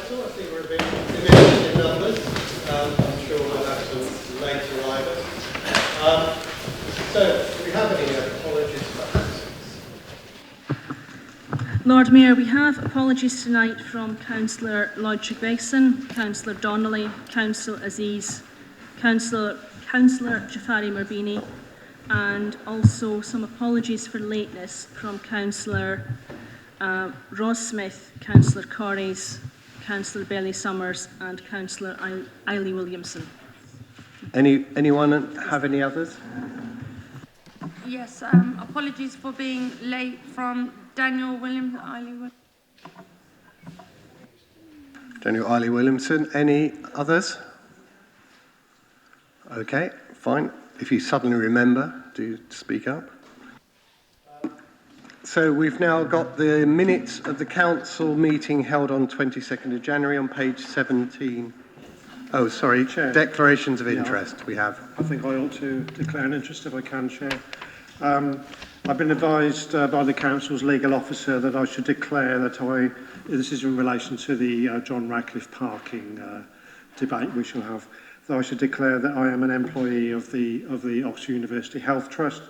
Council. I think we're a bit diminished in numbers. I'm sure we'll have some late arrivals. So, do we have any apologies for absence? Lord Mayor, we have apologies tonight from Councillor Lloyd Tregvason, Councillor Donnelly, Councillor Aziz, Councillor Jafari Murbini, and also some apologies for lateness from Councillor Ross Smith, Councillor Corries, Councillor Bailey Summers and Councillor Eiley Williamson. Anyone have any others? Yes, apologies for being late from Daniel Eiley Williamson. Any others? Okay, fine. If you suddenly remember, do speak up. So we've now got the minutes of the council meeting held on 22nd of January on page 17. Oh, sorry, Chair. Declarations of interest we have. I think I ought to declare an interest if I can, Chair. I've been advised by the council's legal officer that I should declare that this is in relation to the John Radcliffe parking debate we shall have, that I should declare that I am an employee of the Oxford University Health Trust,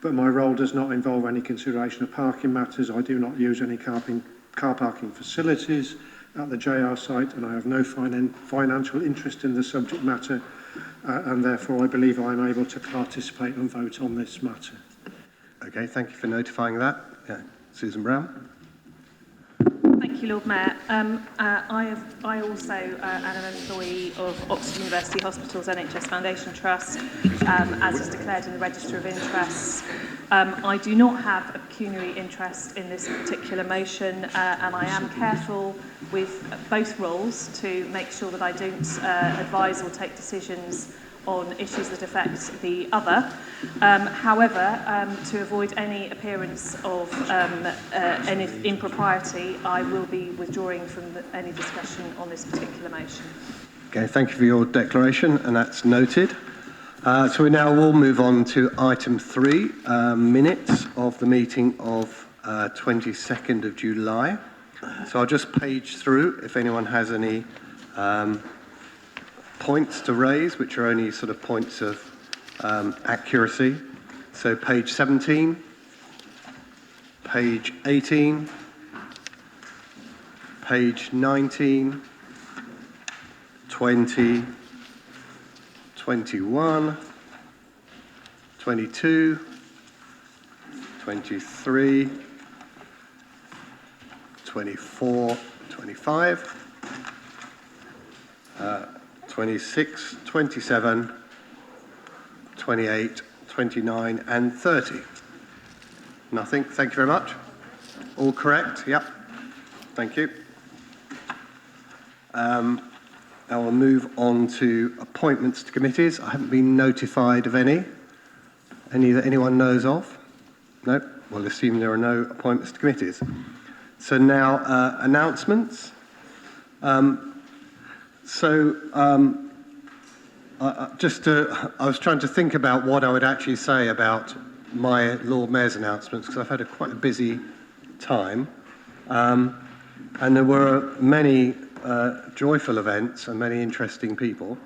but my role does not involve any consideration of parking matters. I do not use any car parking facilities at the JR site, and I have no financial interest in the subject matter, and therefore I believe I am able to participate and vote on this matter. Okay, thank you for notifying that. Yeah. Susan Brown. Thank you, Lord Mayor. I also am an employee of Oxford University Hospitals NHS Foundation Trust, as is declared in the Register of Interests. I do not have a pecuniary interest in this particular motion, and I am careful with both roles to make sure that I don't advise or take decisions on issues that affect the other. However, to avoid any appearance of any impropriety, I will be withdrawing from any discussion on this particular motion. Okay, thank you for your declaration, and that's noted. So we now will move on to item 3, minutes of the meeting of 22nd of July. So I'll just page through if anyone has any points to raise, which are only sort of points of accuracy. So page 17, page 18, page 19, 20, 21, 22, 23, 24, 25, 26, 27, 28, 29 and 30. Nothing. Thank you very much. All correct? Yep. Thank you. I will move on to appointments to committees. I haven't been notified of any that anyone knows of. No? We'll assume there are no appointments to committees. So now announcements. I was trying to think about what I would actually say about my Lord Mayor's announcements, because I've had quite a busy time, and there were many joyful events and many interesting people.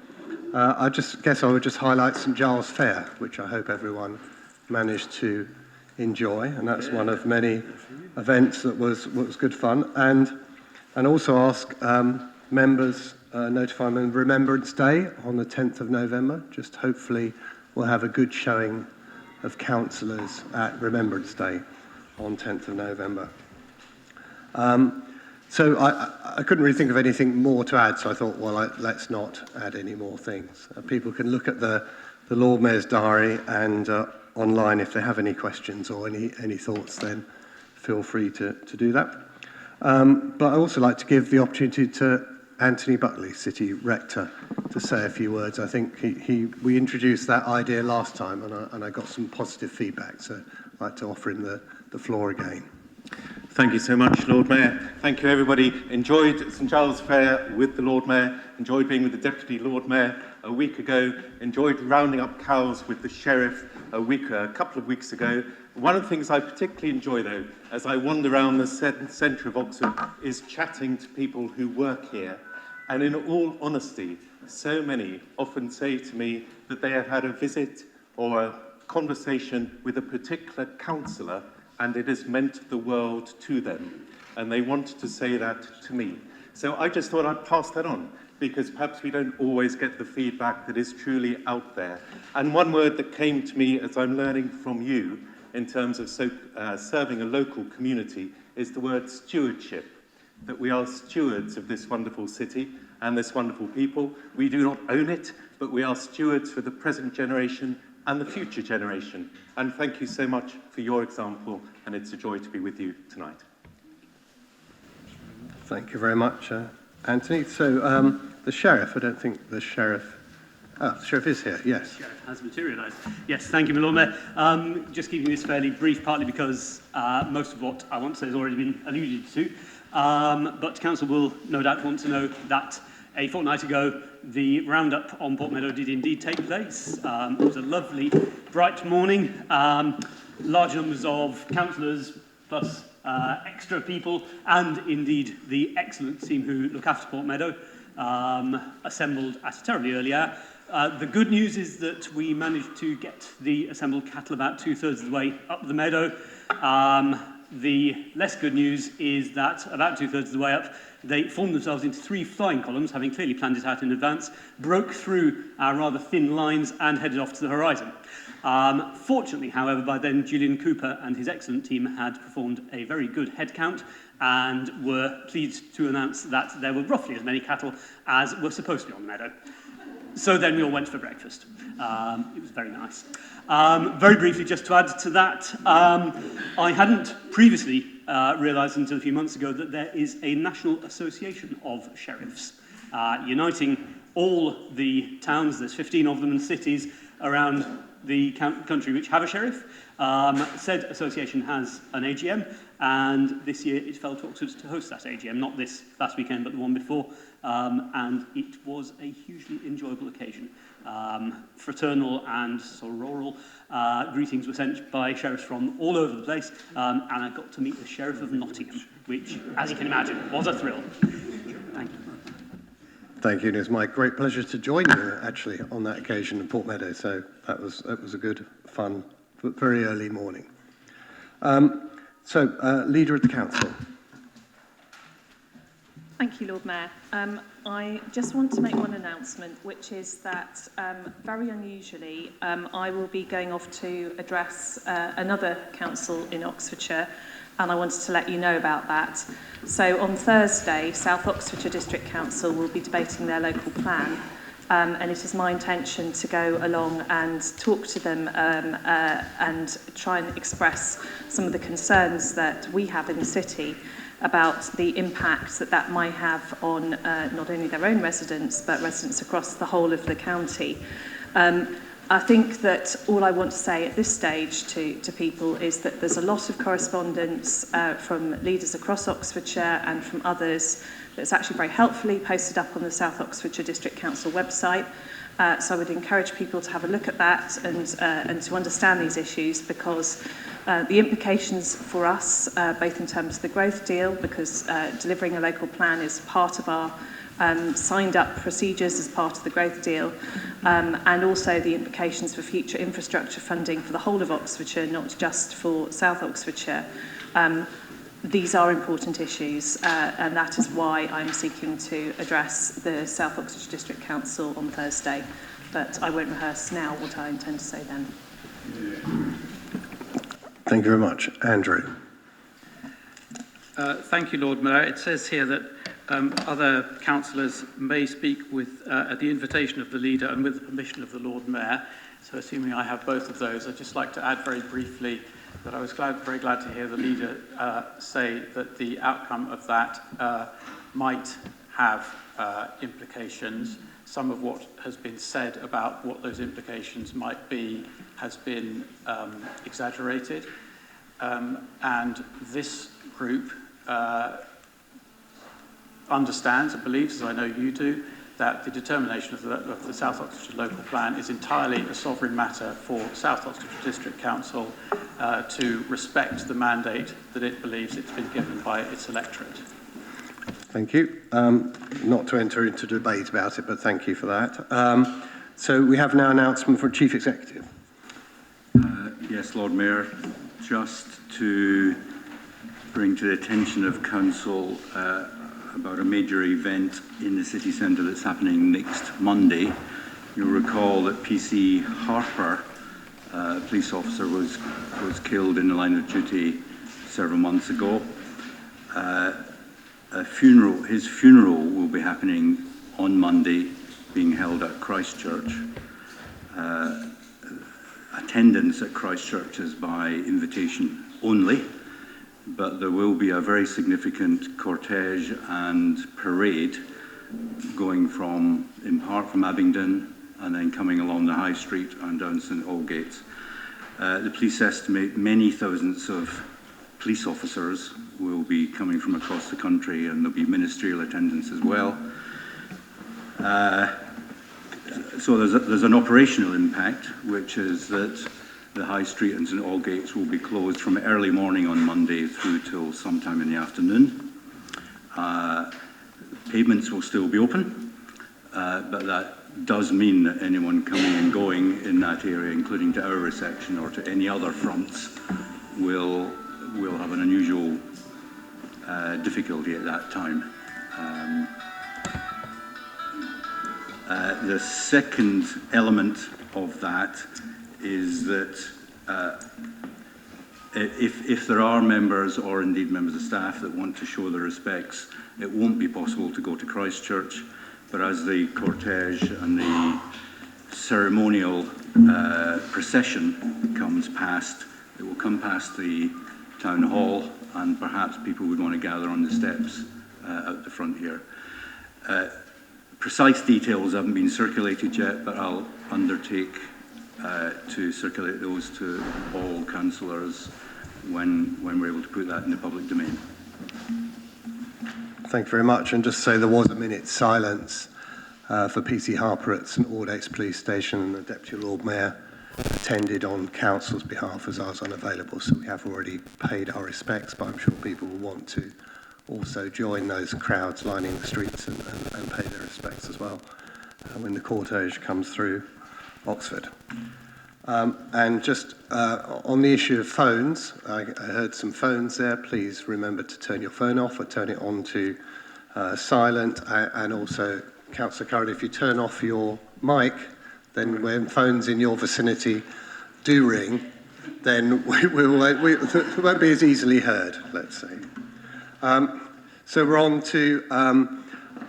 I just guess I would just highlight St Giles Fair, which I hope everyone managed to enjoy, and that's one of many events that was good fun, and also ask members, notify them of Remembrance Day on the 10th of November. Just hopefully we'll have a good showing of councillors at Remembrance Day on 10th of November. So I couldn't really think of anything more to add, so I thought, well, let's not add any more things. People can look at the Lord Mayor's diary and online if they have any questions or any thoughts, then feel free to do that. But I also like to give the opportunity to Anthony Buckley, City Rector, to say a few words. I think we introduced that idea last time, and I got some positive feedback, so I'd like to offer him the floor again. Thank you so much, Lord Mayor. Thank you, everybody. Enjoyed St Giles Fair with the Lord Mayor, enjoyed being with the Deputy Lord Mayor a week ago, enjoyed rounding up cows with the Sheriff a couple of weeks ago, One of the things I particularly enjoy, though, as I wander around the centre of Oxford, is chatting to people who work here. And in all honesty, so many often say to me that they have had a visit or a conversation with a particular councillor and it has meant the world to them. And they wanted to say that to me. So I just thought I'd pass that on, because perhaps we don't always get the feedback that is truly out there. And one word that came to me as I'm learning from you in terms of serving a local community is the word stewardship, that we are stewards of this wonderful city and this wonderful people. We do not own it, but we are stewards for the present generation and the future generation. And thank you so much for your example, and it's a joy to be with you tonight. Thank you very much, Anthony. So the Sheriff, I don't think the Sheriff... the Sheriff is here, yes. Sheriff has materialised. Yes, thank you, my Lord Mayor. Just keeping this fairly brief, partly because most of what I want to say has already been alluded to. But Council will no doubt want to know that a fortnight ago, the roundup on Port Meadow did indeed take place. It was a lovely, bright morning. Large numbers of councillors, plus extra people, and indeed the excellent team who look after Port Meadow, assembled at a terribly early hour. The good news is that we managed to get the assembled cattle about 2/3 of the way up the meadow. The less good news is that about 2/3 of the way up, they formed themselves into 3 flying columns, having clearly planned it out in advance, broke through our rather thin lines and headed off to the horizon. Fortunately, however, by then Julian Cooper and his excellent team had performed a very good head count and were pleased to announce that there were roughly as many cattle as were supposed to be on the meadow. So then we all went for breakfast. It was very nice. Very briefly, just to add to that, I hadn't previously realised until a few months ago that there is a national association of sheriffs, uniting all the towns, there's 15 of them, and cities around the country which have a sheriff. Said association has an AGM, and this year it fell to Oxford to host that AGM, not this last weekend, but the one before, and it was a hugely enjoyable occasion. Fraternal and sororal greetings were sent by sheriffs from all over the place, and I got to meet the Sheriff of Nottingham, which, as you can imagine, was a thrill. Thank you. Thank you, and it's my great pleasure to join you, actually, on that occasion in Port Meadow. So that was a good, fun, but very early morning. Leader of the Council. Thank you, Lord Mayor. I just want to make one announcement, which is that, very unusually, I will be going off to address another council in Oxfordshire, and I wanted to let you know about that. So on Thursday, South Oxfordshire District Council will be debating their local plan, and it is my intention to go along and talk to them and try and express some of the concerns that we have in the city about the impact that that might have on not only their own residents, but residents across the whole of the county. I think that all I want to say at this stage to people is that there's a lot of correspondence from leaders across Oxfordshire and from others that's actually very helpfully posted up on the South Oxfordshire District Council website. So I would encourage people to have a look at that and to understand these issues, because the implications for us, both in terms of the growth deal, because delivering a local plan is part of our signed up procedures as part of the growth deal, and also the implications for future infrastructure funding for the whole of Oxfordshire, not just for South Oxfordshire. These are important issues, and that is why I'm seeking to address the South Oxfordshire District Council on Thursday. But I won't rehearse now what I intend to say then. Thank you very much. Andrew. Thank you, Lord Mayor. It says here that other councillors may speak with, at the invitation of the leader and with the permission of the Lord Mayor. So assuming I have both of those, I'd just like to add very briefly that I was very glad to hear the leader say that the outcome of that might have implications. Some of what has been said about what those implications might be has been exaggerated. And this group understands and believes, as I know you do, that the determination of the South Oxfordshire local plan is entirely a sovereign matter for South Oxfordshire District Council to respect the mandate that it believes it's been given by its electorate. Thank you. Not to enter into debate about it, but thank you for that. So we have now an announcement from Chief Executive. Yes, Lord Mayor, just to bring to the attention of Council about a major event in the city centre that's happening next Monday. You'll recall that PC Harper, a police officer, was killed in the line of duty several months ago. His funeral will be happening on Monday, being held at Christchurch. Attendance at Christchurch is by invitation only, but there will be a very significant cortege and parade going in part from Abingdon and then coming along the High Street and down St Aldgate. The police estimate many thousands of police officers will be coming from across the country, and there'll be ministerial attendance as well. So there's an operational impact, which is that the High Street and St Aldgates will be closed from early morning on Monday through till sometime in the afternoon. Pavements will still be open, but that does mean that anyone coming and going in that area, including to our reception or to any other fronts, will have an unusual difficulty at that time. The second element of that is that if there are members or indeed members of staff that want to show their respects, it won't be possible to go to Christchurch, but as the cortege and the ceremonial procession comes past, it will come past the town hall, and perhaps people would want to gather on the steps out the front here. Precise details haven't been circulated yet, but I'll undertake to circulate those to all councillors when we're able to put that in the public domain. Thank you very much. And just say there was a minute's silence for PC Harper at St Aldgates Police Station, and the Deputy Lord Mayor attended on Council's behalf as I was unavailable, so we have already paid our respects, but I'm sure people will want to also join those crowds lining the streets and pay their respects as well when the cortege comes through Oxford. And just on the issue of phones, I heard some phones there. Please remember to turn your phone off or turn it on to silent. And also, Councillor Curran, if you turn off your mic, then when phones in your vicinity do ring, then it won't be as easily heard, let's say. So we're on to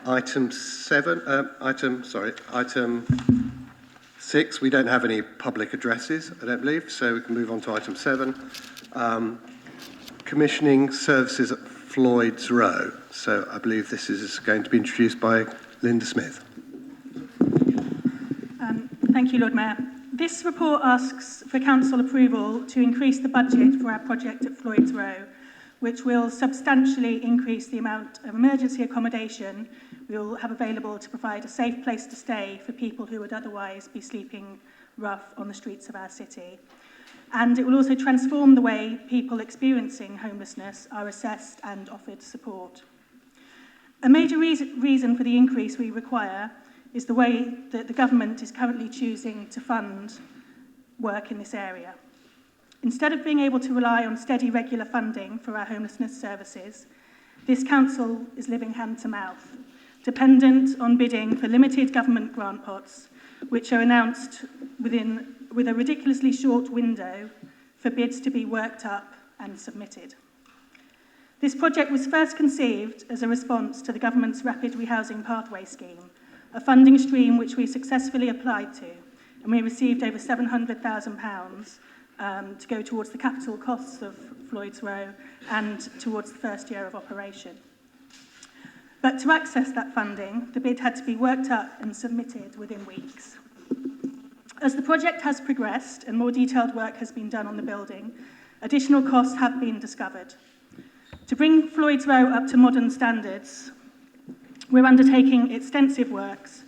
item 6. We don't have any public addresses, I don't believe, so we can move on to item 7. Commissioning services at Floyd's Row. So I believe this is going to be introduced by Linda Smith. Thank you, Lord Mayor. This report asks for council approval to increase the budget for our project at Floyd's Row, which will substantially increase the amount of emergency accommodation we will have available to provide a safe place to stay for people who would otherwise be sleeping rough on the streets of our city. And it will also transform the way people experiencing homelessness are assessed and offered support. A major reason for the increase we require is the way that the government is currently choosing to fund work in this area. Instead of being able to rely on steady, regular funding for our homelessness services, this council is living hand to mouth, dependent on bidding for limited government grant pots, which are announced with a ridiculously short window for bids to be worked up and submitted. This project was first conceived as a response to the government's Rapid Rehousing Pathway Scheme, a funding stream which we successfully applied to, and we received over £700,000 to go towards the capital costs of Floyd's Row and towards the first year of operation. But to access that funding, the bid had to be worked up and submitted within weeks. As the project has progressed and more detailed work has been done on the building, additional costs have been discovered. To bring Floyd's Row up to modern standards, We're undertaking extensive works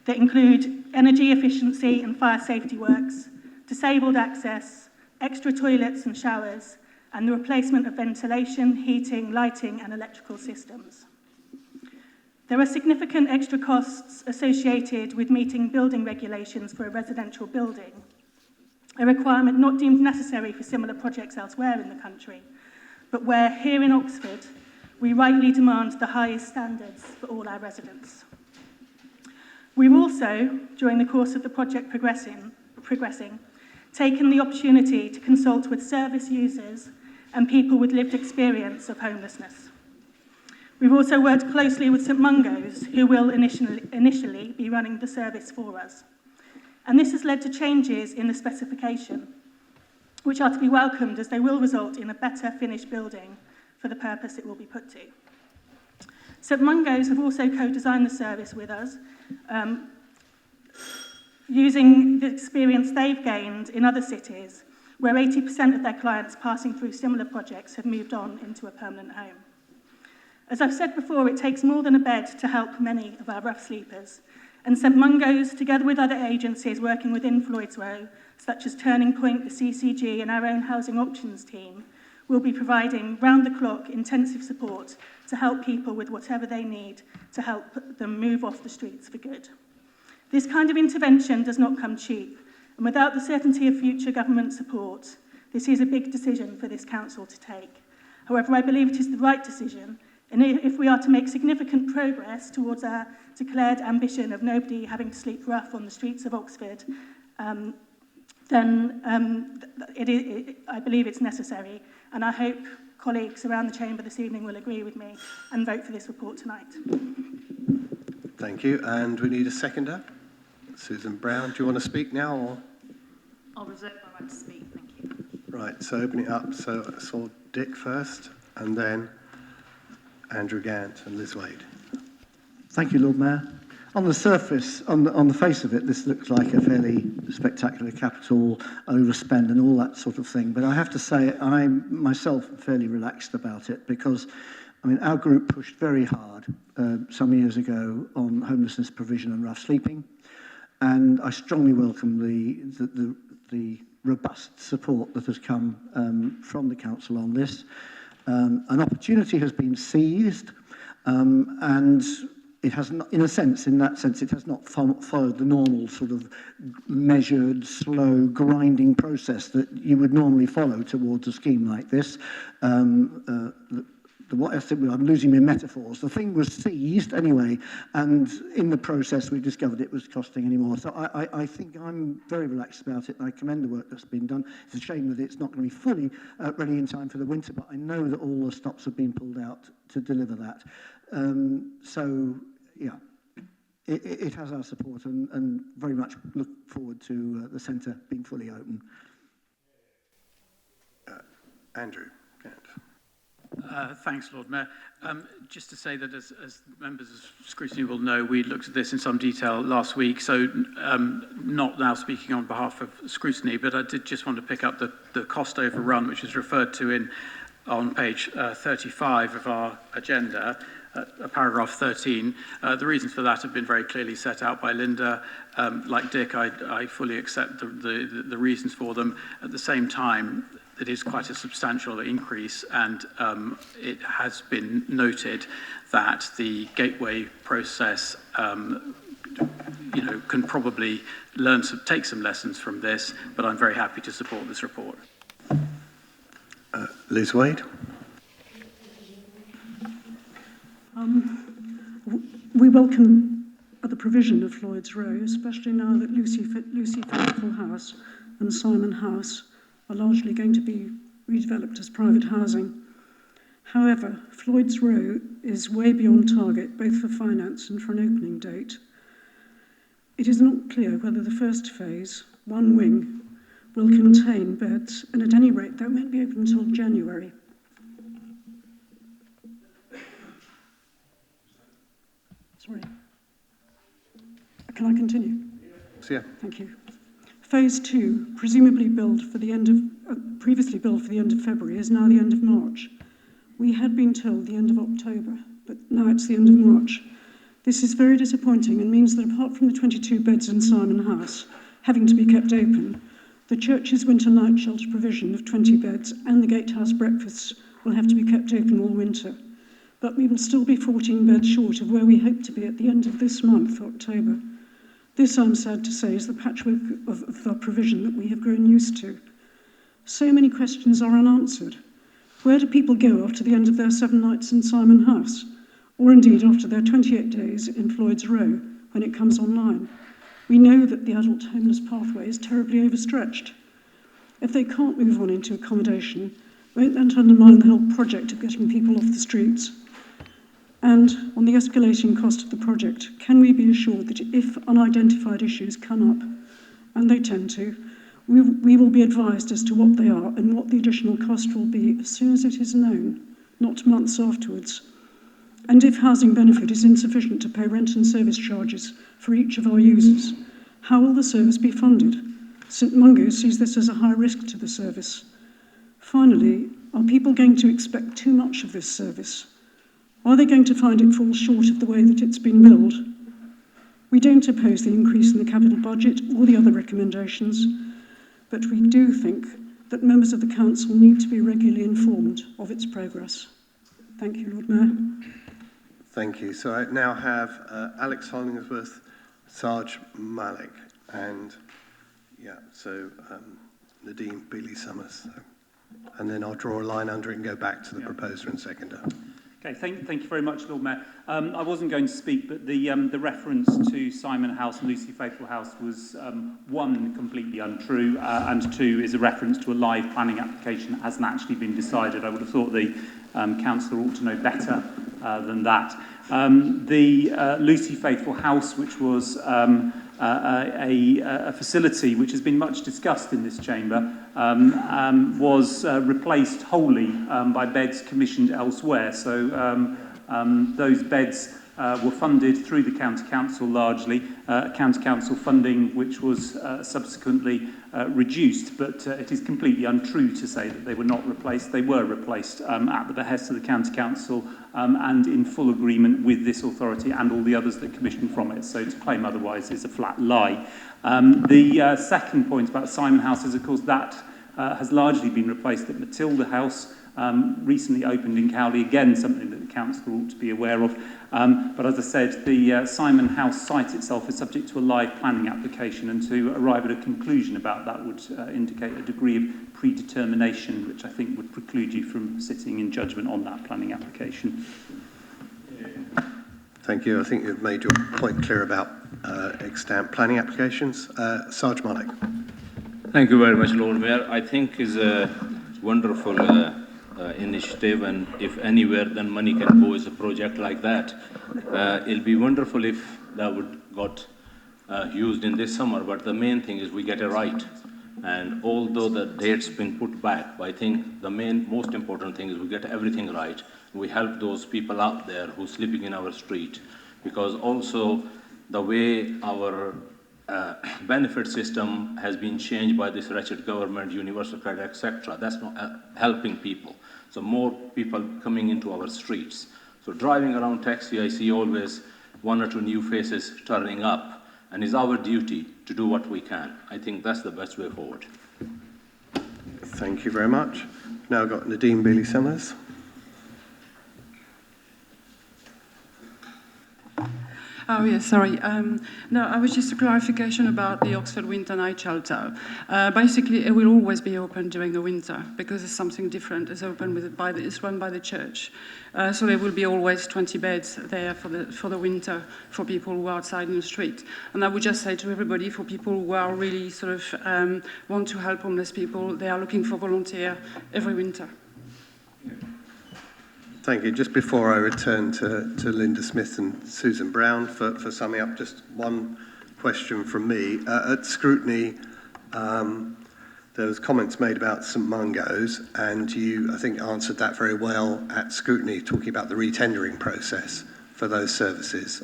that include energy efficiency and fire safety works, disabled access, extra toilets and showers, and the replacement of ventilation, heating, lighting, and electrical systems. There are significant extra costs associated with meeting building regulations for a residential building, a requirement not deemed necessary for similar projects elsewhere in the country, but where here in Oxford, we rightly demand the highest standards for all our residents. We've also, during the course of the project progressing, taken the opportunity to consult with service users and people with lived experience of homelessness. We've also worked closely with St Mungo's, who will initially be running the service for us. And this has led to changes in the specification, which are to be welcomed as they will result in a better finished building for the purpose it will be put to. St Mungo's have also co-designed the service with us, using the experience they've gained in other cities, where 80% of their clients passing through similar projects have moved on into a permanent home. As I've said before, it takes more than a bed to help many of our rough sleepers, and St Mungo's, together with other agencies working within Floyd's Row, such as Turning Point, the CCG, and our own housing options team, will be providing round-the-clock intensive support to help people with whatever they need to help them move off the streets for good. This kind of intervention does not come cheap, and without the certainty of future government support, this is a big decision for this council to take. However, I believe it is the right decision, and if we are to make significant progress towards our declared ambition of nobody having to sleep rough on the streets of Oxford, then I believe it's necessary, and I hope colleagues around the chamber this evening will agree with me and vote for this report tonight. Thank you. And we need a seconder. Susan Brown, do you want to speak now? Or? I'll reserve my right to speak, thank you. Right, so open it up. So I saw Dick first, and then Andrew Gant and Liz Wade. Thank you, Lord Mayor. On the surface, on the face of it, this looks like a fairly spectacular capital overspend and all that sort of thing. But I have to say, I'm myself fairly relaxed about it because, I mean, our group pushed very hard some years ago on homelessness provision and rough sleeping, and I strongly welcome the robust support that has come from the council on this. An opportunity has been seized, and it has not, in that sense, it has not followed the normal sort of measured, slow, grinding process that you would normally follow towards a scheme like this. What I said, I'm losing my metaphors. The thing was seized anyway, and in the process we discovered it was costing any more. So I think I'm very relaxed about it, and I commend the work that's been done. It's a shame that it's not going to be fully ready in time for the winter, but I know that all the stops have been pulled out to deliver that. So, yeah, it has our support, and very much look forward to the centre being fully open. Andrew Gant. Thanks, Lord Mayor. Just to say that as members of Scrutiny will know, we looked at this in some detail last week, so not now speaking on behalf of Scrutiny, but I did just want to pick up the cost overrun, which is referred to on page 35 of our agenda, paragraph 13. The reasons for that have been very clearly set out by Linda. Like Dick, I fully accept the reasons for them. At the same time, it is quite a substantial increase, and it has been noted that the gateway process can probably take some lessons from this, but I'm very happy to support this report. Liz Wade. We welcome the provision of Floyd's Row, especially now that Lucy Faithful House and Simon House are largely going to be redeveloped as private housing. However, Floyd's Row is way beyond target, both for finance and for an opening date. It is not clear whether the first phase, one wing, will contain beds, and at any rate, that won't be open until January. Sorry. Can I continue? Yeah. Thank you. Phase 2, presumably previously billed for the end of February, is now the end of March. We had been told the end of October, but now it's the end of March. This is very disappointing and means that apart from the 22 beds in Simon House having to be kept open, the church's winter night shelter provision of 20 beds and the gatehouse breakfasts will have to be kept open all winter. But we will still be 14 beds short of where we hope to be at the end of this month, October. This, I'm sad to say, is the patchwork of the provision that we have grown used to. So many questions are unanswered. Where do people go after the end of their 7 nights in Simon House? Or indeed after their 28 days in Floyd's Row when it comes online? We know that the adult homeless pathway is terribly overstretched. If they can't move on into accommodation, won't that undermine the whole project of getting people off the streets? And on the escalating cost of the project, can we be assured that if unidentified issues come up, and they tend to, we will be advised as to what they are and what the additional cost will be as soon as it is known, not months afterwards? And if housing benefit is insufficient to pay rent and service charges for each of our users, how will the service be funded? St Mungo sees this as a high risk to the service. Finally, are people going to expect too much of this service? Are they going to find it falls short of the way that it's been billed? We don't oppose the increase in the capital budget or the other recommendations, but we do think that members of the Council need to be regularly informed of its progress. Thank you, Lord Mayor. Thank you. So I now have Alex Hollingsworth, Sarge Malik, and Nadine Bealey-Summers. And then I'll draw a line under it and go back to the proposer and seconder. Okay, thank you very much, Lord Mayor. I wasn't going to speak, but the reference to Simon House and Lucy Faithful House was, one, completely untrue, and two, is a reference to a live planning application that hasn't actually been decided. I would have thought the councillor ought to know better than that. The Lucy Faithful House, which was a facility which has been much discussed in this chamber, was replaced wholly by beds commissioned elsewhere. So those beds were funded through the County Council largely, County Council funding which was subsequently reduced, but it is completely untrue to say that they were not replaced. They were replaced at the behest of the County Council and in full agreement with this authority and all the others that commissioned from it. So to claim otherwise is a flat lie. The second point about Simon House is, of course, that has largely been replaced at Matilda House, recently opened in Cowley, again something that the council ought to be aware of. But as I said, the Simon House site itself is subject to a live planning application, and to arrive at a conclusion about that would indicate a degree of predetermination, which I think would preclude you from sitting in judgment on that planning application. Thank you. I think you've made your point clear about extant planning applications. Sarge Malik. Thank you very much, Lord Mayor. I think is a wonderful initiative, and if anywhere then money can go is a project like that. It'll be wonderful if that would got used in this summer, but the main thing is we get it right. And although the date's been put back, I think the most important thing is we get everything right. We help those people out there who are sleeping in our street, because also the way our benefit system has been changed by this wretched government, universal credit, etc. That's not helping people. So more people coming into our streets. So driving around taxi, I see always 1 or 2 new faces turning up, and it's our duty to do what we can. I think that's the best way forward. Thank you very much. Now I've got Nadine Bealey-Summers. Oh, yes, sorry. No, I was just a clarification about the Oxford Winter Night Shelter. Basically, it will always be open during the winter because it's something different. It's open it's run by the church. So there will be always 20 beds there for the winter for people who are outside in the street. And I would just say to everybody, for people who are really sort of want to help homeless people, they are looking for volunteer every winter. Thank you. Just before I return to Linda Smith and Susan Brown for summing up, just one question from me. At Scrutiny, there was comments made about St Mungo's, and you, I think, answered that very well at Scrutiny, talking about the retendering process for those services.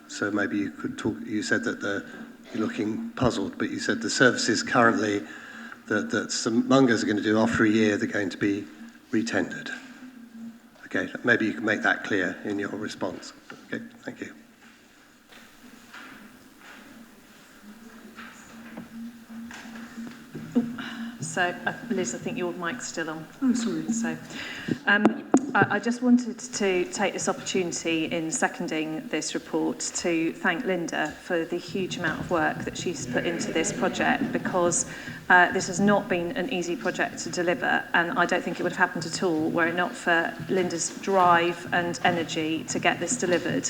So maybe you could talk, you said that you're looking puzzled, but you said the services currently that St Mungo's are going to do after a year, they're going to be retendered. Okay, maybe you can make that clear in your response. Okay, thank you. So, Liz, I think your mic's still on. Oh, sorry. So, I just wanted to take this opportunity in seconding this report to thank Linda for the huge amount of work that she's put into this project, because this has not been an easy project to deliver, and I don't think it would have happened at all were it not for Linda's drive and energy to get this delivered.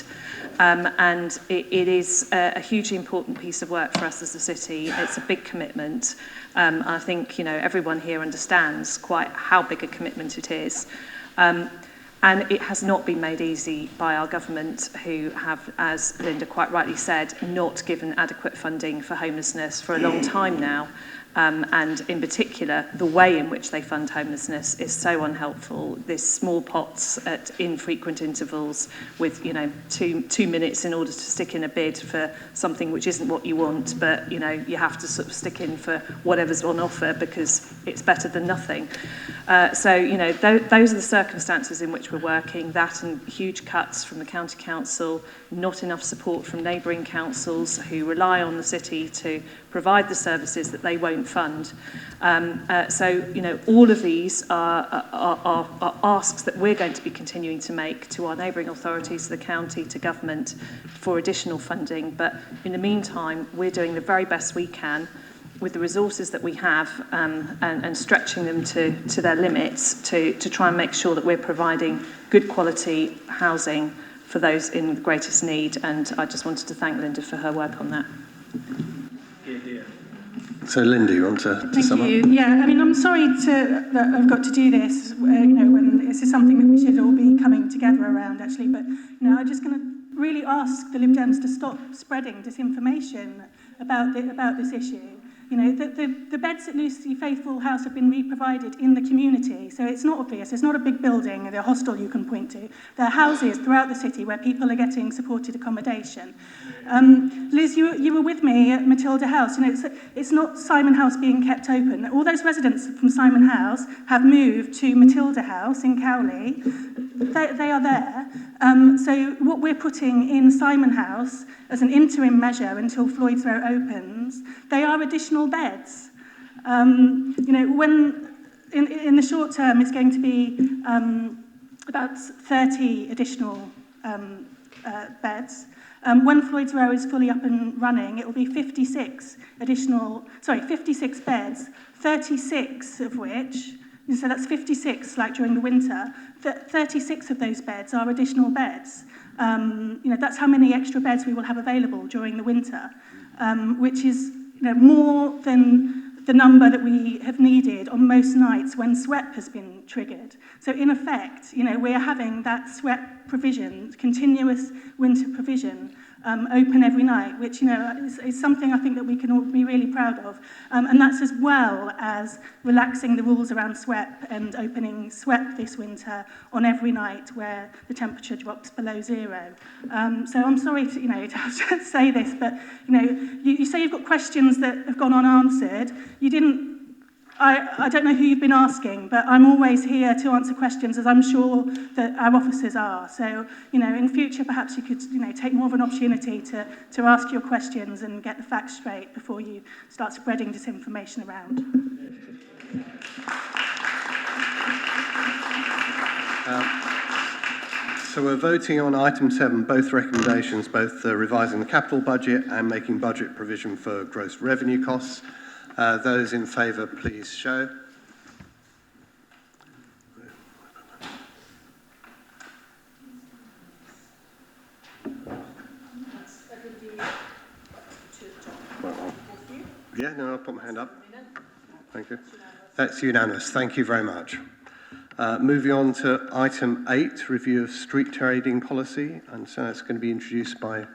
And it is a hugely important piece of work for us as a city. It's a big commitment. I think, you know, everyone here understands quite how big a commitment it is. And it has not been made easy by our government, who have, as Linda quite rightly said, not given adequate funding for homelessness for a long time now. And in particular, the way in which they fund homelessness is so unhelpful. There's small pots at infrequent intervals with, you know, two minutes in order to stick in a bid for something which isn't what you want, but, you know, you have to sort of stick in for whatever's on offer because it's better than nothing. So, you know, those are the circumstances in which we're working, that and huge cuts from the county council, not enough support from neighbouring councils who rely on the city to provide the services that they won't fund. So, you know, all of these are asks that we're going to be continuing to make to our neighbouring authorities, to the county, to government for additional funding. But in the meantime, we're doing the very best we can with the resources that we have, and stretching them to their limits to try and make sure that we're providing good quality housing for those in the greatest need. And I just wanted to thank Linda for her work on that. So, Linda, you want to sum up? Thank you. Yeah, I mean, I'm sorry that I've got to do this, you know, when this is something that we should all be coming together around, actually. But, you know, I'm just going to really ask the Lib Dems to stop spreading disinformation about this issue. You know, the beds at Lucy Faithfull House have been re-provided in the community, so it's not obvious. It's not a big building or a hostel you can point to. There are houses throughout the city where people are getting supported accommodation. Liz, you were with me at Matilda House. You know, it's not Simon House being kept open. All those residents from Simon House have moved to Matilda House in Cowley. They are there. So what we're putting in Simon House as an interim measure until Floyd's Row opens, they are additional beds. You know, when in the short term, it's going to be about 30 additional beds. When Floyd's Row is fully up and running, it will be 56 beds, 36 of which, so that's 56 like during the winter, 36 of those beds are additional beds. You know, that's how many extra beds we will have available during the winter, which is, you know, more than the number that we have needed on most nights when SWEP has been triggered. So in effect, you know, we're having that SWEP provision, continuous winter provision, open every night, which, you know, is something I think that we can all be really proud of. And that's as well as relaxing the rules around SWEP and opening SWEP this winter on every night where the temperature drops below zero. So I'm sorry to, you know, to have to say this, but, you know, you say you've got questions that have gone unanswered. You didn't. I don't know who you've been asking, but I'm always here to answer questions, as I'm sure that our officers are. So, you know, in future, perhaps you could, you know, take more of an opportunity to ask your questions and get the facts straight before you start spreading disinformation around. So we're voting on item 7, both recommendations, both revising the capital budget and making budget provision for gross revenue costs. Those in favour, please show. Yeah, no, I'll put my hand up. Thank you. That's unanimous. Thank you very much. Moving on to item 8, review of street trading policy, and so that's going to be introduced by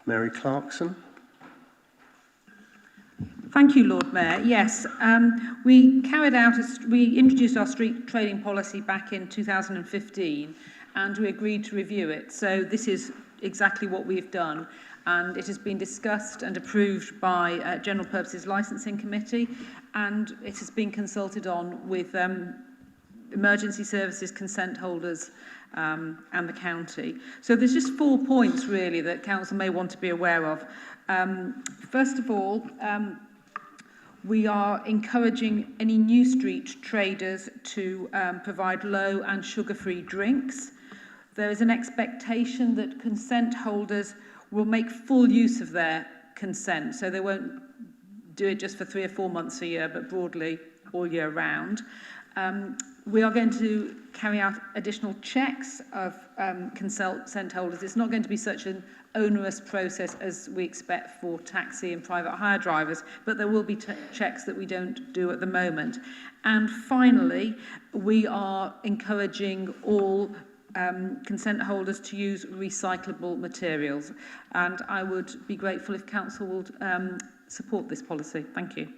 Mary Clarkson. Thank you, Lord Mayor. Yes, we introduced our street trading policy back in 2015, and we agreed to review it. So this is exactly what we've done, and it has been discussed and approved by General Purposes Licensing Committee, and it has been consulted on with emergency services consent holders and the county. So there's just 4 points really that council may want to be aware of. First of all, We are encouraging any new street traders to provide low and sugar-free drinks. There is an expectation that consent holders will make full use of their consent, so they won't do it just for 3 or 4 months a year, but broadly all year round. We are going to carry out additional checks of consent holders. It's not going to be such an onerous process as we expect for taxi and private hire drivers, but there will be checks that we don't do at the moment. And finally, we are encouraging all consent holders to use recyclable materials. And I would be grateful if Council would support this policy. Thank you.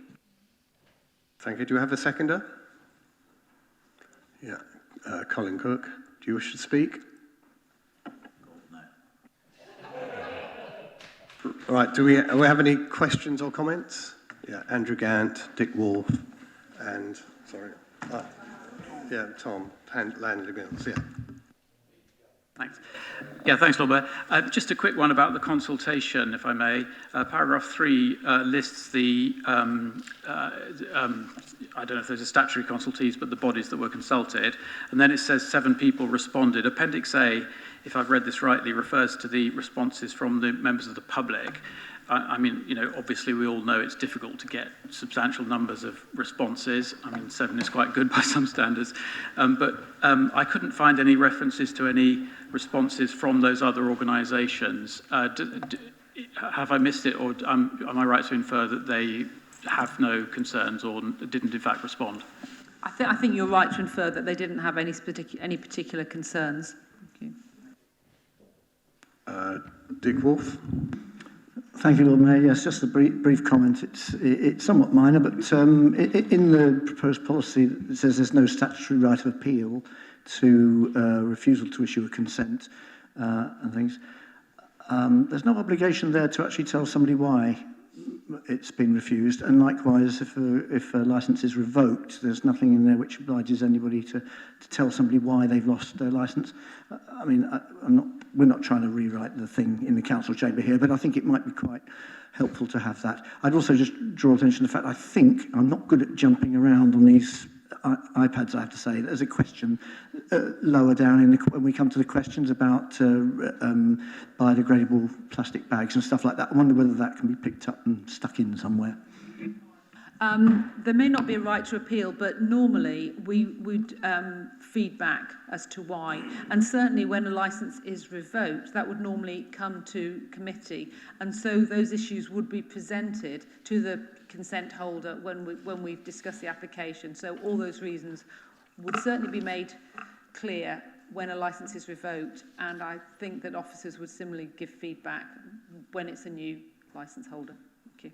Thank you. Do you have a seconder? Yeah. Colin Cook, do you wish to speak? Right, do we have any questions or comments? Yeah, Andrew Gant, Dick Wolf, and, Tom, Landley Mills, yeah. Thanks. Yeah, thanks, Lord Mayor. Just a quick one about the consultation, if I may. Paragraph 3 lists the, I don't know if there's a statutory consultees, but the bodies that were consulted. And then it says 7 people responded. Appendix A, if I've read this rightly, refers to the responses from the members of the public. I mean, you know, obviously we all know it's difficult to get substantial numbers of responses. I mean, 7 is quite good by some standards. But I couldn't find any references to any responses from those other organisations. Have I missed it, or am I right to infer that they have no concerns or didn't in fact respond? I think you're right to infer that they didn't have any particular concerns. Thank you. Dick Wolf. Thank you, Lord Mayor. Yes, just a brief comment. It's somewhat minor, but in the proposed policy, it says there's no statutory right of appeal to refusal to issue a consent and things. There's no obligation there to actually tell somebody why it's been refused, and likewise, if a licence is revoked, there's nothing in there which obliges anybody to tell somebody why they've lost their licence. I mean, we're not trying to rewrite the thing in the council chamber here, but I think it might be quite helpful to have that. I'd also just draw attention to the fact I think I'm not good at jumping around on these iPads, I have to say. There's a question lower down when we come to the questions about biodegradable plastic bags and stuff like that. I wonder whether that can be picked up and stuck in somewhere. There may not be a right to appeal, but normally we would feedback as to why. And certainly when a licence is revoked, that would normally come to committee. And so those issues would be presented to the consent holder when we've discussed the application. So all those reasons would certainly be made clear when a licence is revoked. And I think that officers would similarly give feedback when it's a new licence holder. Thank you.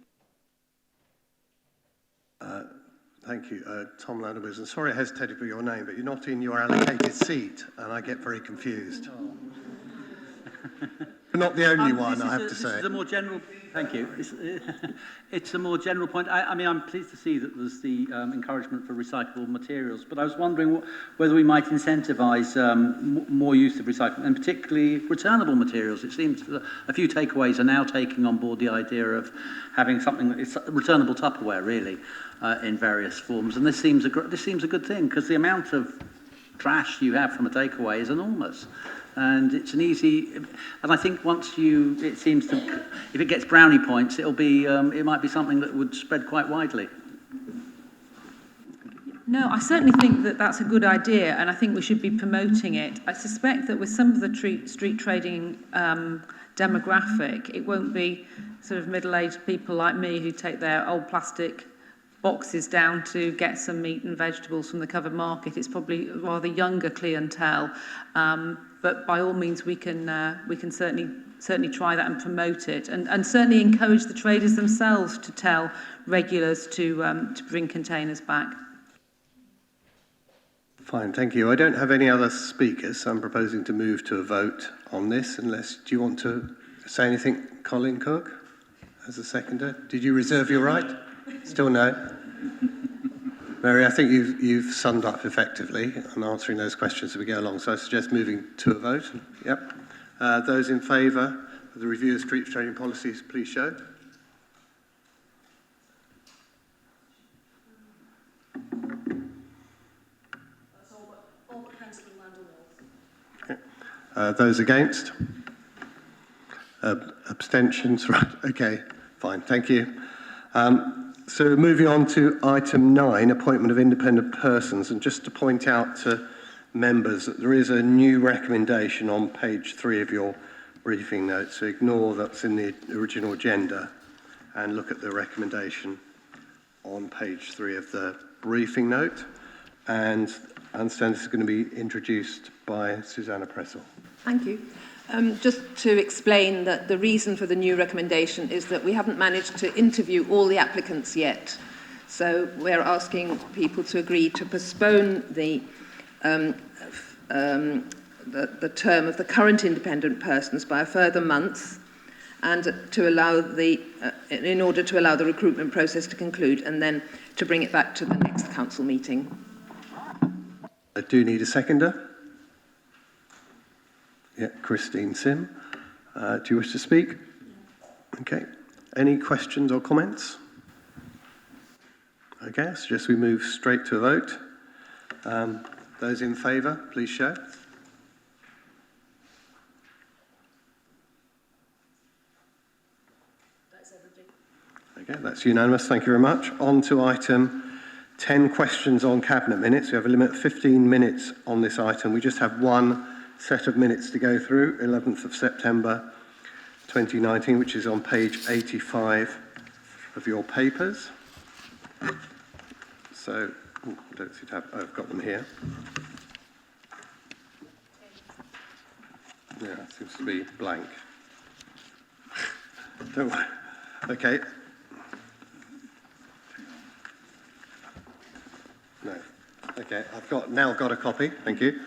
Thank you. Tom Landley. And sorry I hesitated for your name, but you're not in your allocated seat, and I get very confused. But not the only one, I have to say. This is a more general... Thank you. It's a more general point. I mean, I'm pleased to see that there's the encouragement for recyclable materials, but I was wondering whether we might incentivise more use of recycling, and particularly returnable materials. It seems that a few takeaways are now taking on board the idea of having something that is returnable Tupperware, really, in various forms. And this seems a good thing, because the amount of trash you have from a takeaway is enormous. And it's an easy, and I think it seems to, if it gets brownie points, it might be something that would spread quite widely. No, I certainly think that that's a good idea, and I think we should be promoting it. I suspect that with some of the street trading demographic, it won't be sort of middle-aged people like me who take their old plastic boxes down to get some meat and vegetables from the covered market. It's probably a rather younger clientele. But by all means, we can certainly try that and promote it, and certainly encourage the traders themselves to tell regulars to bring containers back. Fine, thank you. I don't have any other speakers, so I'm proposing to move to a vote on this. Do you want to say anything, Colin Cook, as a seconder? Did you reserve your right? Still no. Mary, I think you've summed up effectively on answering those questions as we go along, so I suggest moving to a vote. Yep. Those in favour of the review of street trading policies, please show. Those against? Abstentions? Right, okay, fine, thank you. So moving on to item 9, appointment of independent persons, and just to point out to members that there is a new recommendation on page 3 of your briefing notes, so ignore that's in the original agenda and look at the recommendation on page 3 of the briefing note. And I understand this is going to be introduced by Susanna Pressel. Thank you. Just to explain that the reason for the new recommendation is that we haven't managed to interview all the applicants yet. So we're asking people to agree to postpone the term of the current independent persons by a further month, and to allow in order to allow the recruitment process to conclude, and then to bring it back to the next council meeting. I do need a seconder. Yeah, Christine Sim. Do you wish to speak? Okay. Any questions or comments? Okay, so just we move straight to a vote. Those in favour, please show. Okay, that's unanimous. Thank you very much. On to item 10, questions on Cabinet minutes. We have a limit of 15 minutes on this item. We just have one set of minutes to go through, 11th of September 2019, which is on page 85 of your papers. So, I don't seem to have, I've got them here. Yeah, it seems to be blank. Don't worry. Okay. No. Okay, I've now got a copy. Thank you.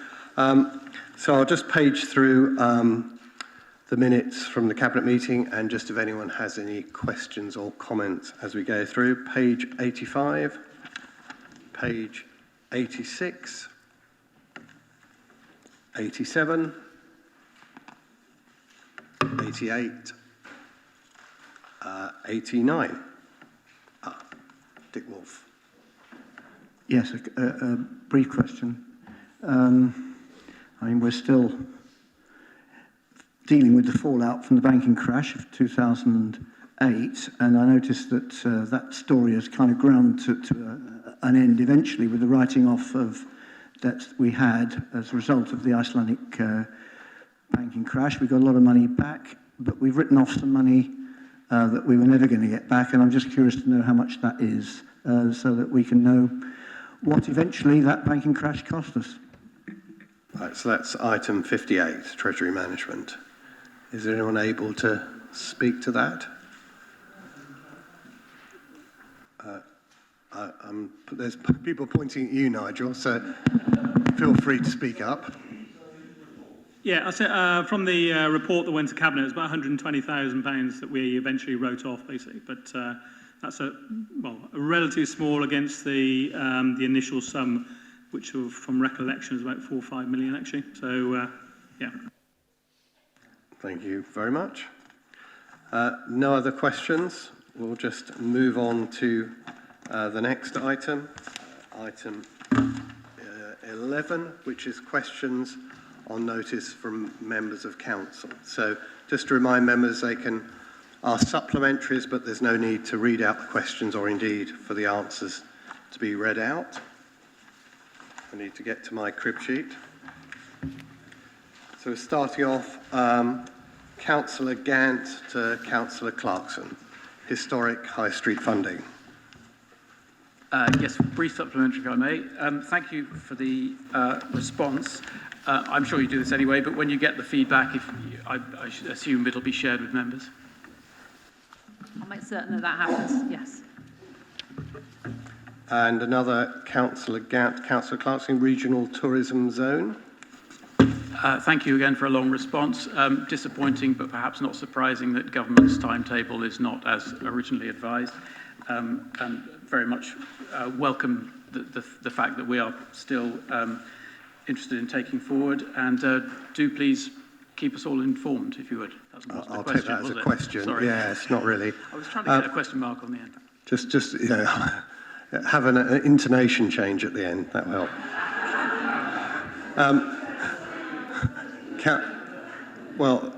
So I'll just page through the minutes from the Cabinet meeting, and just if anyone has any questions or comments as we go through. Page 85, page 86, 87, 88, 89. Dick Wolf. Yes, a brief question. I mean, we're still dealing with the fallout from the banking crash of 2008, and I noticed that that story has kind of ground to an end eventually with the writing off of debts we had as a result of the Icelandic banking crash. We got a lot of money back, but we've written off some money that we were never going to get back, and I'm just curious to know how much that is, so that we can know what eventually that banking crash cost us. Right, so that's item 58, Treasury Management. Is there anyone able to speak to that? There's people pointing at you, Nigel, so feel free to speak up. Yeah, I said from the report that went to Cabinet, it's about £120,000 that we eventually wrote off, basically. But that's a relatively small against the initial sum, which from recollection is about 4 or 5 million actually. So, yeah. Thank you very much. No other questions. We'll just move on to the next item, item 11, which is questions on notice from members of council. So just to remind members, they can ask supplementaries, but there's no need to read out the questions or indeed for the answers to be read out. I need to get to my crib sheet. So starting off, Councillor Gant to Councillor Clarkson, historic high street funding. Yes, brief supplementary if I may. Thank you for the response. I'm sure you do this anyway, but when you get the feedback, I should assume it'll be shared with members. I'll make certain that happens, yes. And another Councillor Gant, Councillor Clarkson, Regional Tourism Zone. Thank you again for a long response. Disappointing, but perhaps not surprising that government's timetable is not as originally advised, and very much welcome the fact that we are still interested in taking forward, and do please keep us all informed, if you would. I'll take that as a question. Sorry. Yeah, it's not really. I was trying to get a question mark on the end. Just you know, have an intonation change at the end. That will help. Well,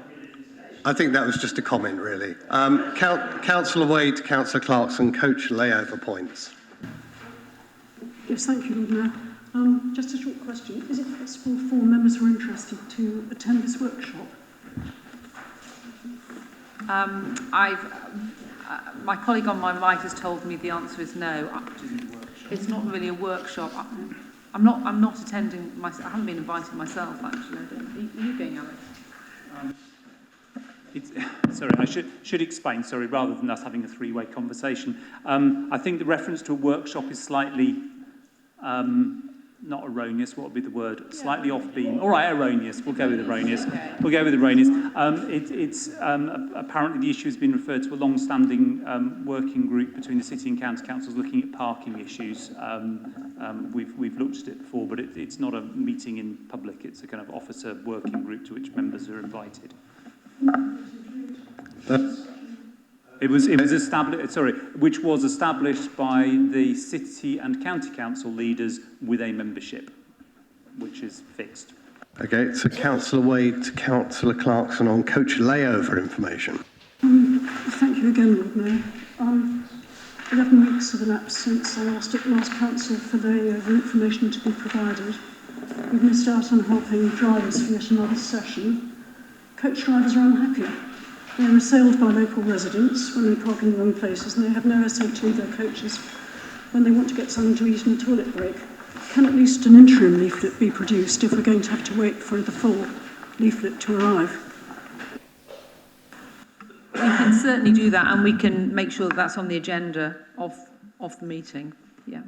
I think that was just a comment, really. Councillor Wade, Councillor Clarkson, coach layover points. Yes, thank you, Lord Mayor. Just a short question. Is it possible for members who are interested to attend this workshop? My colleague on my right has told me the answer is no. It's not really a workshop. I'm not attending. I haven't been invited myself, actually. Are you going, Alex? Sorry, I should explain, sorry, rather than us having a three-way conversation. I think the reference to a workshop is slightly, not erroneous, what would be the word? Yeah. Slightly off-beam. All right, erroneous. We'll go with erroneous. Okay. We'll go with erroneous. Apparently the issue has been referred to a long-standing working group between the City and County Councils looking at parking issues. We've looked at it before, but it's not a meeting in public. It's a kind of officer working group to which members are invited. It was established. Sorry, which was established by the City and County Council leaders with a membership, which is fixed. Okay, so Councillor Wade to Councillor Clarkson on coach layover information. Thank you again, Lord Mayor. 11 weeks have elapsed since I asked at last council for the information to be provided. We've missed out on helping drivers for yet another session. Coach drivers are unhappy. They're assailed by local residents when they park in the wrong places, and they have nowhere safe to leave their coaches when they want to get something to eat in a toilet break. Can at least an interim leaflet be produced if we're going to have to wait for the full leaflet to arrive? We can certainly do that, and we can make sure that that's on the agenda of the meeting. Yeah.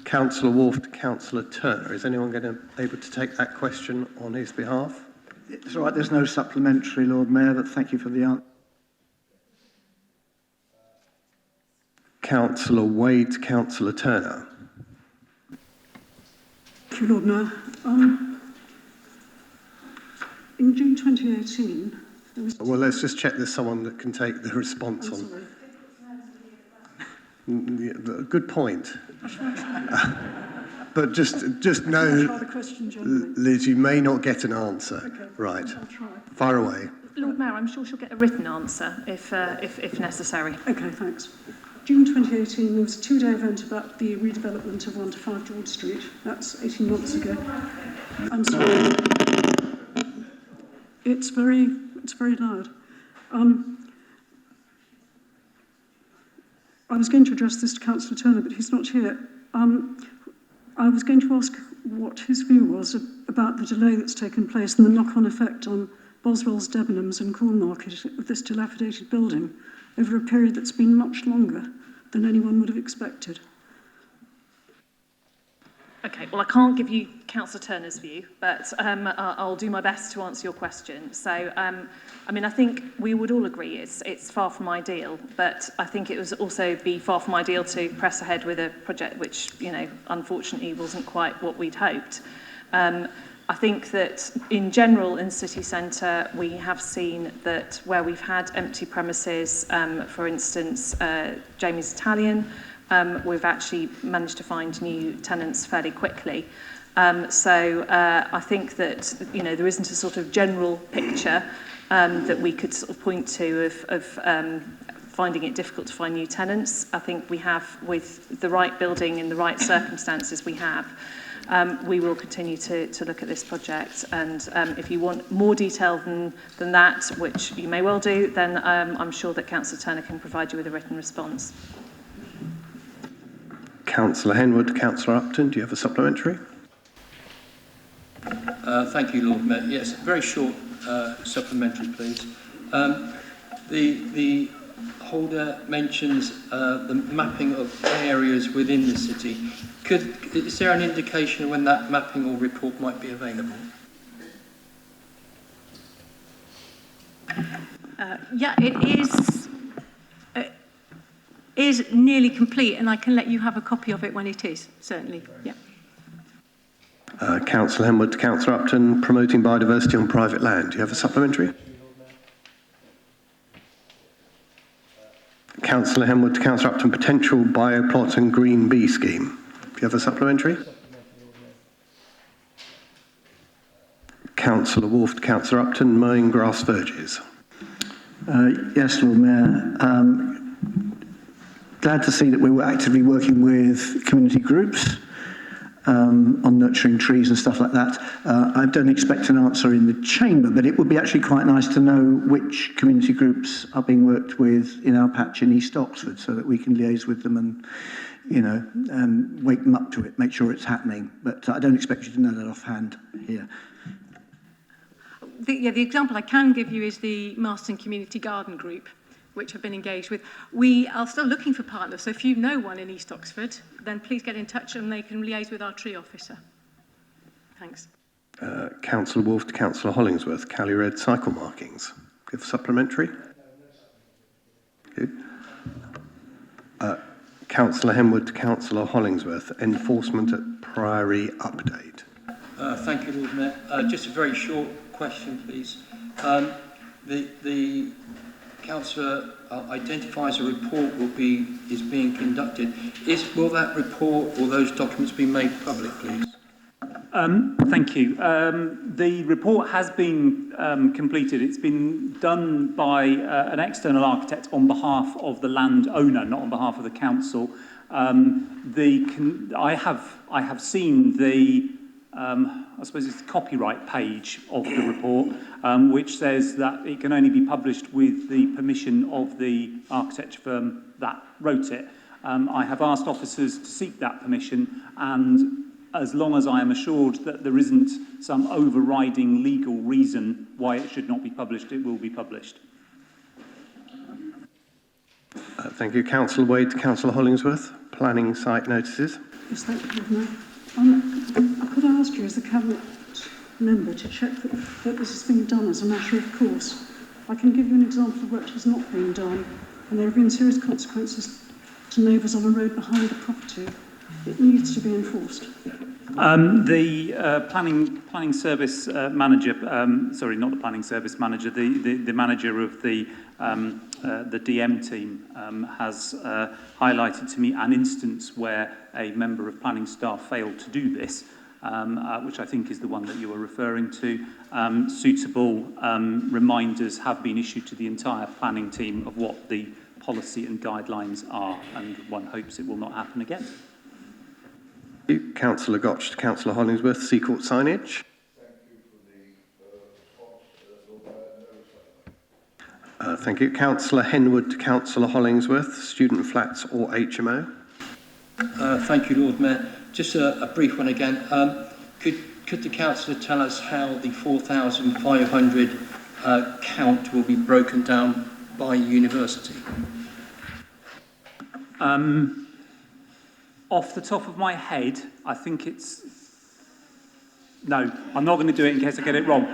Councillor Wolfe to Councillor Turner. Is anyone able to take that question on his behalf? It's all right, there's no supplementary, Lord Mayor, but thank you for the answer. Councillor Wade to Councillor Turner. Thank you, Lord Mayor. In June 2018, there was... Well, let's just check there's someone that can take the response on. Good point. But just know, Liz, you may not get an answer. Okay. Right. I'll try. Fire away. Lord Mayor, I'm sure she'll get a written answer if necessary. Okay, thanks. June 2018, there was a two-day event about the redevelopment of 1 to 5 George Street. That's 18 months ago. I'm sorry. It's very loud. I was going to address this to Councillor Turner, but he's not here. I was going to ask what his view was about the delay that's taken place and the knock-on effect on Boswell's, Debenhams and Corn Market of this dilapidated building over a period that's been much longer than anyone would have expected. Okay, well, I can't give you Councillor Turner's view, but I'll do my best to answer your question. So, I mean, I think we would all agree it's far from ideal, but I think it was also be far from ideal to press ahead with a project which, you know, unfortunately wasn't quite what we'd hoped. I think that in general in city centre we have seen that where we've had empty premises, for instance, Jamie's Italian, we've actually managed to find new tenants fairly quickly. So I think that, you know, there isn't a sort of general picture that we could sort of point to of finding it difficult to find new tenants. I think we have, with the right building in the right circumstances we have, we will continue to look at this project. And if you want more detail than that, which you may well do, then I'm sure that Councillor Turner can provide you with a written response. Councillor Henwood, Councillor Upton, do you have a supplementary? Thank you, Lord Mayor. Yes, very short supplementary, please. The holder mentions the mapping of areas within the city. Is there an indication when that mapping or report might be available? Yeah, it is nearly complete, and I can let you have a copy of it when it is, certainly. Yeah. Councillor Henwood to Councillor Upton, promoting biodiversity on private land. Do you have a supplementary? Councillor Henwood to Councillor Upton, potential bioplot and green bee scheme. Do you have a supplementary? Councillor Wolfe to Councillor Upton, mowing grass verges. Yes, Lord Mayor. Glad to see that we were actively working with community groups on nurturing trees and stuff like that. I don't expect an answer in the chamber, but it would be actually quite nice to know which community groups are being worked with in our patch in East Oxford, so that we can liaise with them and, you know, wake them up to it, make sure it's happening. But I don't expect you to know that offhand here. The example I can give you is the Marston Community Garden Group, which have been engaged with. We are still looking for partners, so if you know one in East Oxford, then please get in touch and they can liaise with our tree officer. Thanks. Councillor Wolfe to Councillor Hollingsworth, Cali Red cycle markings. Give supplementary. Good. Councillor Henwood to Councillor Hollingsworth, enforcement at Priory update. Thank you, Lord Mayor. Just a very short question, please. The Councillor identifies a report is being conducted. Will that report or those documents be made public, please? Thank you. The report has been completed. It's been done by an external architect on behalf of the landowner, not on behalf of the council. I have seen the I suppose it's the copyright page of the report, which says that it can only be published with the permission of the architecture firm that wrote it. I have asked officers to seek that permission, and as long as I am assured that there isn't some overriding legal reason why it should not be published, it will be published. Thank you. Councillor Wade to Councillor Hollingsworth, planning site notices. Yes, thank you, Lord Mayor. Could I ask you, as the Cabinet member, to check that this is being done as a matter of course? I can give you an example of work that has not been done, and there have been serious consequences to neighbours on a road behind the property. It needs to be enforced. The planning service manager, sorry, not the planning service manager, the manager of the DM team has highlighted to me an instance where a member of planning staff failed to do this, which I think is the one that you are referring to. Suitable reminders have been issued to the entire planning team of what the policy and guidelines are, and one hopes it will not happen again. Councillor Gotch to Councillor Hollingsworth, Seacourt signage. Thank you. Councillor Henwood to Councillor Hollingsworth, student flats or HMO. Thank you, Lord Mayor. Just a brief one again. Could the councillor tell us how the 4,500 count will be broken down by university? Off the top of my head, I think it's... No, I'm not going to do it in case I get it wrong.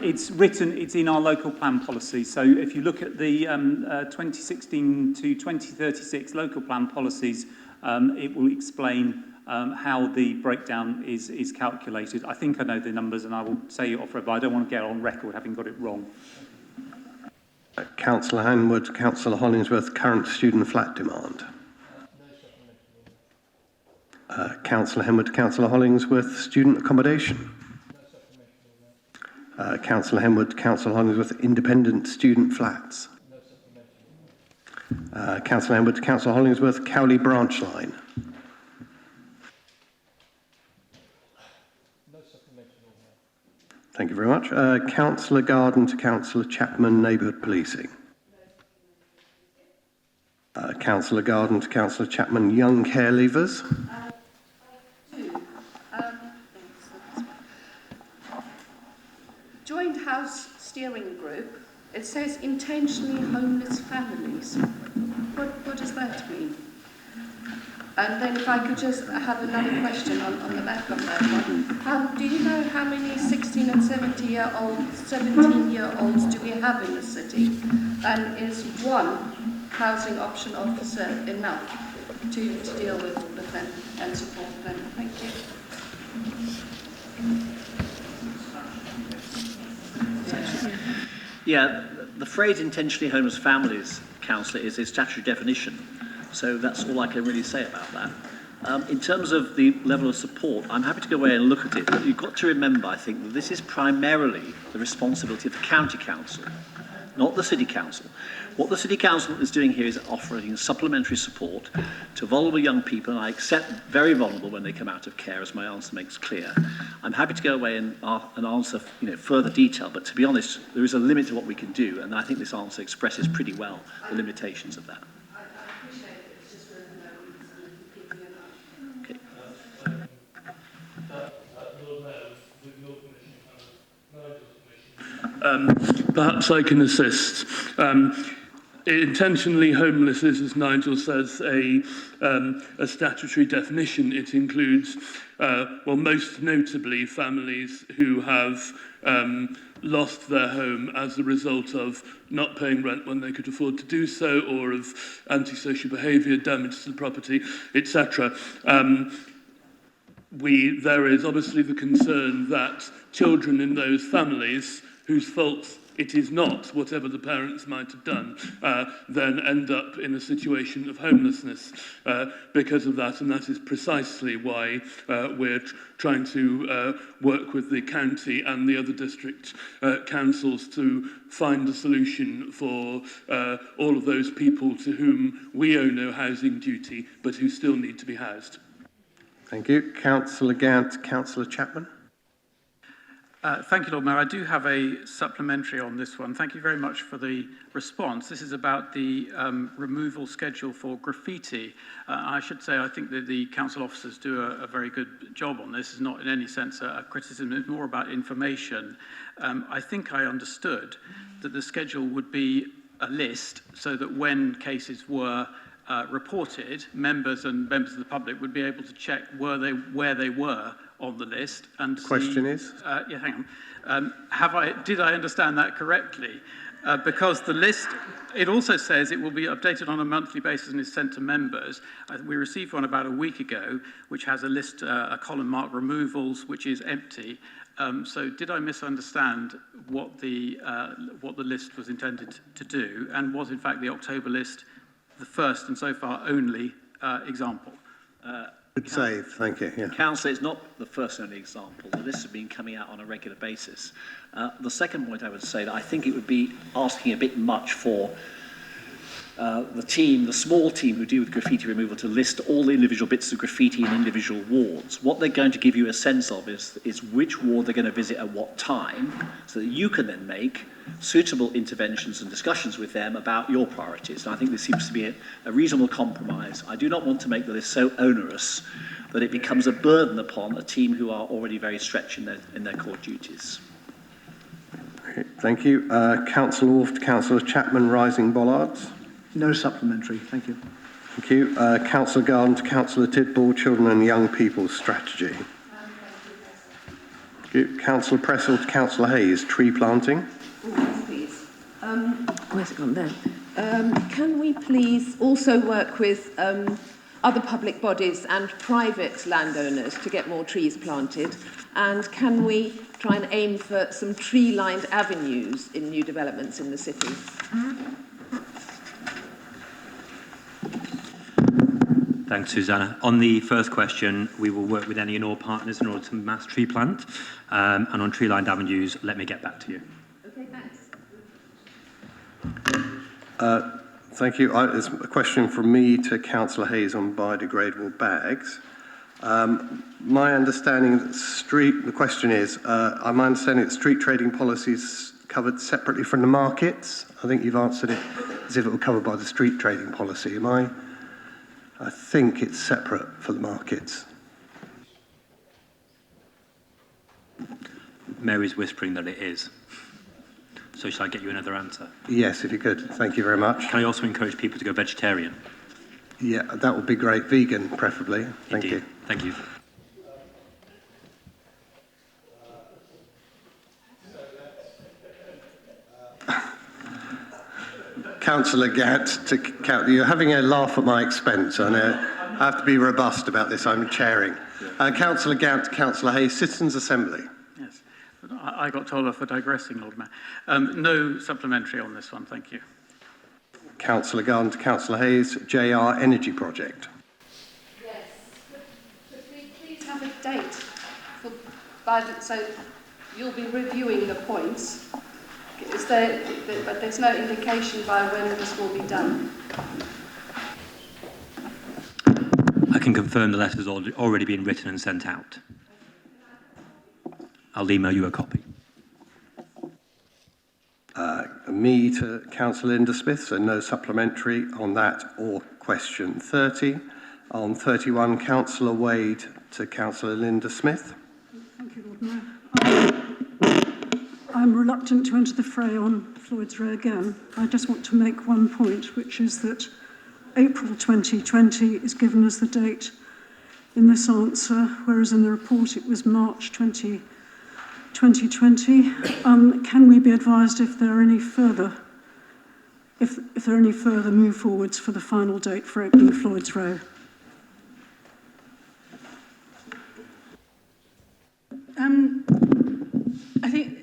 It's written, it's in our local plan policy. So if you look at the 2016 to 2036 local plan policies, it will explain how the breakdown is calculated. I think I know the numbers and I will say it off, but I don't want to get on record having got it wrong. Councillor Henwood, Councillor Hollingsworth, current student flat demand. Councillor Henwood, Councillor Hollingsworth, student accommodation. Councillor Henwood, Councillor Hollingsworth, independent student flats. Councillor Henwood, Councillor Hollingsworth, Cowley branch line. Thank you very much. Councillor Garden to Councillor Chapman, neighbourhood policing. Councillor Garden to Councillor Chapman, young care leavers. Joint House Steering Group, it says intentionally homeless families. What does that mean? And then if I could just have another question on the back of that one. Do you know how many 16 and 17-year-olds do we have in the city? And is one housing option officer enough to deal with them and support them? Thank you. Yeah, the phrase intentionally homeless families, Councillor, is a statutory definition. So that's all I can really say about that. In terms of the level of support, I'm happy to go away and look at it, but you've got to remember, I think, that this is primarily the responsibility of the county council, not the city council. What the city council is doing here is offering supplementary support to vulnerable young people, and I accept very vulnerable when they come out of care, as my answer makes clear. I'm happy to go away and answer further detail, but to be honest, there is a limit to what we can do, and I think this answer expresses pretty well the limitations of that. Perhaps I can assist. Intentionally homeless is, as Nigel says, a statutory definition. It includes, well, most notably, families who have lost their home as a result of not paying rent when they could afford to do so, or of antisocial behaviour, damage to the property, etc. There is obviously the concern that children in those families whose fault it is not, whatever the parents might have done, then end up in a situation of homelessness because of that. And that is precisely why we're trying to work with the county and the other district councils to find a solution for all of those people to whom we owe no housing duty, but who still need to be housed. Thank you. Councillor Gant, Councillor Chapman. Thank you, Lord Mayor. I do have a supplementary on this one. Thank you very much for the response. This is about the removal schedule for graffiti. I should say I think that the council officers do a very good job on this. It's not in any sense a criticism. It's more about information. I think I understood that the schedule would be a list so that when cases were reported, members of the public would be able to check where they were on the list and Question is? Yeah, hang on. Did I understand that correctly? Because the list, it also says it will be updated on a monthly basis and is sent to members. We received one about a week ago, which has a list, a column marked removals, which is empty. So did I misunderstand what the list was intended to do, and was in fact the October list the first and so far only example? Good save, thank you. Yeah. Councillor, it's not the first only example. The lists have been coming out on a regular basis. The second point I would say that I think it would be asking a bit much for the small team who deal with graffiti removal to list all the individual bits of graffiti in individual wards. What they're going to give you a sense of is which ward they're going to visit at what time, so that you can then make suitable interventions and discussions with them about your priorities. And I think this seems to be a reasonable compromise. I do not want to make the list so onerous that it becomes a burden upon a team who are already very stretched in their core duties. Okay, thank you. Councillor Wolf, Councillor Chapman, Rising Bollards. No supplementary, thank you. Thank you. Councillor Garden to Councillor Tidball, Children and Young People's Strategy. Thank you. Councillor Pressel to Councillor Hayes, Tree Planting. Yes, please. Where's it gone then? Can we please also work with other public bodies and private landowners to get more trees planted? And can we try and aim for some tree-lined avenues in new developments in the city? Thanks, Susanna. On the first question, we will work with any and all partners in order to mass tree plant. And on tree-lined avenues, let me get back to you. Okay, thanks. Thank you. There's a question from me to Councillor Hayes on biodegradable bags. My understanding that the question is, my understanding that street trading policy is covered separately from the markets. I think you've answered it as if it were covered by the street trading policy. I think it's separate for the markets. Mary's whispering that it is. So shall I get you another answer? Yes, if you could. Thank you very much. Can I also encourage people to go vegetarian? Yeah, that would be great. Vegan, preferably. Thank you. Thank you. Councillor Gatt, you're having a laugh at my expense. I know I have to be robust about this. I'm chairing. Councillor Gatt, Councillor Hayes, Citizens Assembly. Yes, I got told off for digressing, Lord Mayor. No supplementary on this one, thank you. Councillor Garden to Councillor Hayes, JR Energy Project. Yes, so you'll be reviewing the points. Is there, but there's no indication by when this will be done. I can confirm the letter's already been written and sent out. I'll email you a copy. Me to Councillor Linda Smith, so no supplementary on that or question 30. On 31, Councillor Wade to Councillor Linda Smith. Thank you, Lord Mayor. I'm reluctant to enter the fray on Floyd's Row again. I just want to make one point, which is that April 2020 is given as the date in this answer, whereas in the report it was March 2020. Can we be advised if there are any further, if there are any further move forwards for the final date for opening Floyd's Row? I think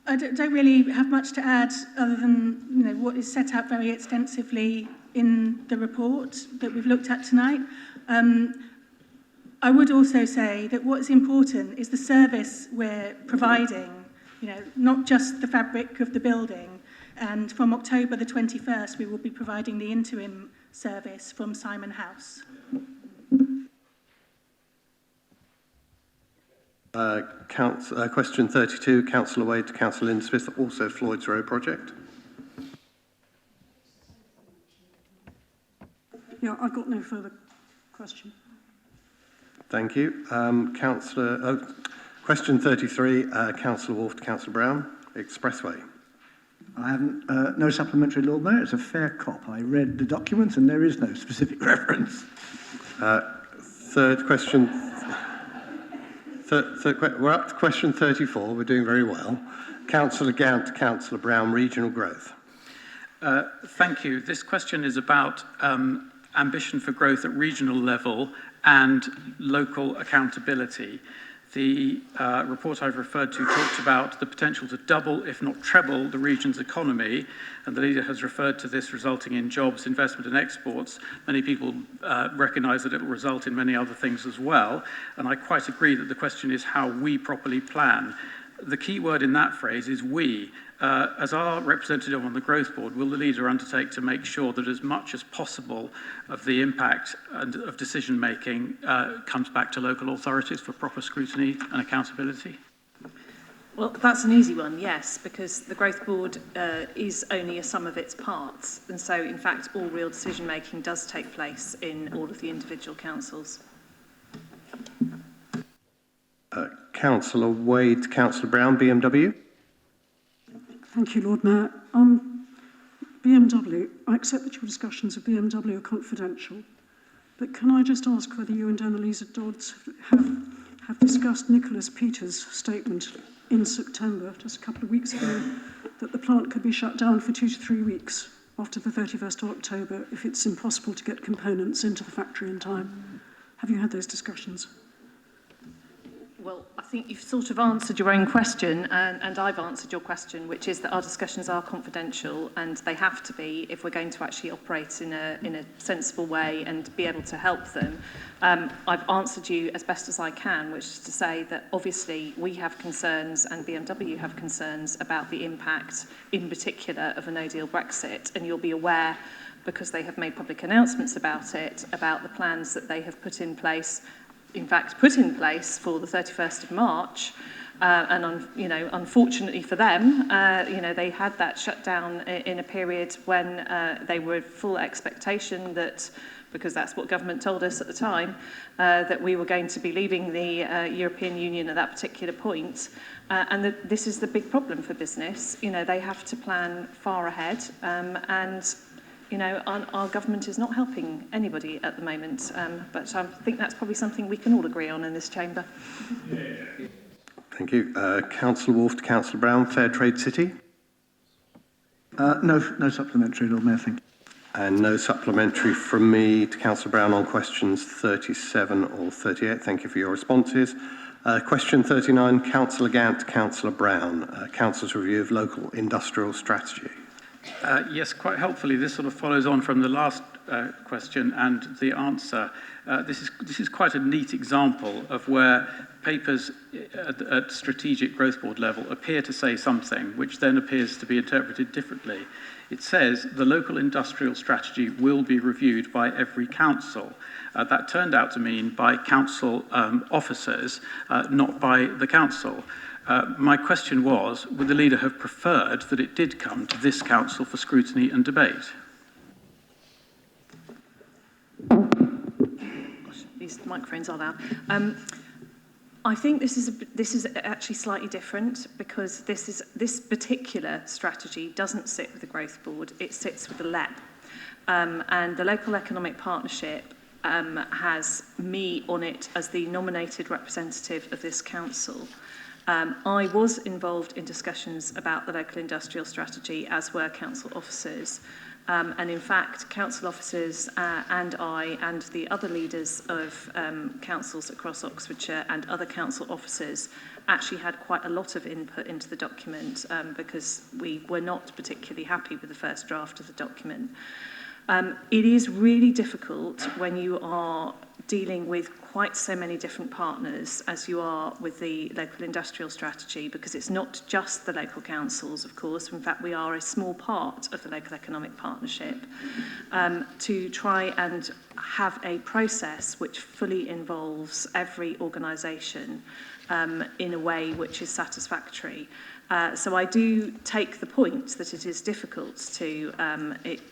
I don't really have much to add other than what is set out very extensively in the report that we've looked at tonight. I would also say that what's important is the service we're providing, not just the fabric of the building. And from October the 21st, we will be providing the interim service from Simon House. Question 32, Councillor Wade to Councillor Linda Smith, also Floyd's Row project. Yeah, I've got no further question. Thank you. Question 33, Councillor Wolfe to Councillor Brown, Expressway. I haven't, no supplementary, Lord Mayor. It's a fair cop. I read the document and there is no specific reference. Third question. We're up to question 34. We're doing very well. Councillor Gant to Councillor Brown, Regional Growth. Thank you. This question is about ambition for growth at regional level and local accountability. The report I've referred to talked about the potential to double, if not treble, the region's economy, and the leader has referred to this resulting in jobs, investment and exports. Many people recognise that it will result in many other things as well, and I quite agree that the question is how we properly plan. The key word in that phrase is we. As our representative on the Growth Board, will the leader undertake to make sure that as much as possible of the impact of decision-making comes back to local authorities for proper scrutiny and accountability? Well, that's an easy one, yes, because the Growth Board is only a sum of its parts. And so, in fact, all real decision-making does take place in all of the individual councils. Councillor Wade, Councillor Brown, BMW. Thank you, Lord Mayor. BMW, I accept that your discussions with BMW are confidential, but can I just ask whether you and Annalisa Dodds have discussed Nicholas Peters' statement in September, just a couple of weeks ago, that the plant could be shut down for 2 to 3 weeks after the 31st of October if it's impossible to get components into the factory in time? Have you had those discussions? Well, I think you've sort of answered your own question, and I've answered your question, which is that our discussions are confidential, and they have to be if we're going to actually operate in a sensible way and be able to help them. I've answered you as best as I can, which is to say that obviously we have concerns and BMW have concerns about the impact, in particular, of a no-deal Brexit, and you'll be aware, because they have made public announcements about it, about the plans that they have put in place for the 31st of March, and unfortunately for them, they had that shut down in a period when they were full expectation that, because that's what government told us at the time, that we were going to be leaving the European Union at that particular point, and this is the big problem for business. They have to plan far ahead, and our government is not helping anybody at the moment, but I think that's probably something we can all agree on in this chamber. Thank you. Councillor Wolfe to Councillor Brown, Fair Trade City. No supplementary, Lord Mayor, thank you. And no supplementary from me to Councillor Brown on questions 37 or 38. Thank you for your responses. Question 39, Councillor Gant, Councillor Brown, Council's review of local industrial strategy. Yes, quite helpfully, this sort of follows on from the last question and the answer. This is quite a neat example of where papers at strategic growth board level appear to say something which then appears to be interpreted differently. It says the local industrial strategy will be reviewed by every council. That turned out to mean by council officers, not by the council. My question was, would the leader have preferred that it did come to this council for scrutiny and debate? These microphones are loud. I think this is actually slightly different because this particular strategy doesn't sit with the Growth Board, it sits with the LEP. And the Local Economic Partnership has me on it as the nominated representative of this council. I was involved in discussions about the local industrial strategy, as were council officers. And in fact, council officers and I and the other leaders of councils across Oxfordshire and other council officers actually had quite a lot of input into the document because we were not particularly happy with the first draft of the document. It is really difficult when you are dealing with quite so many different partners as you are with the local industrial strategy, because it's not just the local councils, of course. In fact, we are a small part of the local economic partnership, to try and have a process which fully involves every organisation in a way which is satisfactory. So I do take the point that it is difficult to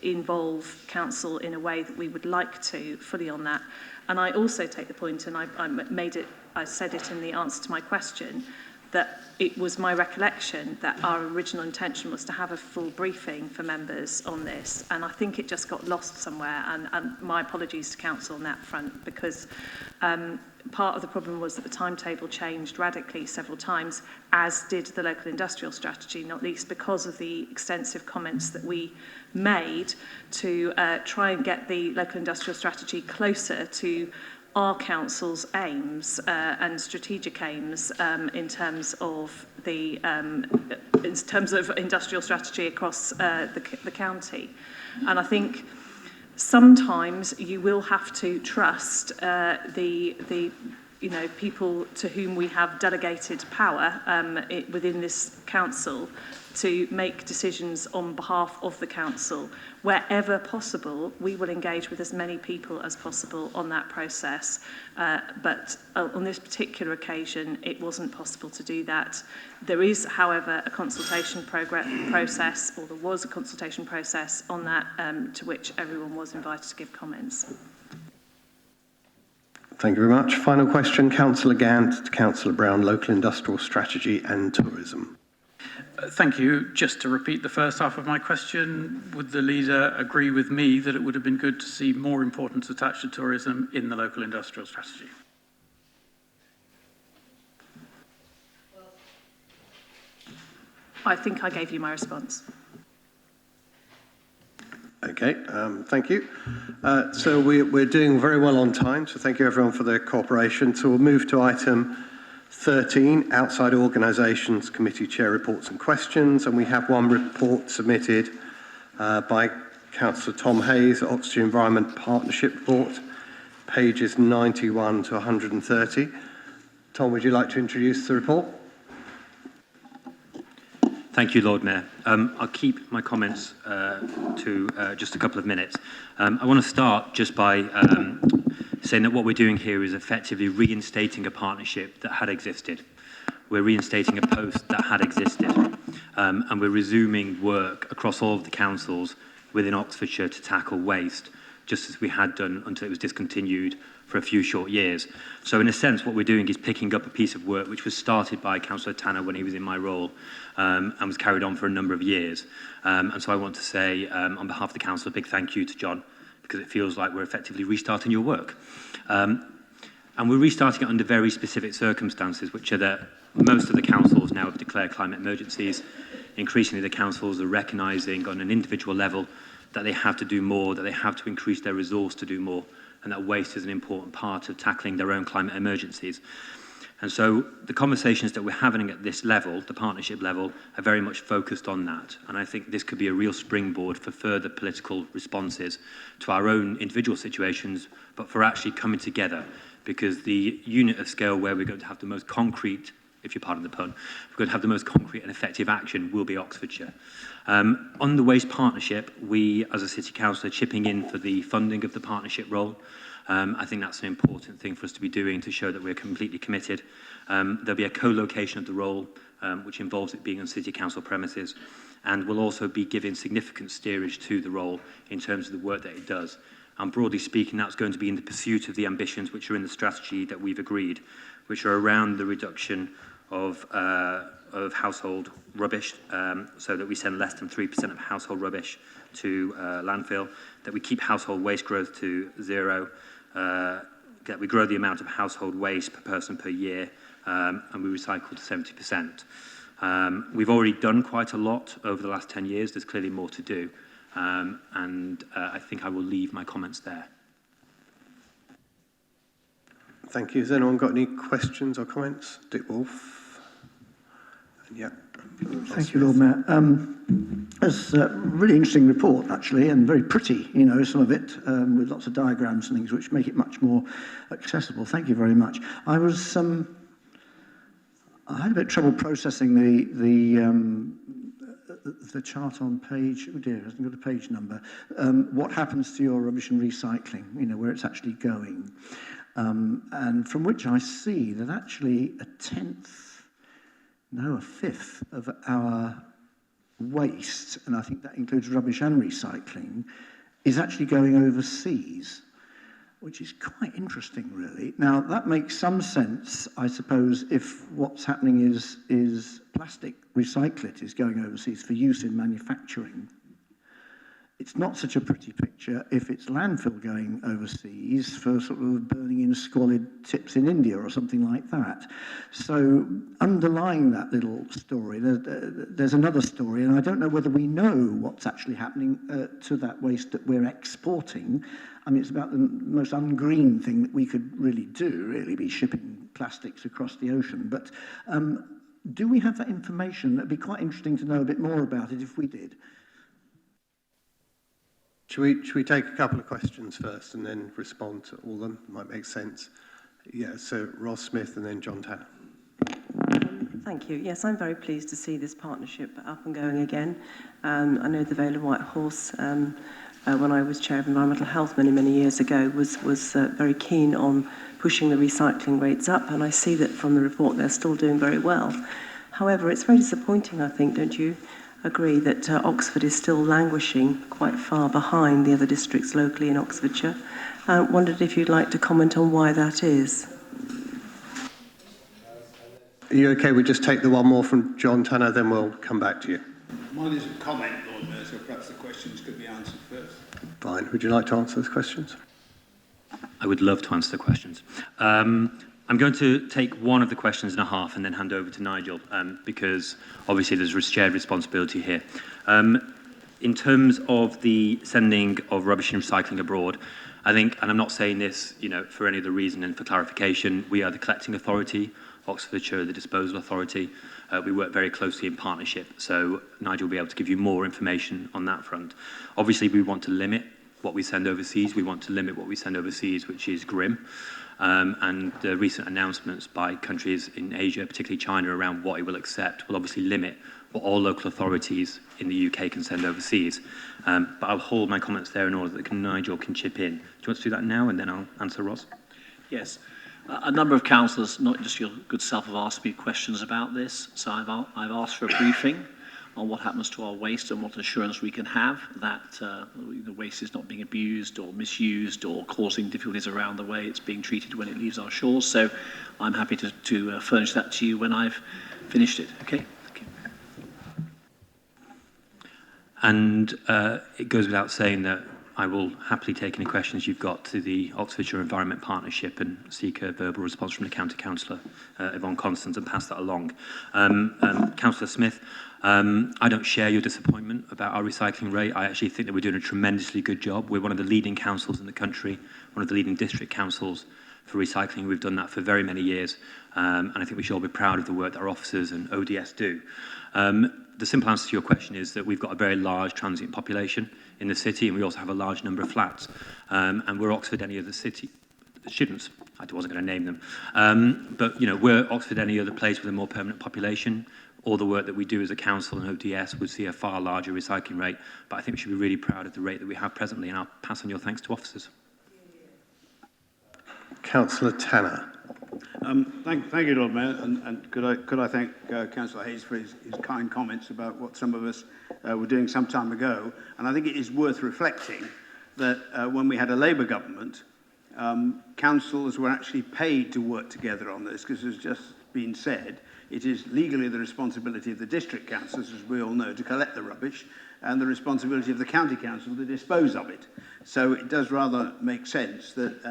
involve council in a way that we would like to fully on that. And I also take the point, and I said it in the answer to my question, that it was my recollection that our original intention was to have a full briefing for members on this, and I think it just got lost somewhere, and my apologies to council on that front, because part of the problem was that the timetable changed radically several times, as did the local industrial strategy, not least because of the extensive comments that we made to try and get the local industrial strategy closer to our council's aims and strategic aims in terms of industrial strategy across the county. And I think sometimes you will have to trust the people to whom we have delegated power within this council to make decisions on behalf of the council. Wherever possible, we will engage with as many people as possible on that process. But on this particular occasion, it wasn't possible to do that. There is, however, a consultation process, or there was a consultation process on that, to which everyone was invited to give comments. Thank you very much. Final question, Councillor Gant to Councillor Brown, Local Industrial Strategy and Tourism. Thank you. Just to repeat the first half of my question, would the leader agree with me that it would have been good to see more importance attached to tourism in the local industrial strategy? I think I gave you my response. Okay, thank you. So we're doing very well on time, so thank you everyone for their cooperation. So we'll move to item 13, Outside Organisations Committee Chair Reports and Questions, and we have one report submitted by Councillor Tom Hayes, Oxfordshire Environment Partnership Report, pages 91 to 130. Tom, would you like to introduce the report? Thank you, Lord Mayor. I'll keep my comments to just a couple of minutes. I want to start just by saying that what we're doing here is effectively reinstating a partnership that had existed. We're reinstating a post that had existed, and we're resuming work across all of the councils within Oxfordshire to tackle waste, just as we had done until it was discontinued for a few short years. So in a sense, what we're doing is picking up a piece of work which was started by Councillor Tanner when he was in my role, and was carried on for a number of years. And so I want to say, on behalf of the council, a big thank you to John, because it feels like we're effectively restarting your work. And we're restarting it under very specific circumstances, which are that most of the councils now have declared climate emergencies. Increasingly, the councils are recognising on an individual level that they have to do more, that they have to increase their resource to do more, and that waste is an important part of tackling their own climate emergencies. And so the conversations that we're having at this level, the partnership level, are very much focused on that. And I think this could be a real springboard for further political responses to our own individual situations, but for actually coming together, because the unit of scale where we're going to have the most concrete, if you pardon the pun, we're going to have the most concrete and effective action will be Oxfordshire. On the waste partnership, we as a City Council are chipping in for the funding of the partnership role. I think that's an important thing for us to be doing to show that we're completely committed. There'll be a co-location of the role, which involves it being on City Council premises, and we'll also be giving significant steerage to the role in terms of the work that it does. And broadly speaking, that's going to be in the pursuit of the ambitions which are in the strategy that we've agreed, which are around the reduction of household rubbish, so that we send less than 3% of household rubbish to landfill, that we keep household waste growth to 0, that we grow the amount of household waste per person per year, and we recycle to 70%. We've already done quite a lot over the last 10 years. There's clearly more to do, and I think I will leave my comments there. Thank you. Has anyone got any questions or comments? Dick Wolf. Yeah. Thank you, Lord Mayor. It's a really interesting report, actually, and very pretty, you know, some of it, with lots of diagrams and things which make it much more accessible. Thank you very much. I had a bit of trouble processing the chart on page, oh dear, it hasn't got a page number. What happens to your rubbish and recycling, you know, where it's actually going. And from which I see that actually a fifth of our waste, and I think that includes rubbish and recycling, is actually going overseas, which is quite interesting, really. Now, that makes some sense, I suppose, if what's happening is plastic recyclate is going overseas for use in manufacturing. It's not such a pretty picture if it's landfill going overseas for sort of burning in squalid tips in India or something like that. So underlying that little story, there's another story, and I don't know whether we know what's actually happening to that waste that we're exporting. I mean, it's about the most ungreen thing that we could really do, really, be shipping plastics across the ocean. But do we have that information? That'd be quite interesting to know a bit more about it if we did. Should we take a couple of questions first and then respond to all of them? It might make sense. Yeah, so Ross Smith and then John Tanner. Thank you. Yes, I'm very pleased to see this partnership up and going again. I know the Vale of White Horse, when I was Chair of Environmental Health many years ago, was very keen on pushing the recycling rates up, and I see that from the report they're still doing very well. However, it's very disappointing, I think, don't you agree, that Oxford is still languishing quite far behind the other districts locally in Oxfordshire? I wondered if you'd like to comment on why that is. Are you okay? We just take the one more from John Tanner, then we'll come back to you. Mine is a comment, Lord Mayor, so perhaps the questions could be answered first. Fine. Would you like to answer those questions? I would love to answer the questions. I'm going to take one of the questions and a half and then hand over to Nigel, because obviously there's a shared responsibility here. In terms of the sending of rubbish and recycling abroad, I think, and I'm not saying this, you know, for any other reason and for clarification, we are the collecting authority, Oxfordshire the disposal authority. We work very closely in partnership, so Nigel will be able to give you more information on that front. Obviously, we want to limit what we send overseas. We want to limit what we send overseas, which is grim. And the recent announcements by countries in Asia, particularly China, around what it will accept will obviously limit what all local authorities in the UK can send overseas. But I'll hold my comments there in order that Nigel can chip in. Do you want to do that now, and then I'll answer Ross? Yes. A number of councillors, not just your good self, have asked me questions about this. So I've asked for a briefing on what happens to our waste and what assurance we can have that the waste is not being abused or misused or causing difficulties around the way it's being treated when it leaves our shores. So I'm happy to furnish that to you when I've finished it. Okay? Thank you. And it goes without saying that I will happily take any questions you've got to the Oxfordshire Environment Partnership and seek a verbal response from the County Councillor, Yvonne Constance, and pass that along. Councillor Smith, I don't share your disappointment about our recycling rate. I actually think that we're doing a tremendously good job. We're one of the leading councils in the country, one of the leading district councils for recycling. We've done that for very many years, and I think we should all be proud of the work that our officers and ODS do. The simple answer to your question is that we've got a very large transient population in the city, and we also have a large number of flats. And we're Oxford, any other city, students, I wasn't going to name them, but we're Oxford, any other place with a more permanent population. All the work that we do as a council and ODS would see a far larger recycling rate, but I think we should be really proud of the rate that we have presently, and I'll pass on your thanks to officers. Councillor Tanner. Thank you, Lord Mayor, and could I thank Councillor Hayes for his kind comments about what some of us were doing some time ago. And I think it is worth reflecting that when we had a Labour government, councils were actually paid to work together on this, because as just been said, it is legally the responsibility of the district councils, as we all know, to collect the rubbish, and the responsibility of the county council to dispose of it. So it does rather make sense that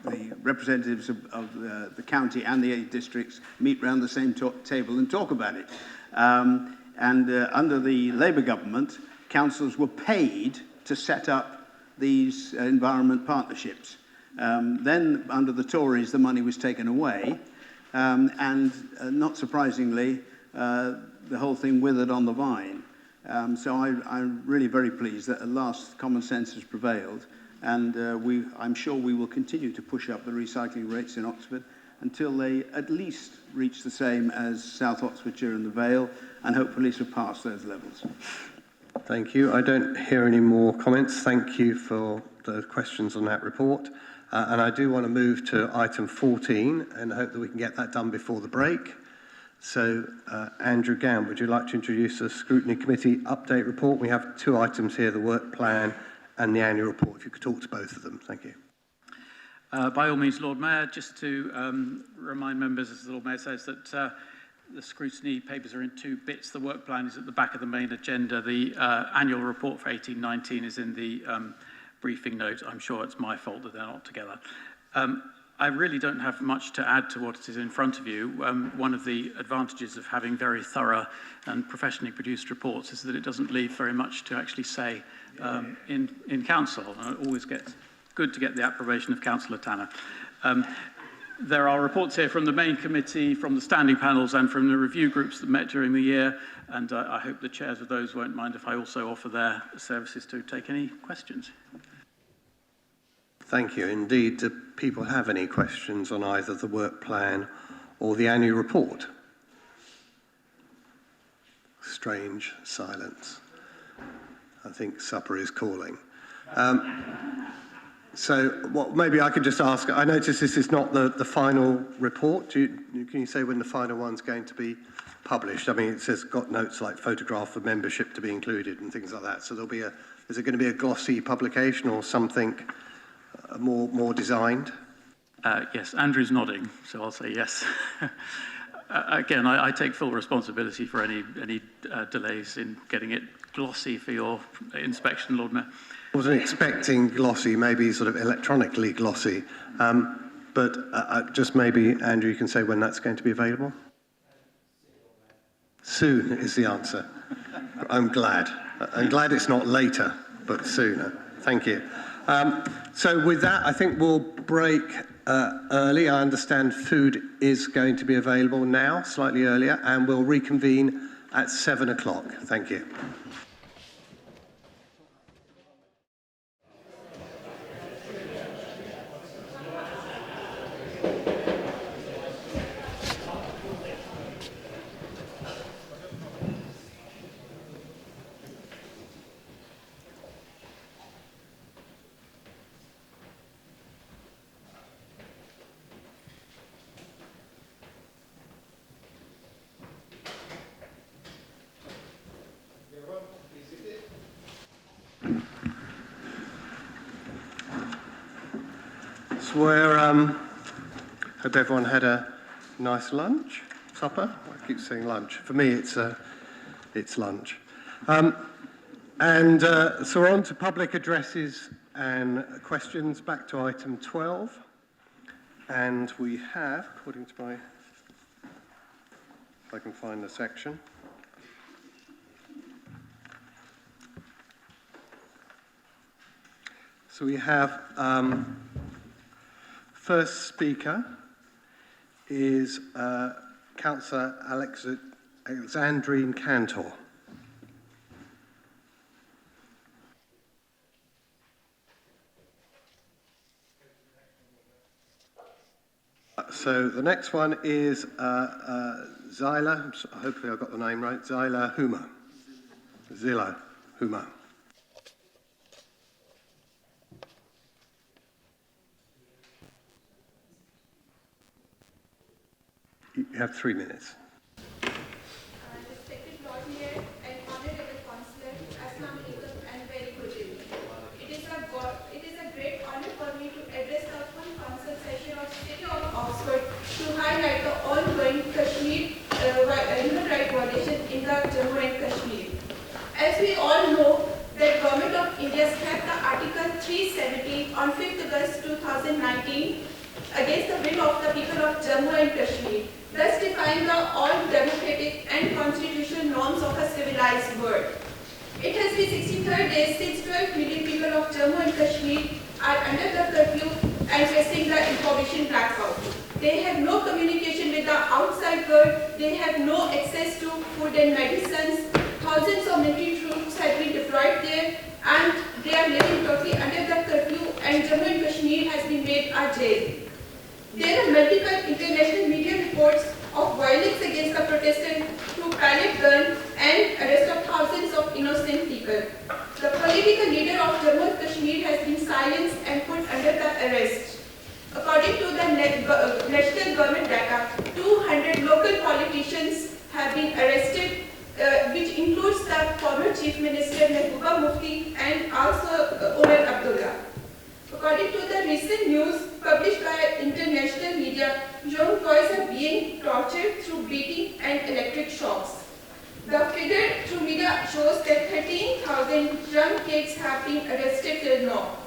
the representatives of the county and the 8 districts meet round the same table and talk about it. Under the Labour government, councils were paid to set up these environment partnerships. Then, under the Tories, the money was taken away, and not surprisingly, the whole thing withered on the vine. So I'm really very pleased that at last common sense has prevailed, and I'm sure we will continue to push up the recycling rates in Oxford until they at least reach the same as South Oxfordshire and the Vale, and hopefully surpass those levels. Thank you. I don't hear any more comments. Thank you for the questions on that report. And I do want to move to item 14 and hope that we can get that done before the break. So, Andrew Gamb, would you like to introduce the Scrutiny Committee update report? We have 2 items here, the work plan and the annual report. If you could talk to both of them. Thank you. By all means, Lord Mayor, just to remind members, as the Lord Mayor says, that the scrutiny papers are in 2 bits. The work plan is at the back of the main agenda. The annual report for 18-19 is in the briefing note. I'm sure it's my fault that they're not together. I really don't have much to add to what is in front of you. One of the advantages of having very thorough and professionally produced reports is that it doesn't leave very much to actually say in council. And it always gets good to get the approbation of Councillor Tanner. There are reports here from the main committee, from the standing panels, and from the review groups that met during the year, and I hope the chairs of those won't mind if I also offer their services to take any questions. Thank you. Indeed, do people have any questions on either the work plan or the annual report? Strange silence. I think supper is calling. So maybe I could just ask, I notice this is not the final report. Can you say when the final one's going to be published? I mean, it says got notes like photograph of membership to be included and things like that. So is it going to be a glossy publication or something more designed? Yes, Andrew's nodding, so I'll say yes. Again, I take full responsibility for any delays in getting it glossy for your inspection, Lord Mayor. I wasn't expecting glossy, maybe sort of electronically glossy, but just maybe, Andrew, you can say when that's going to be available? Soon is the answer. I'm glad. I'm glad it's not later, but sooner. Thank you. So with that, I think we'll break early. I understand food is going to be available now, slightly earlier, and we'll reconvene at 7 o'clock. Thank you. Hope everyone had a nice lunch, supper. I keep saying lunch. For me, it's lunch. So we're on to public addresses and questions. Back to item 12, and we have, according to my, if I can find the section. So we have. first speaker is Councillor Alexandrine Cantor. So the next one is Zyla, hopefully I got the name right, Zyla Huma. Zilla Huma. You have 3 minutes. Respected Lord Mayor and Honourable Councillor, Assalamu Alaikum and very good evening. It is a great honour for me to address the full council session of City of Oxford to highlight the ongoing Kashmir human rights violation in the Jammu and Kashmir. As we all know, the Government of India scrapped the Article 370 on 5th August 2019 against the will of the people of Jammu and Kashmir, thus defying the all democratic and constitutional norms of a civilized world. It has been 63 days since 12 million people of Jammu and Kashmir are under the curfew and facing the information blackout. They have no communication with the outside world, they have no access to food and medicines, thousands of military troops have been deployed there and they are living totally under the curfew and Jammu and Kashmir has been made a jail. There are multiple international media reports of violence against the protesters through pellet gun and arrest of thousands of innocent people. The political leader of Jammu and Kashmir has been silenced and put under the arrest. According to the national government data, 200 local politicians have been arrested, which includes the former Chief Minister Mehbooba Mufti and also Umar Abdullah. According to the recent news published by international media, young boys are being tortured through beating and electric shocks. The figure through media shows that 13,000 young kids have been arrested till now.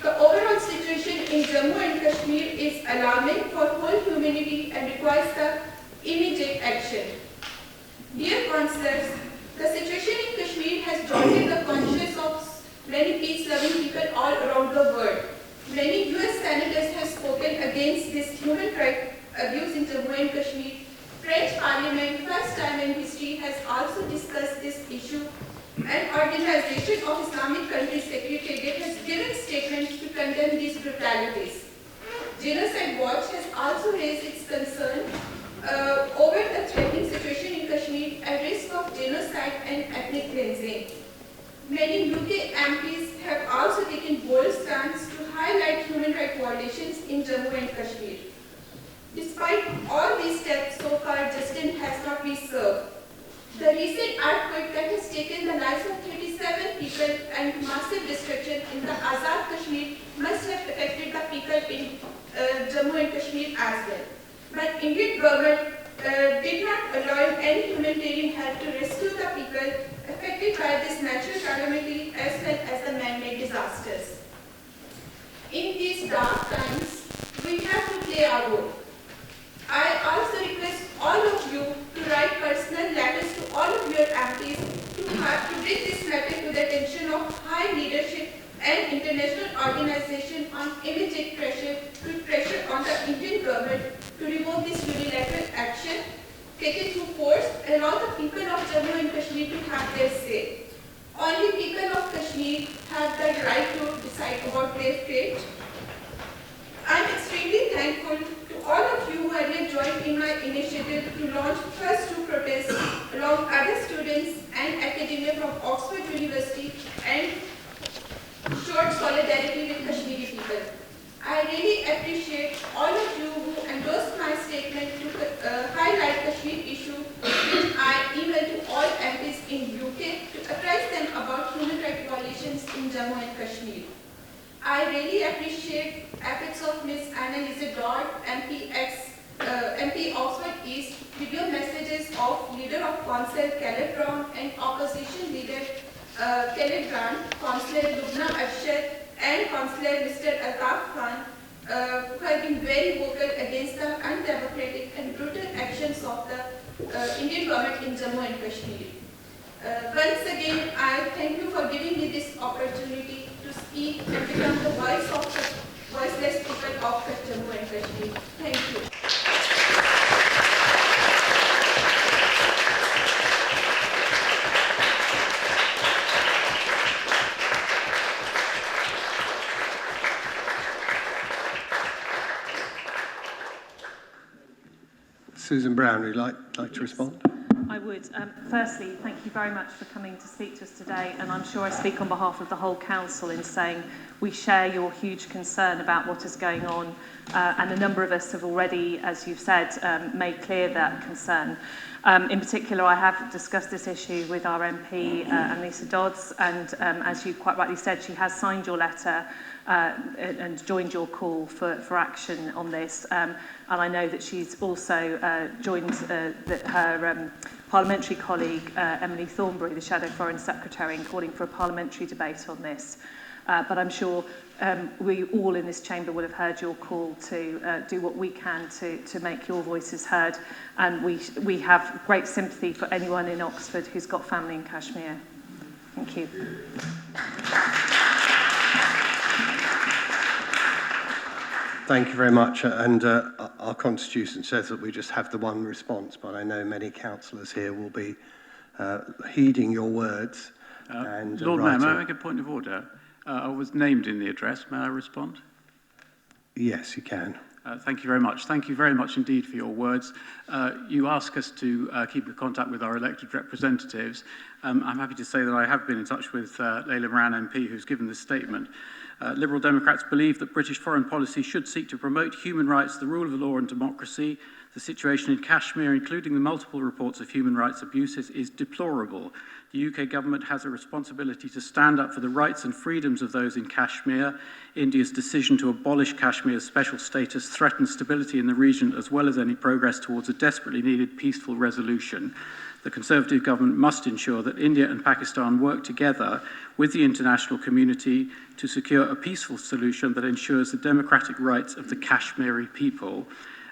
The overall situation in Jammu and Kashmir is alarming for whole humanity and requires the immediate action. Dear councillors, the situation in Kashmir has jolted the conscience of many peace-loving people all around the world. Many US senators have spoken against this human rights abuse in Jammu and Kashmir. French Parliament, first time in history, has also discussed this issue. An Organization of Islamic Countries Secretariat has given statements to condemn these brutalities. Genocide Watch has also raised its concern over the threatening situation in Kashmir at risk of genocide and ethnic cleansing. Many UK MPs have also taken bold stance to highlight human rights violations in Jammu and Kashmir. Despite all these steps, so far justice has not been served. The recent earthquake that has taken the lives of 37 people and massive destruction in the Azad Kashmir must have affected the people in Jammu and Kashmir as well. But Indian government did not allow any humanitarian help to rescue the people affected by this natural calamity as well as the man-made disasters. In these dark times, we have to play our role. I also request all of you to write personal letters to all of your MPs to bring this matter to the attention of high leadership and international organization on immediate pressure on the Indian government to remove this unilateral action, take it through force, and allow the people of Jammu and Kashmir to have their say. Only people of Kashmir have the right to decide about their fate. I am extremely thankful to all of you who have joined in my initiative to launch first two protests along other students and academia from Oxford University and showed solidarity with Kashmiri people. I really appreciate all of you who endorsed my statement to highlight Kashmir issue, which I emailed to all MPs in UK to apprise them about human rights violations in Jammu and Kashmir. I really appreciate efforts of Ms. Annalise Dodd, MP Oxford East, video messages of Leader of Council Caleb Brown and Opposition Leader Caleb Grant, Councillor Lubna Afshar and Councillor Mr. Altaf Khan, who have been very vocal against the undemocratic and brutal actions of the Indian government in Jammu and Kashmir. Once again, I thank you for giving me this opportunity to speak and become the voice of the voiceless people of Jammu and Kashmir. Thank you. Susan Brown, would you like to respond? I would. Firstly, thank you very much for coming to speak to us today, and I'm sure I speak on behalf of the whole council in saying we share your huge concern about what is going on, and a number of us have already, as you've said, made clear that concern. In particular, I have discussed this issue with our MP, Annalisa Dodds, and as you quite rightly said, she has signed your letter and joined your call for action on this. And I know that she's also joined her parliamentary colleague, Emily Thornberry, the Shadow Foreign Secretary, in calling for a parliamentary debate on this. But I'm sure we all in this chamber will have heard your call to do what we can to make your voices heard. And we have great sympathy for anyone in Oxford who's got family in Kashmir. Thank you. Thank you very much. And our constitution says that we just have the one response, but I know many councillors here will be heeding your words. Lord Mayor, may I make a point of order? I was named in the address. May I respond? Yes, you can. Thank you very much. Thank you very much indeed for your words. You ask us to keep in contact with our elected representatives. I'm happy to say that I have been in touch with Layla Moran MP, who's given this statement. Liberal Democrats believe that British foreign policy should seek to promote human rights, the rule of law and democracy. The situation in Kashmir, including the multiple reports of human rights abuses, is deplorable. The UK government has a responsibility to stand up for the rights and freedoms of those in Kashmir. India's decision to abolish Kashmir's special status threatens stability in the region as well as any progress towards a desperately needed peaceful resolution. The Conservative government must ensure that India and Pakistan work together with the international community to secure a peaceful solution that ensures the democratic rights of the Kashmiri people.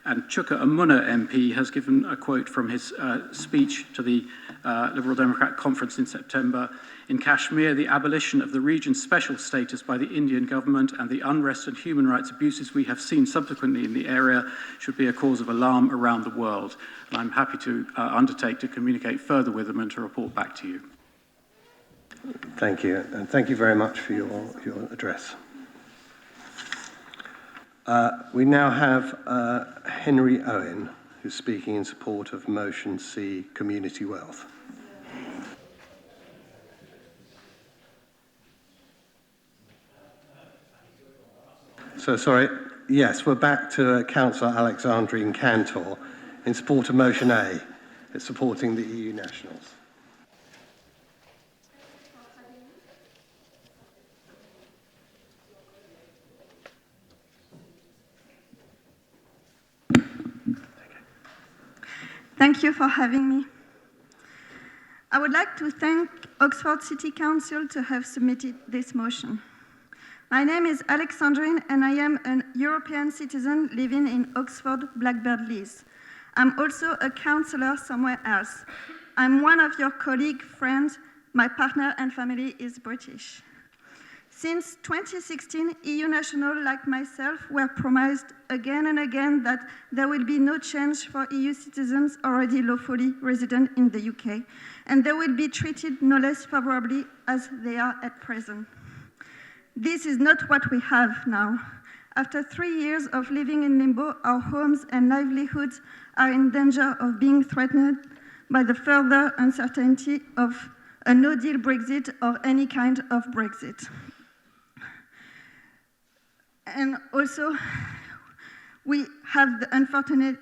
And Chuka Amuna MP has given a quote from his speech to the Liberal Democrat conference in September. In Kashmir, the abolition of the region's special status by the Indian government and the unrest and human rights abuses we have seen subsequently in the area should be a cause of alarm around the world. And I'm happy to undertake to communicate further with them and to report back to you. Thank you, and thank you very much for your address. We now have Henry Owen, who's speaking in support of Motion C, Community Wealth. So, sorry, yes, we're back to Councillor Alexandrine Cantor in support of Motion A. It's supporting the EU nationals. Thank you for having me. I would like to thank Oxford City Council to have submitted this motion. My name is Alexandrine and I am a European citizen living in Oxford, Blackbird Leys. I'm also a councillor somewhere else. I'm one of your colleague, friends. My partner and family is British. Since 2016, EU nationals like myself were promised again and again that there will be no change for EU citizens already lawfully resident in the UK, and they will be treated no less favorably as they are at present. This is not what we have now. After 3 years of living in limbo, our homes and livelihoods are in danger of being threatened by the further uncertainty of a no-deal Brexit or any kind of Brexit. And also, we have the unfortunate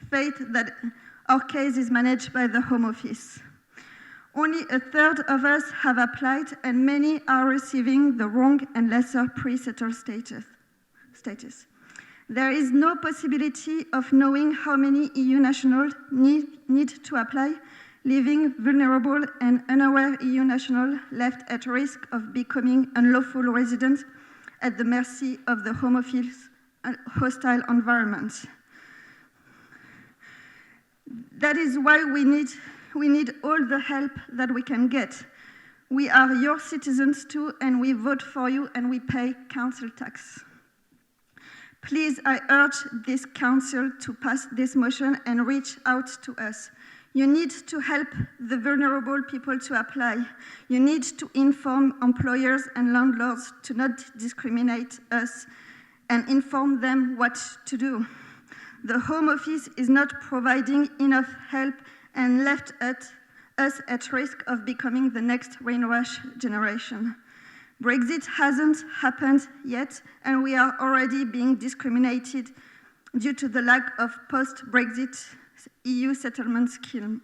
fate that our case is managed by the Home Office. Only a third of us have applied, and many are receiving the wrong and lesser pre-settled status. There is no possibility of knowing how many EU nationals need to apply, leaving vulnerable and unaware EU nationals left at risk of becoming unlawful residents at the mercy of the Home Office hostile environment. That is why we need all the help that we can get. We are your citizens too, and we vote for you and we pay council tax. Please, I urge this council to pass this motion and reach out to us. You need to help the vulnerable people to apply. You need to inform employers and landlords to not discriminate us and inform them what to do. The Home Office is not providing enough help and left us at risk of becoming the next brainwash generation. Brexit hasn't happened yet, and we are already being discriminated due to the lack of post-Brexit EU settlement scheme.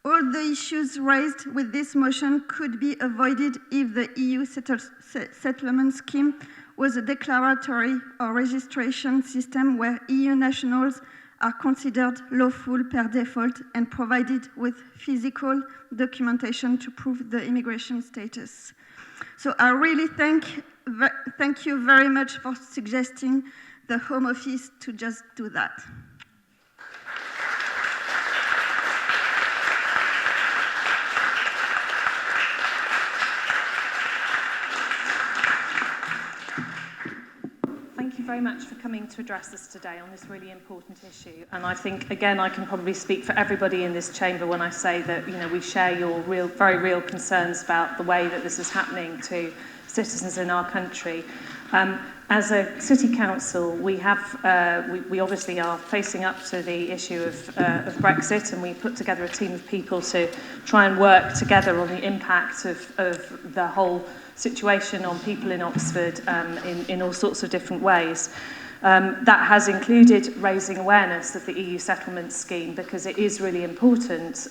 All the issues raised with this motion could be avoided if the EU settlement scheme was a declaratory or registration system where EU nationals are considered lawful per default and provided with physical documentation to prove the immigration status. So I really thank you very much for suggesting the Home Office to just do that. Thank you very much for coming to address us today on this really important issue. And I think, again, I can probably speak for everybody in this chamber when I say that, we share your very real concerns about the way that this is happening to citizens in our country. As a city council, we obviously are facing up to the issue of Brexit, and we put together a team of people to try and work together on the impact of the whole situation on people in Oxford in all sorts of different ways. That has included raising awareness of the EU settlement scheme because it is really important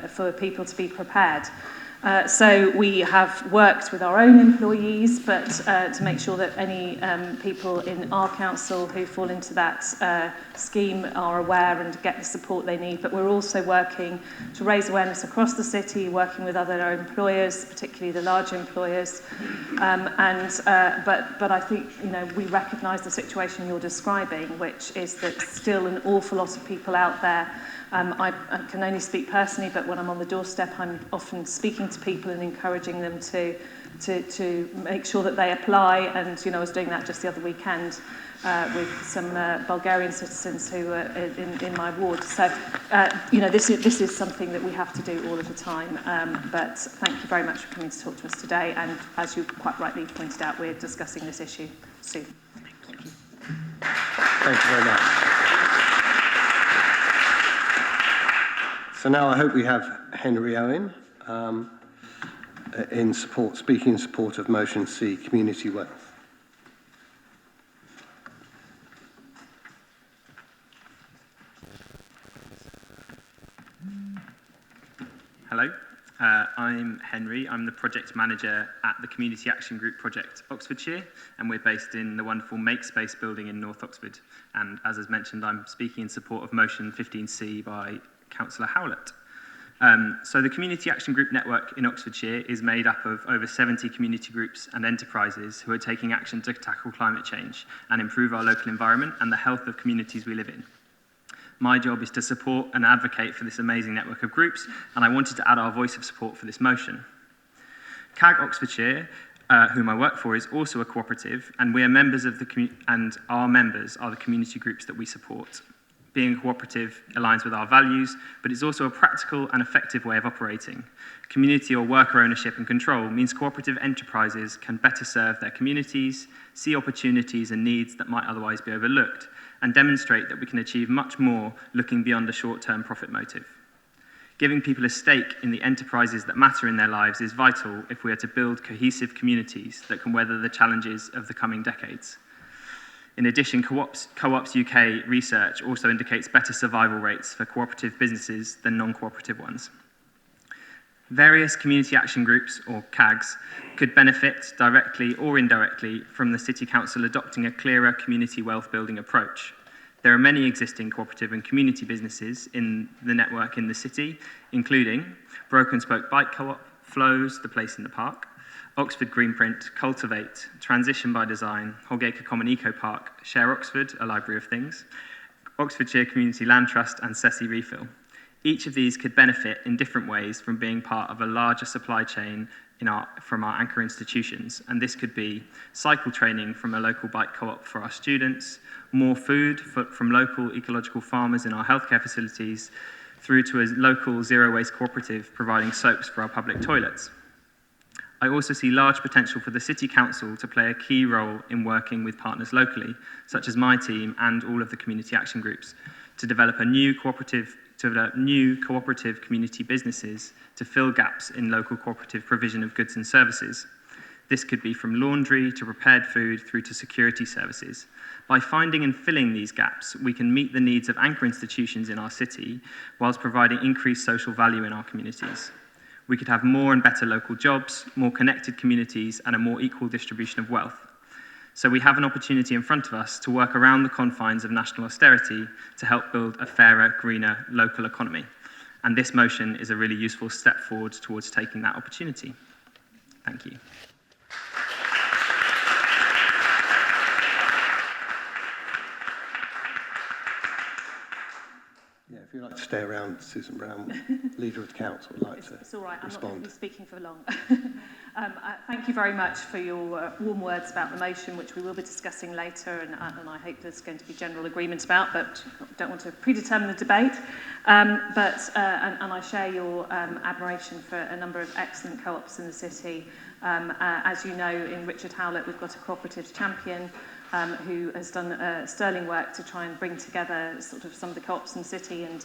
for people to be prepared. So we have worked with our own employees, but to make sure that any people in our council who fall into that scheme are aware and get the support they need. But we're also working to raise awareness across the city, working with other employers, particularly the large employers. But I think we recognise the situation you're describing, which is that still an awful lot of people out there. I can only speak personally, but when I'm on the doorstep, I'm often speaking to people and encouraging them to make sure that they apply. And I was doing that just the other weekend with some Bulgarian citizens who were in my ward. So this is something that we have to do all of the time. But thank you very much for coming to talk to us today. And as you quite rightly pointed out, we're discussing this issue soon. Thank you. Thank you very much. So now I hope we have Henry Owen speaking in support of motion C, community wealth. Hello, I'm Henry. I'm the project manager at the Community Action Group Project Oxfordshire, and we're based in the wonderful Makespace building in North Oxford. And as is mentioned, I'm speaking in support of motion 15C by Councillor Howlett. So the Community Action Group network in Oxfordshire is made up of over 70 community groups and enterprises who are taking action to tackle climate change and improve our local environment and the health of communities we live in. My job is to support and advocate for this amazing network of groups, and I wanted to add our voice of support for this motion. CAG Oxfordshire, whom I work for, is also a cooperative, and we are members of and our members are the community groups that we support. Being a cooperative aligns with our values, but it's also a practical and effective way of operating. Community or worker ownership and control means cooperative enterprises can better serve their communities, see opportunities and needs that might otherwise be overlooked, and demonstrate that we can achieve much more looking beyond a short-term profit motive. Giving people a stake in the enterprises that matter in their lives is vital if we are to build cohesive communities that can weather the challenges of the coming decades. In addition, Co-ops UK research also indicates better survival rates for cooperative businesses than non-cooperative ones. Various community action groups, or CAGs, could benefit directly or indirectly from the City Council adopting a clearer community wealth building approach. There are many existing cooperative and community businesses in the network in the city, including Broken Spoke Bike Co-op, Flows, The Place in the Park, Oxford Greenprint, Cultivate, Transition by Design, Holgate Common Eco Park, Share Oxford, a library of things, Oxfordshire Community Land Trust, and Ceci Refill. Each of these could benefit in different ways from being part of a larger supply chain from our anchor institutions. And this could be cycle training from a local bike co-op for our students, more food from local ecological farmers in our healthcare facilities, through to a local zero-waste cooperative providing soaps for our public toilets. I also see large potential for the City Council to play a key role in working with partners locally, such as my team and all of the community action groups, to develop new cooperative community businesses to fill gaps in local cooperative provision of goods and services. This could be from laundry to prepared food through to security services. By finding and filling these gaps, we can meet the needs of anchor institutions in our city whilst providing increased social value in our communities. We could have more and better local jobs, more connected communities, and a more equal distribution of wealth. So we have an opportunity in front of us to work around the confines of national austerity to help build a fairer, greener local economy. And this motion is a really useful step forward towards taking that opportunity. Thank you. Yeah, if you'd like to stay around, Susan Brown, Leader of the Council, would like to It's all right, respond. I'm not going to be speaking for long. Thank you very much for your warm words about the motion, which we will be discussing later, and I hope there's going to be general agreement about, but don't want to predetermine the debate. And I share your admiration for a number of excellent co-ops in the city. As you know, in Richard Howlett, we've got a cooperative champion who has done sterling work to try and bring together sort of some of the co-ops in the city and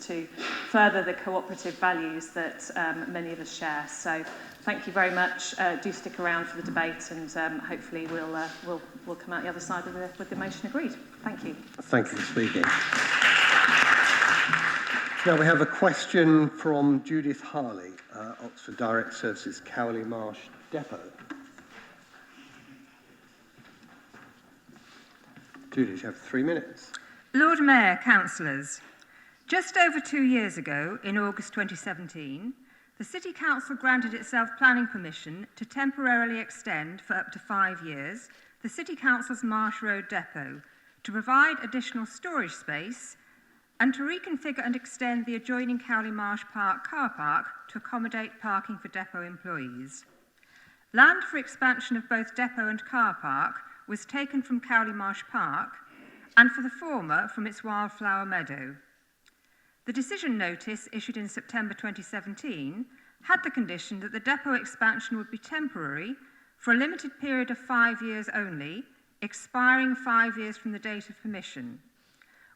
to further the cooperative values that many of us share. So thank you very much. Do stick around for the debate, and hopefully we'll come out the other side with the motion agreed. Thank you. Thank you for speaking. Now we have a question from Judith Harley, Oxford Direct Services, Cowley Marsh Depot. Judith, you have 3 minutes. Lord Mayor, councillors, just over 2 years ago, in August 2017, the City Council granted itself planning permission to temporarily extend for up to 5 years the City Council's Marsh Road depot to provide additional storage space and to reconfigure and extend the adjoining Cowley Marsh Park car park to accommodate parking for depot employees. Land for expansion of both depot and car park was taken from Cowley Marsh Park, and for the former from its wildflower meadow. The decision notice issued in September 2017 had the condition that the depot expansion would be temporary for a limited period of 5 years only, expiring 5 years from the date of permission,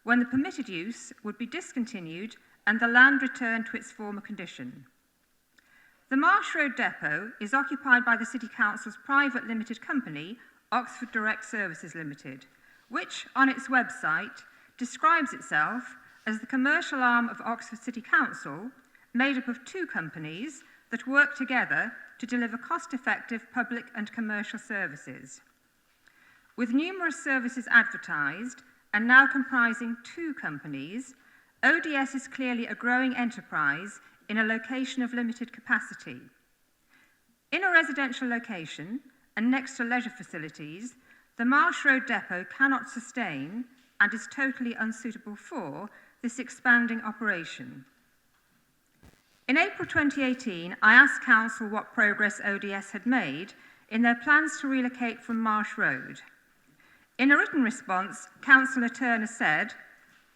when the permitted use would be discontinued and the land returned to its former condition. The Marsh Road depot is occupied by the City Council's private limited company, Oxford Direct Services Limited, which on its website describes itself as the commercial arm of Oxford City Council, made up of 2 companies that work together to deliver cost-effective public and commercial services. With numerous services advertised and now comprising 2 companies, ODS is clearly a growing enterprise in a location of limited capacity. In a residential location, and next to leisure facilities, the Marsh Road depot cannot sustain and is totally unsuitable for this expanding operation. In April 2018, I asked Council what progress ODS had made in their plans to relocate from Marsh Road. In a written response, Councillor Turner said,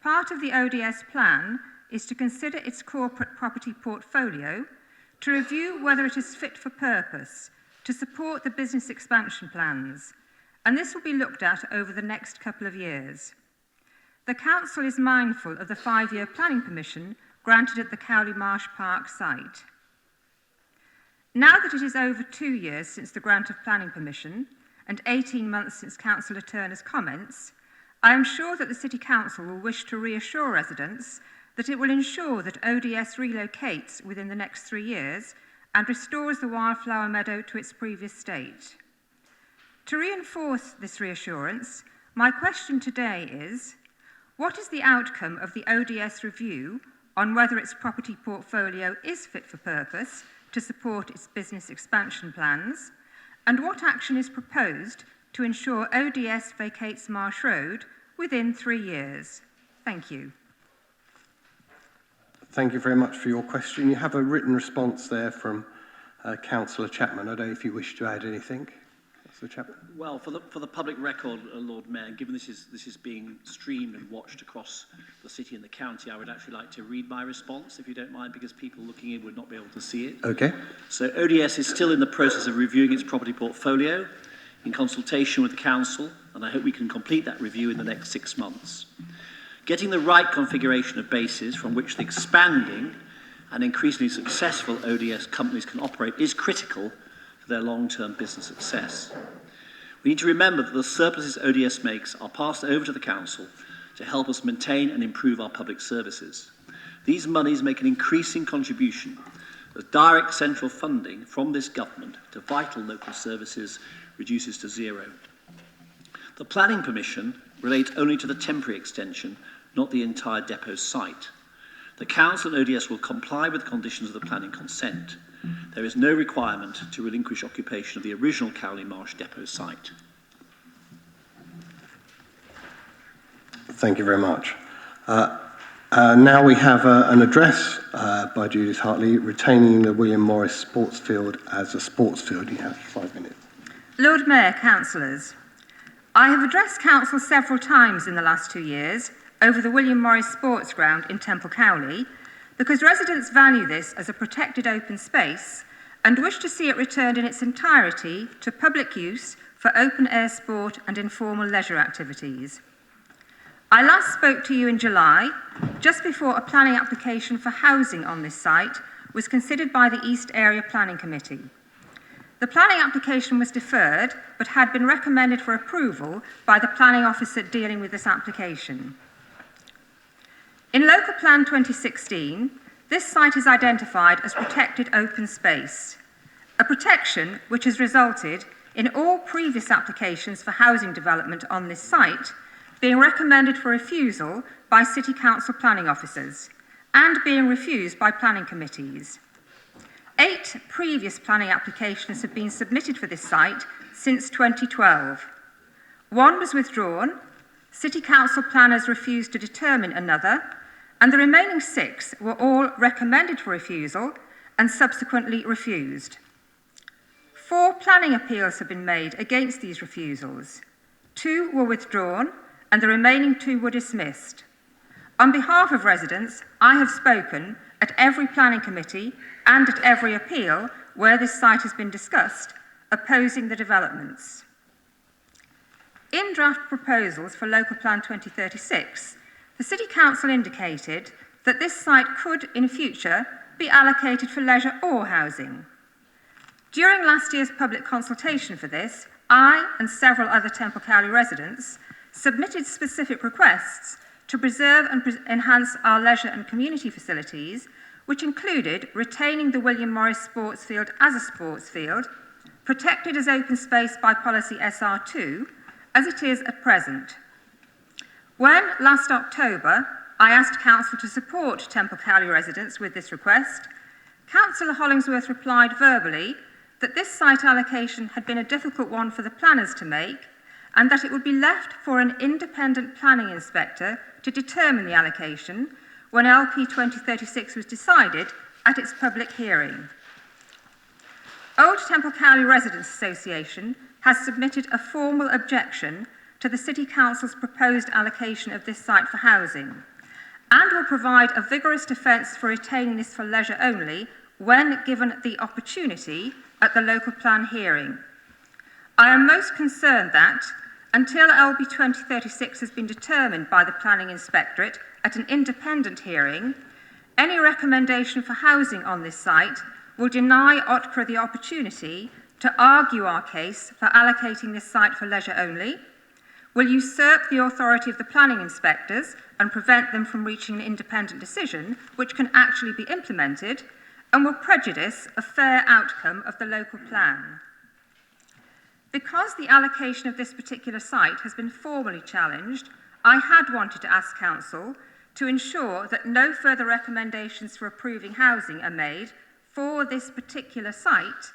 part of the ODS plan is to consider its corporate property portfolio to review whether it is fit for purpose to support the business expansion plans, and this will be looked at over the next couple of years. The Council is mindful of the 5-year planning permission granted at the Cowley Marsh Park site. Now that it is over 2 years since the grant of planning permission and 18 months since Councillor Turner's comments, I am sure that the City Council will wish to reassure residents that it will ensure that ODS relocates within the next 3 years and restores the wildflower meadow to its previous state. To reinforce this reassurance, my question today is, what is the outcome of the ODS review on whether its property portfolio is fit for purpose to support its business expansion plans, and what action is proposed to ensure ODS vacates Marsh Road within 3 years? Thank you. Thank you very much for your question. You have a written response there from Councillor Chapman, I don't know if you wish to add anything. Councillor Chapman. Well, for the public record, Lord Mayor, given this is being streamed and watched across the city and the county, I would actually like to read my response, if you don't mind, because people looking in would not be able to see it. Okay. So ODS is still in the process of reviewing its property portfolio in consultation with the council, and I hope we can complete that review in the next 6 months. Getting the right configuration of bases from which the expanding and increasingly successful ODS companies can operate is critical to their long-term business success. We need to remember that the surpluses ODS makes are passed over to the council to help us maintain and improve our public services. These monies make an increasing contribution as direct central funding from this government to vital local services reduces to zero. The planning permission relates only to the temporary extension, not the entire depot site. The council and ODS will comply with the conditions of the planning consent. There is no requirement to relinquish occupation of the original Cowley Marsh depot site. Thank you very much. Now we have an address by Judith Hartley, retaining the William Morris Sports Field as a sports field. You have 5 minutes. Lord Mayor, councillors, I have addressed council several times in the last 2 years over the William Morris Sports Ground in Temple Cowley because residents value this as a protected open space and wish to see it returned in its entirety to public use for open-air sport and informal leisure activities. I last spoke to you in July, just before a planning application for housing on this site was considered by the East Area Planning Committee. The planning application was deferred, but had been recommended for approval by the planning officer dealing with this application. In Local Plan 2016, this site is identified as protected open space, a protection which has resulted in all previous applications for housing development on this site being recommended for refusal by City Council planning officers and being refused by planning committees. 8 previous planning applications have been submitted for this site since 2012. 1 was withdrawn, City Council planners refused to determine another, and the remaining 6 were all recommended for refusal and subsequently refused. 4 planning appeals have been made against these refusals. 2 were withdrawn, and the remaining 2 were dismissed. On behalf of residents, I have spoken at every planning committee and at every appeal where this site has been discussed, opposing the developments. In draft proposals for Local Plan 2036, the City Council indicated that this site could, in future, be allocated for leisure or housing. During last year's public consultation for this, I and several other Temple Cowley residents submitted specific requests to preserve and enhance our leisure and community facilities, which included retaining the William Morris Sports Field as a sports field, protected as open space by policy SR2, as it is at present. When, last October, I asked Council to support Temple Cowley residents with this request, Councillor Hollingsworth replied verbally that this site allocation had been a difficult one for the planners to make and that it would be left for an independent planning inspector to determine the allocation when LP 2036 was decided at its public hearing. Old Temple Cowley Residents Association has submitted a formal objection to the City Council's proposed allocation of this site for housing and will provide a vigorous defence for retaining this for leisure only when given the opportunity at the local plan hearing. I am most concerned that, until LB 2036 has been determined by the Planning Inspectorate at an independent hearing, any recommendation for housing on this site will deny OTCRA the opportunity to argue our case for allocating this site for leisure only, will usurp the authority of the planning inspectors and prevent them from reaching an independent decision which can actually be implemented, and will prejudice a fair outcome of the local plan. Because the allocation of this particular site has been formally challenged, I had wanted to ask Council to ensure that no further recommendations for approving housing are made for this particular site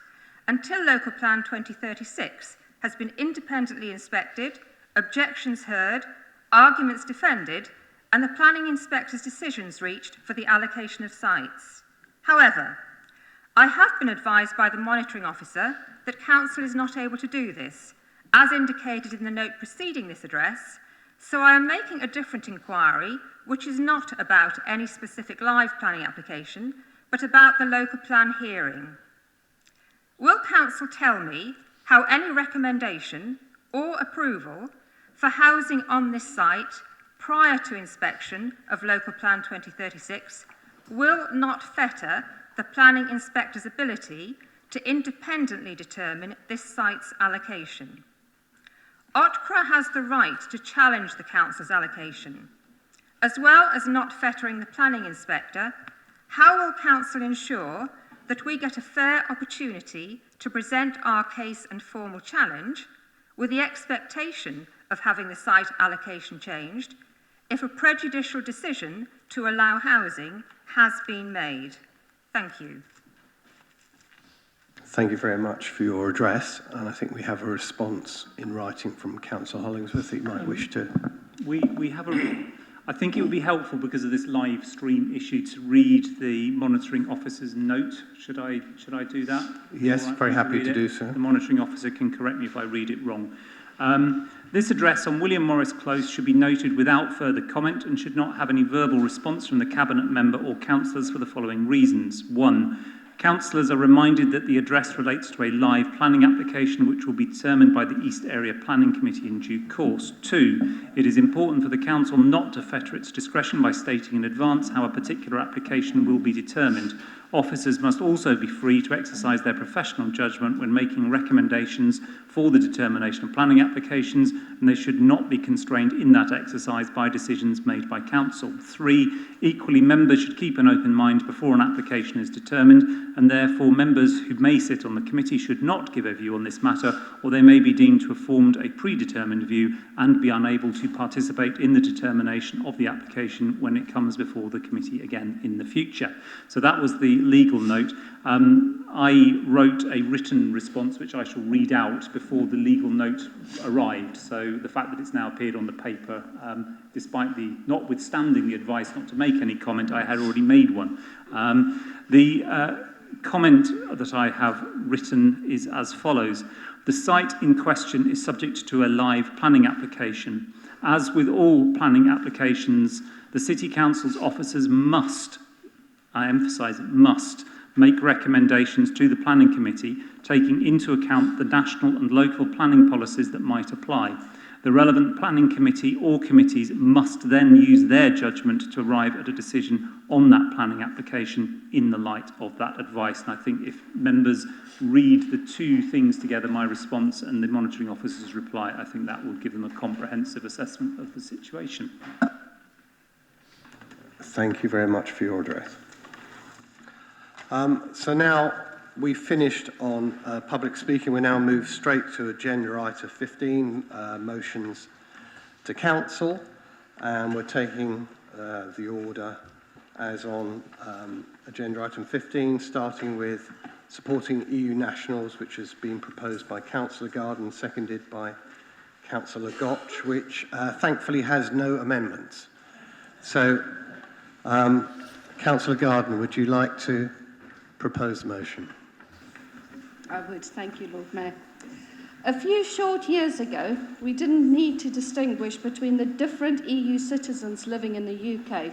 until Local Plan 2036 has been independently inspected, objections heard, arguments defended, and the planning inspector's decisions reached for the allocation of sites. However, I have been advised by the monitoring officer that Council is not able to do this, as indicated in the note preceding this address, so I am making a different inquiry, which is not about any specific live planning application, but about the local plan hearing. Will Council tell me how any recommendation or approval for housing on this site prior to inspection of Local Plan 2036 will not fetter the planning inspector's ability to independently determine this site's allocation? OTCRA has the right to challenge the Council's allocation. As well as not fettering the planning inspector, how will Council ensure that we get a fair opportunity to present our case and formal challenge with the expectation of having the site allocation changed if a prejudicial decision to allow housing has been made? Thank you. Thank you very much for your address, and I think we have a response in writing from Councillor Hollingsworth that you might wish to. We have I think it would be helpful, because of this live stream issue, to read the monitoring officer's note. Should I do that? Yes, very happy to do so. The monitoring officer can correct me if I read it wrong. This address on William Morris Close should be noted without further comment and should not have any verbal response from the Cabinet member or councillors for the following reasons. 1. Councillors are reminded that the address relates to a live planning application which will be determined by the East Area Planning Committee in due course. 2. It is important for the Council not to fetter its discretion by stating in advance how a particular application will be determined. Officers must also be free to exercise their professional judgment when making recommendations for the determination of planning applications, and they should not be constrained in that exercise by decisions made by Council. 3. Equally, members should keep an open mind before an application is determined, and therefore members who may sit on the committee should not give a view on this matter, or they may be deemed to have formed a predetermined view and be unable to participate in the determination of the application when it comes before the committee again in the future. So that was the legal note. I wrote a written response which I shall read out before the legal note arrived. So the fact that it's now appeared on the paper, notwithstanding the advice not to make any comment, I had already made one. The comment that I have written is as follows. The site in question is subject to a live planning application. As with all planning applications, the City Council's officers must, I emphasise must, make recommendations to the Planning Committee, taking into account the national and local planning policies that might apply. The relevant Planning Committee or committees must then use their judgment to arrive at a decision on that planning application in the light of that advice. And I think if members read the two things together, my response and the monitoring officer's reply, I think that will give them a comprehensive assessment of the situation. Thank you very much for your address. So now we've finished on public speaking. We now move straight to agenda item 15, motions to council, and we're taking the order as on agenda item 15, starting with supporting EU nationals, which has been proposed by Councillor Garden, seconded by Councillor Gotch, which thankfully has no amendments. So, Councillor Garden, would you like to propose the motion? I would. Thank you, Lord Mayor. A few short years ago, we didn't need to distinguish between the different EU citizens living in the UK.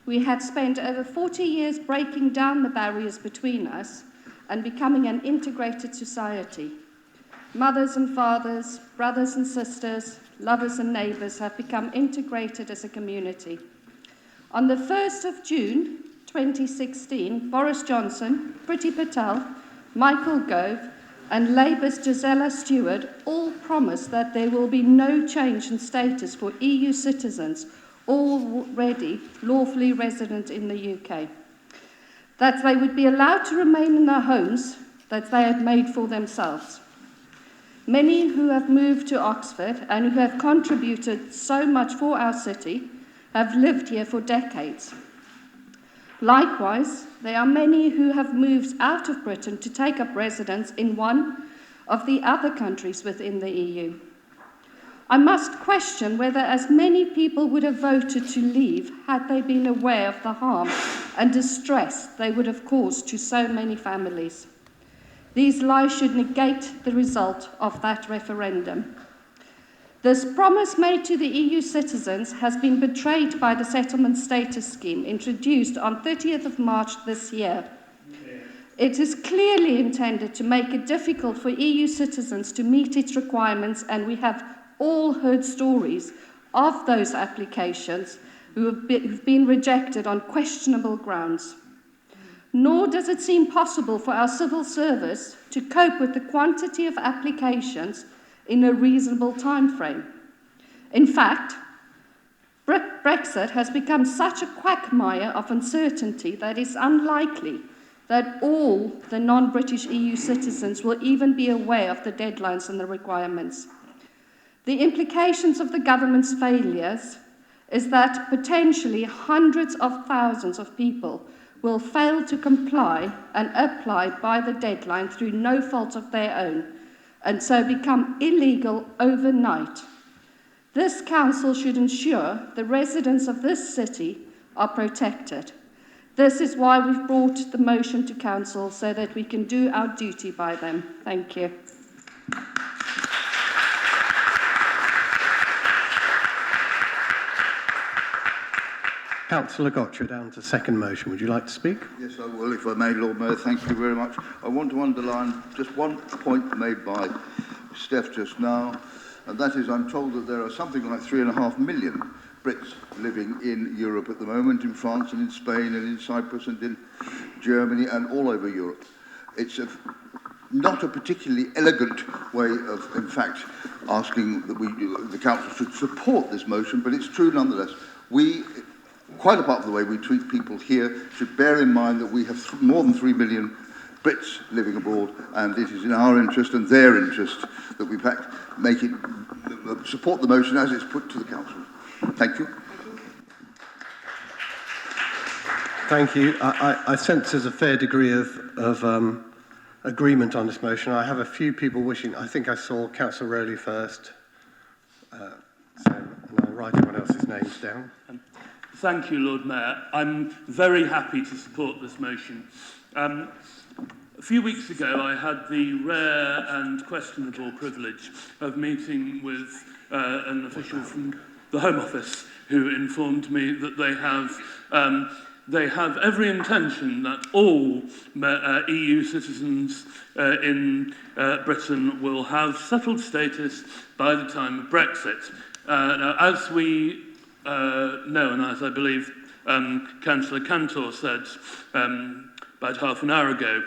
We had spent over 40 years breaking down the barriers between us and becoming an integrated society. Mothers and fathers, brothers and sisters, lovers and neighbours have become integrated as a community. On the 1st of June 2016, Boris Johnson, Priti Patel, Michael Gove and Labour's Gisela Stewart all promised that there will be no change in status for EU citizens already lawfully resident in the UK, that they would be allowed to remain in their homes that they had made for themselves. Many who have moved to Oxford and who have contributed so much for our city have lived here for decades. Likewise, there are many who have moved out of Britain to take up residence in one of the other countries within the EU. I must question whether as many people would have voted to leave had they been aware of the harm and distress they would have caused to so many families. These lies should negate the result of that referendum. This promise made to the EU citizens has been betrayed by the settlement status scheme introduced on 30th of March this year. It is clearly intended to make it difficult for EU citizens to meet its requirements, and we have all heard stories of those applications who've been rejected on questionable grounds. Nor does it seem possible for our civil service to cope with the quantity of applications in a reasonable time frame. In fact, Brexit has become such a quagmire of uncertainty that it's unlikely that all the non-British EU citizens will even be aware of the deadlines and the requirements. The implications of the government's failures is that potentially hundreds of thousands of people will fail to comply and apply by the deadline through no fault of their own, and so become illegal overnight. This council should ensure the residents of this city are protected. This is why we've brought the motion to council, so that we can do our duty by them. Thank you. Councillor Gotch, you're down to second motion. Would you like to speak? Yes, I will, if I may, Lord Mayor. Thank you very much. I want to underline just one point made by Steph just now, and that is I'm told that there are something like 3.5 million Brits living in Europe at the moment, in France and in Spain and in Cyprus and in Germany and all over Europe. It's not a particularly elegant way of, in fact, asking that the Council should support this motion, but it's true nonetheless. We, quite apart from the way we treat people here, should bear in mind that we have more than 3 million Brits living abroad, and it is in our interest and their interest that we make it support the motion as it's put to the Council. Thank you. Thank you. I sense there's a fair degree of agreement on this motion. I have a few people wishing. I think I saw Councillor Rowley first, and I'll write everyone else's names down. Thank you, Lord Mayor. I'm very happy to support this motion. A few weeks ago, I had the rare and questionable privilege of meeting with an official from the Home Office who informed me that they have every intention that all EU citizens in Britain will have settled status by the time of Brexit. Now, as we know, and as I believe Councillor Cantor said about half an hour ago,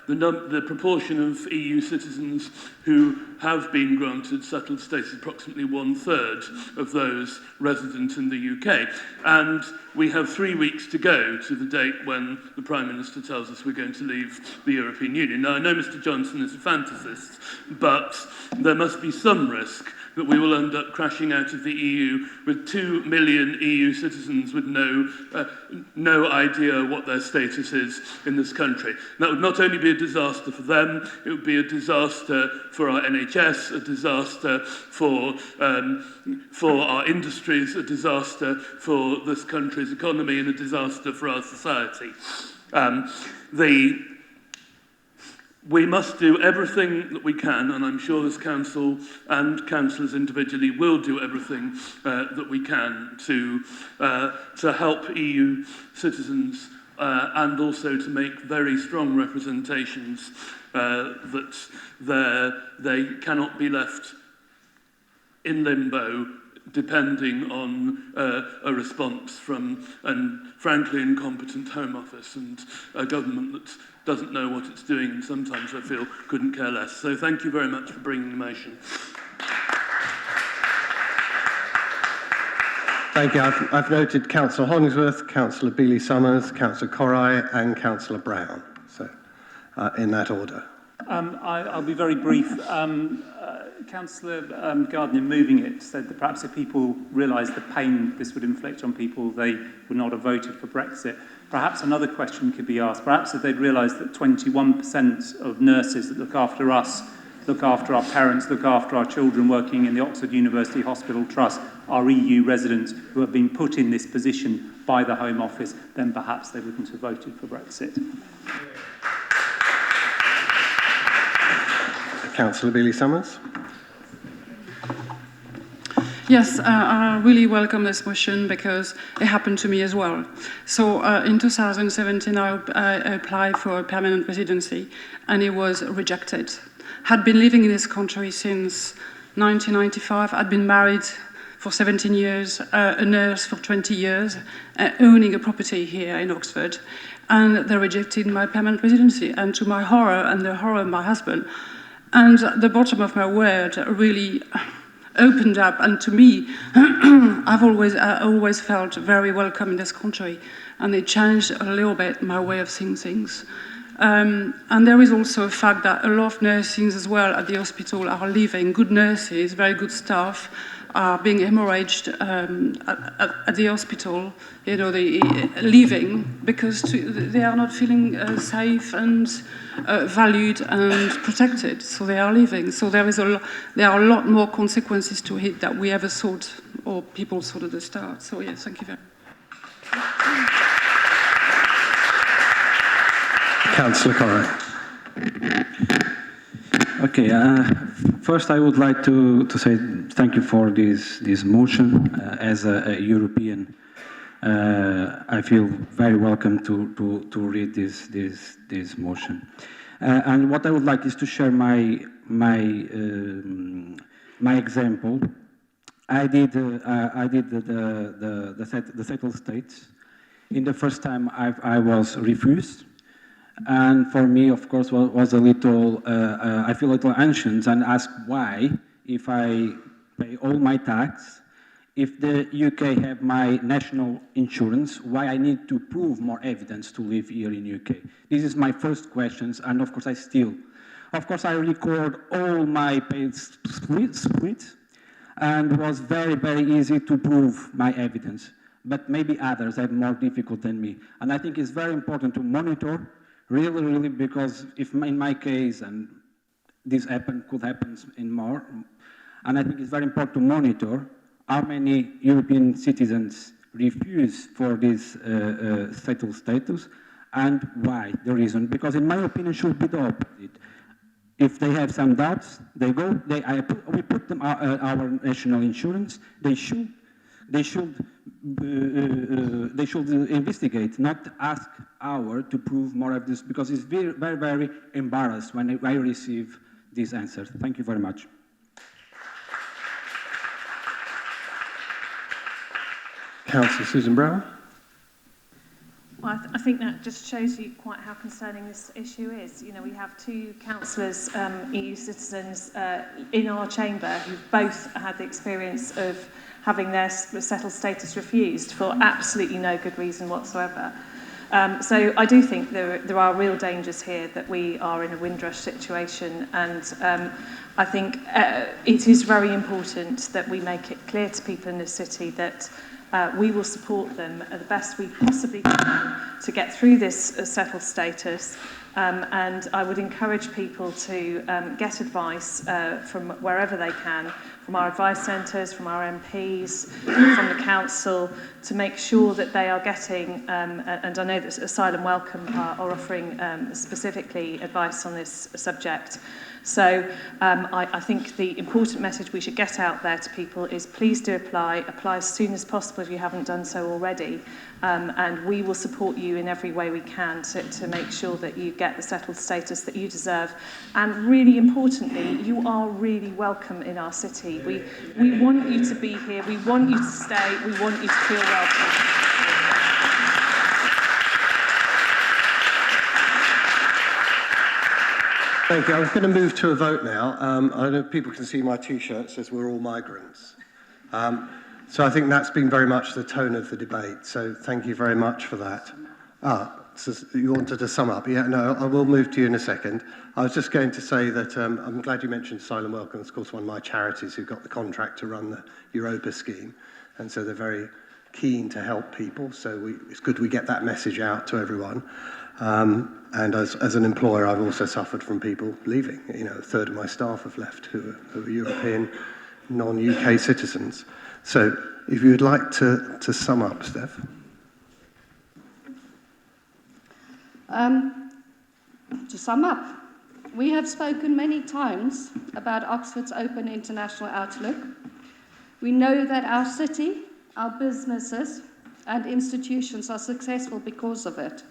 the proportion of EU citizens who have been granted settled status is approximately 1/3 of those resident in the UK. And we have 3 weeks to go to the date when the Prime Minister tells us we're going to leave the European Union. Now, I know Mr Johnson is a fantasist, but there must be some risk that we will end up crashing out of the EU with 2 million EU citizens with no idea what their status is in this country. That would not only be a disaster for them, it would be a disaster for our NHS, a disaster for our industries, a disaster for this country's economy, and a disaster for our society. We must do everything that we can, and I'm sure this council and councillors individually will do everything that we can to help EU citizens and also to make very strong representations that they cannot be left in limbo depending on a response from a frankly incompetent Home Office and a government that doesn't know what it's doing and sometimes I feel couldn't care less. So thank you very much for bringing the motion. Thank you. I've noted Councillor Hollingsworth, Councillor Bealey-Summers, Councillor Corrie and Councillor Brown. So in that order. I'll be very brief. Councillor Gardner, moving it, said that perhaps if people realised the pain this would inflict on people, they would not have voted for Brexit. Perhaps another question could be asked. Perhaps if they'd realised that 21% of nurses that look after us, look after our parents, look after our children working in the Oxford University Hospital Trust are EU residents who have been put in this position by the Home Office, then perhaps they wouldn't have voted for Brexit. Councillor Bealey-Summers. Yes, I really welcome this motion because it happened to me as well. So in 2017, I applied for a permanent residency and it was rejected. Had been living in this country since 1995. I'd been married for 17 years, a nurse for 20 years, owning a property here in Oxford. And they rejected my permanent residency. And to my horror and the horror of my husband, and the bottom of my world really opened up, and to me, I always felt very welcome in this country, and it changed a little bit my way of seeing things. And there is also a fact that a lot of nurses as well at the hospital are leaving. Good nurses, very good staff, are being hemorrhaged at the hospital, you know, they leaving because they are not feeling safe and valued and protected, so they are leaving. So there are a lot more consequences to it than we ever thought, or people thought at the start. So yes, thank you very much. Councillor Corrie. Okay, first I would like to say thank you for this motion. As a European, I feel very welcome to read this motion. And what I would like is to share my example. I did the settled states. In the first time I was refused. And for me, of course, was a little, I feel a little anxious and asked why, if I pay all my tax, if the UK have my national insurance, why I need to prove more evidence to live here in UK. This is my first questions, and of course I record all my paid splits, and it was very, very easy to prove my evidence. But maybe others have more difficult than me. And I think it's very important to monitor really, because if in my case, and this could happen in more, and I think it's very important to monitor how many European citizens refuse for this settled status, and why, the reason. Because in my opinion, should be the opposite. If they have some doubts, they go, we put them our national insurance, they should investigate, not ask to prove more of this, because it's very, very, very embarrassed when I receive these answers. Thank you very much. Councillor Susan Brown. Well, I think that just shows you quite how concerning this issue is. You know, we have two councillors, EU citizens, in our chamber who've both had the experience of having their settled status refused for absolutely no good reason whatsoever. So I do think there are real dangers here that we are in a Windrush situation, and I think it is very important that we make it clear to people in the city that we will support them the best we possibly can to get through this settled status. And I would encourage people to get advice from wherever they can, from our advice centres, from our MPs, from the council, to make sure that they are getting, and I know that Asylum Welcome are offering specifically advice on this subject. So I think the important message we should get out there to people is please do apply as soon as possible if you haven't done so already, and we will support you in every way we can to make sure that you get the settled status that you deserve. And really importantly, you are really welcome in our city. We want you to be here, we want you to stay, we want you to feel welcome. Thank you. I was going to move to a vote now. I don't know if people can see my T-shirt says we're all migrants. So I think that's been very much the tone of the debate. So thank you very much for that. So you wanted to sum up? Yeah, no, I will move to you in a second. I was just going to say that I'm glad you mentioned Asylum Welcome. It's of course one of my charities who got the contract to run the Europa scheme. And so they're very keen to help people. So it's good we get that message out to everyone. And as an employer, I've also suffered from people leaving. You know, a third of my staff have left who are European, non-UK citizens. So if you would like to sum up, Steph. To sum up, we have spoken many times about Oxford's open international outlook. We know that our city, our businesses, and institutions are successful because of it.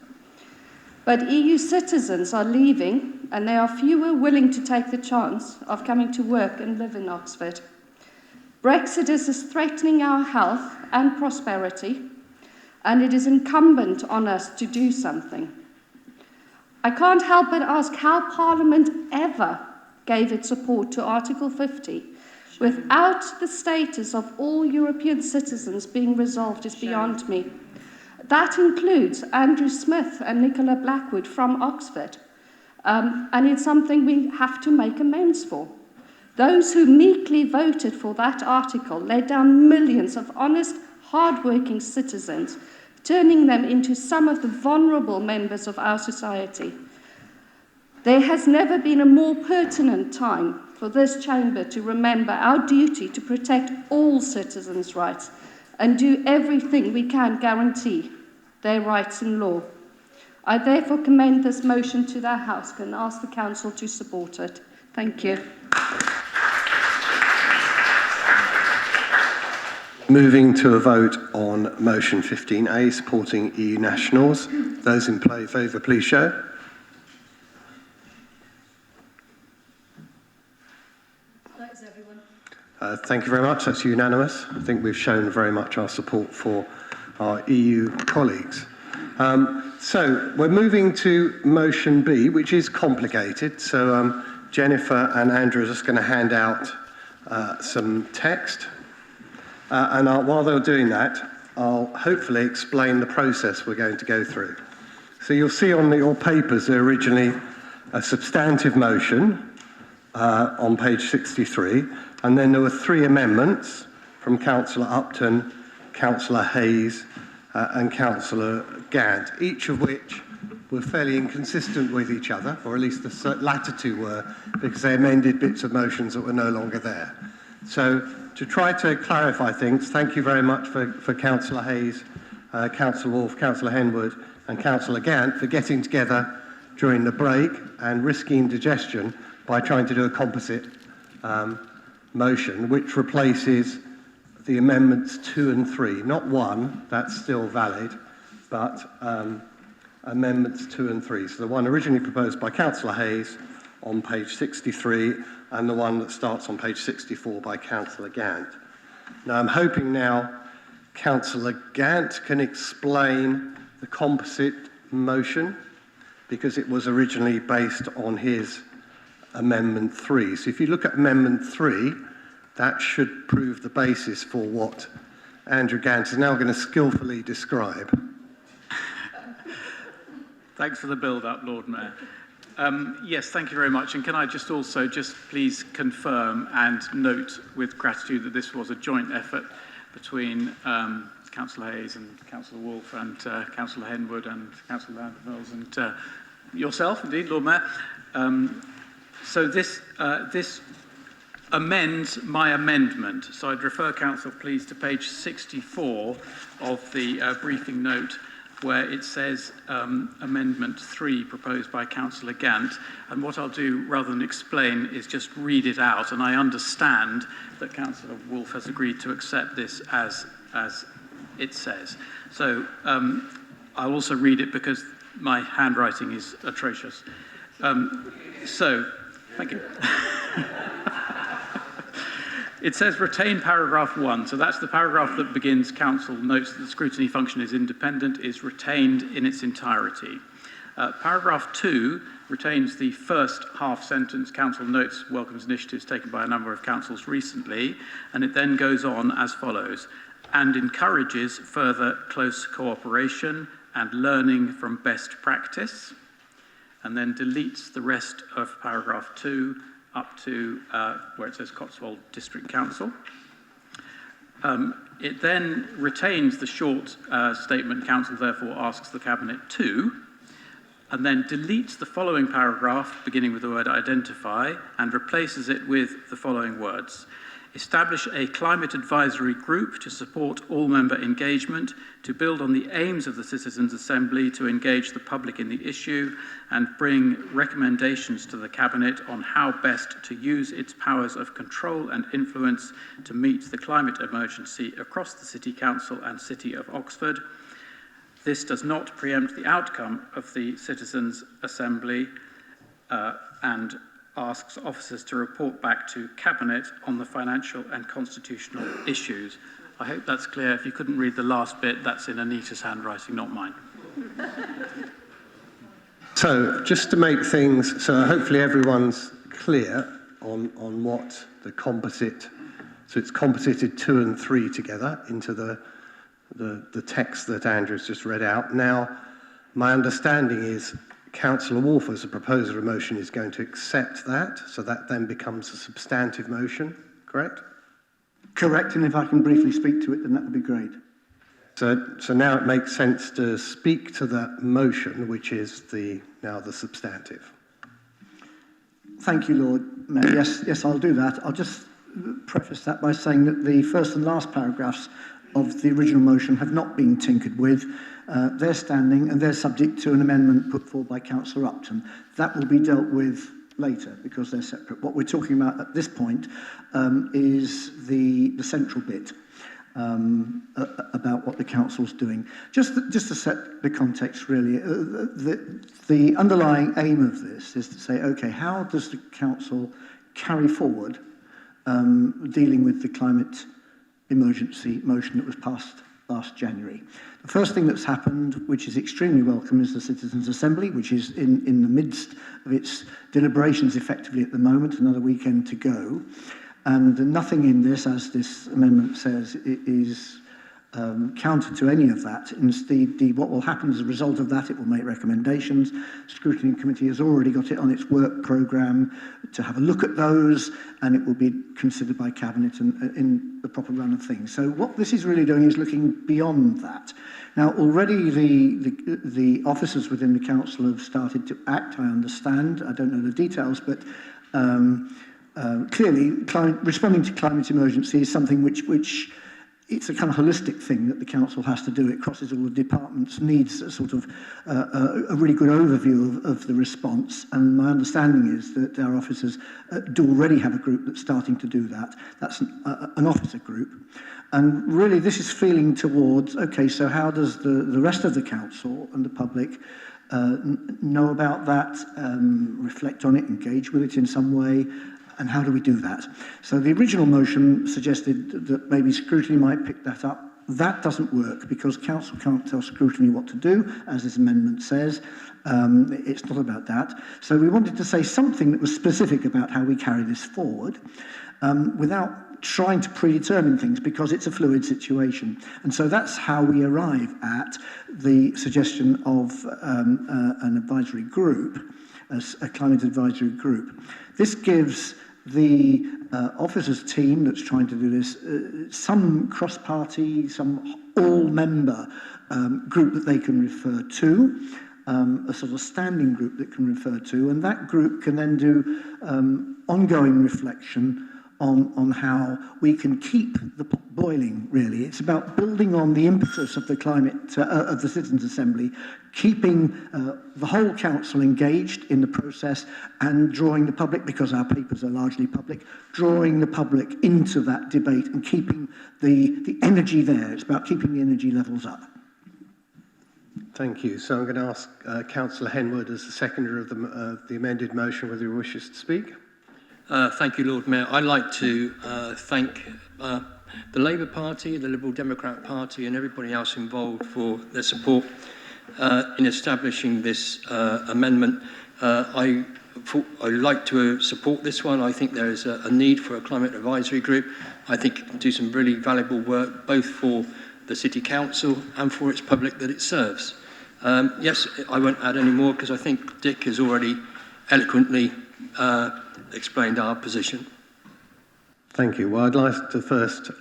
But EU citizens are leaving, and there are fewer willing to take the chance of coming to work and live in Oxford. Brexit is threatening our health and prosperity, and it is incumbent on us to do something. I can't help but ask how Parliament ever gave its support to Article 50 without the status of all European citizens being resolved is beyond me. That includes Andrew Smith and Nicola Blackwood from Oxford, and it's something we have to make amends for. Those who meekly voted for that article let down millions of honest, hard-working citizens, turning them into some of the vulnerable members of our society. There has never been a more pertinent time for this chamber to remember our duty to protect all citizens' rights and do everything we can guarantee their rights in law. I therefore commend this motion to the House and ask the Council to support it. Thank you. Moving to a vote on motion 15A, supporting EU nationals. Those in favour, please show. Thank you very much. That's unanimous. I think we've shown very much our support for our EU colleagues. So we're moving to motion B, which is complicated. So Jennifer and Andrew are just going to hand out some text. While they're doing that, I'll hopefully explain the process we're going to go through. So you'll see on your papers there originally a substantive motion on page 63, and then there were 3 amendments from Councillor Upton, Councillor Hayes and Councillor Gant, each of which were fairly inconsistent with each other, or at least the latter 2 were, because they amended bits of motions that were no longer there. So to try to clarify things, thank you very much for Councillor Hayes, Councillor Wolfe, Councillor Henwood and Councillor Gant for getting together during the break and risking indigestion by trying to do a composite motion, which replaces the amendments 2 and 3. Not 1, that's still valid, but amendments 2 and 3. So the one originally proposed by Councillor Hayes on page 63 and the one that starts on page 64 by Councillor Gant. Now I'm hoping now Councillor Gant can explain the composite motion, because it was originally based on his Amendment 3. So if you look at Amendment 3, that should prove the basis for what Andrew Gant is now going to skillfully describe. Thanks for the build-up, Lord Mayor. Yes, thank you very much. And can I just also please confirm and note with gratitude that this was a joint effort between Councillor Hayes and Councillor Wolfe and Councillor Henwood and Councillor Landers and yourself, indeed, Lord Mayor. So this amends my amendment. So I'd refer Council, please, to page 64 of the briefing note, where it says Amendment 3 proposed by Councillor Gant. And what I'll do, rather than explain, is just read it out. And I understand that Councillor Wolfe has agreed to accept this as it says. So I'll also read it because my handwriting is atrocious. Thank you. It says retain paragraph 1. So that's the paragraph that begins Council notes that the scrutiny function is independent, is retained in its entirety. Paragraph 2 retains the first half sentence. Council notes welcomes initiatives taken by a number of councils recently, and it then goes on as follows: and encourages further close cooperation and learning from best practice, and then deletes the rest of paragraph 2 up to where it says Cotswold District Council. It then retains the short statement, Council therefore asks the Cabinet to, and then deletes the following paragraph beginning with the word identify and replaces it with the following words: establish a climate advisory group to support all member engagement, to build on the aims of the Citizens' Assembly to engage the public in the issue and bring recommendations to the Cabinet on how best to use its powers of control and influence to meet the climate emergency across the City Council and City of Oxford. This does not preempt the outcome of the Citizens' Assembly and asks officers to report back to Cabinet on the financial and constitutional issues. I hope that's clear. If you couldn't read the last bit, that's in Anita's handwriting, not mine. So, just to make things, so hopefully everyone's clear on what the composite, so it's composited 2 and 3 together into the text that Andrew's just read out. Now, my understanding is Councillor Wolf, as a proposer of motion, is going to accept that, so that then becomes a substantive motion, correct? Correct, and if I can briefly speak to it, then that would be great. So now it makes sense to speak to that motion, which is now the substantive. Thank you, Lord Mayor. Yes, I'll do that. I'll just preface that by saying that the first and last paragraphs of the original motion have not been tinkered with. They're standing and they're subject to an amendment put forward by Councillor Upton. That will be dealt with later because they're separate. What we're talking about at this point is the central bit about what the council's doing. Just to set the context, really, the underlying aim of this is to say, okay, how does the council carry forward dealing with the climate emergency motion that was passed last January? The first thing that's happened, which is extremely welcome, is the Citizens' Assembly, which is in the midst of its deliberations effectively at the moment, another weekend to go. And nothing in this, as this amendment says, is counter to any of that. Instead, what will happen as a result of that, it will make recommendations. Scrutiny Committee has already got it on its work programme to have a look at those, and it will be considered by Cabinet in the proper run of things. So what this is really doing is looking beyond that. Now, already the officers within the council have started to act, I understand. I don't know the details, but clearly, responding to climate emergency is something which it's a kind of holistic thing that the council has to do. It crosses all the departments, needs a sort of a really good overview of the response. And my understanding is that our officers do already have a group that's starting to do that. That's an officer group. And really, this is feeling towards, okay, so how does the rest of the council and the public know about that, reflect on it, engage with it in some way? And how do we do that? So the original motion suggested that maybe Scrutiny might pick that up. That doesn't work because Council can't tell Scrutiny what to do, as this amendment says. It's not about that. So we wanted to say something that was specific about how we carry this forward without trying to predetermine things because it's a fluid situation. And so that's how we arrive at the suggestion of an advisory group, a climate advisory group. This gives the officers team that's trying to do this some cross-party, some all-member group that they can refer to, a sort of standing group that can refer to, and that group can then do ongoing reflection on how we can keep the pot boiling, really. It's about building on the impetus of the climate, of the Citizens' Assembly, keeping the whole council engaged in the process and drawing the public, because our papers are largely public, drawing the public into that debate and keeping the energy there. It's about keeping the energy levels up. Thank you. So I'm going to ask Councillor Henwood, as the seconder of the amended motion, whether he wishes to speak. Thank you, Lord Mayor. I'd like to thank the Labour Party, the Liberal Democrat Party and everybody else involved for their support in establishing this amendment. I'd like to support this one. I think there is a need for a climate advisory group. I think it can do some really valuable work, both for the City Council and for its public that it serves. Yes, I won't add any more because I think Dick has already eloquently explained our position. Thank you. Well, I'd like to first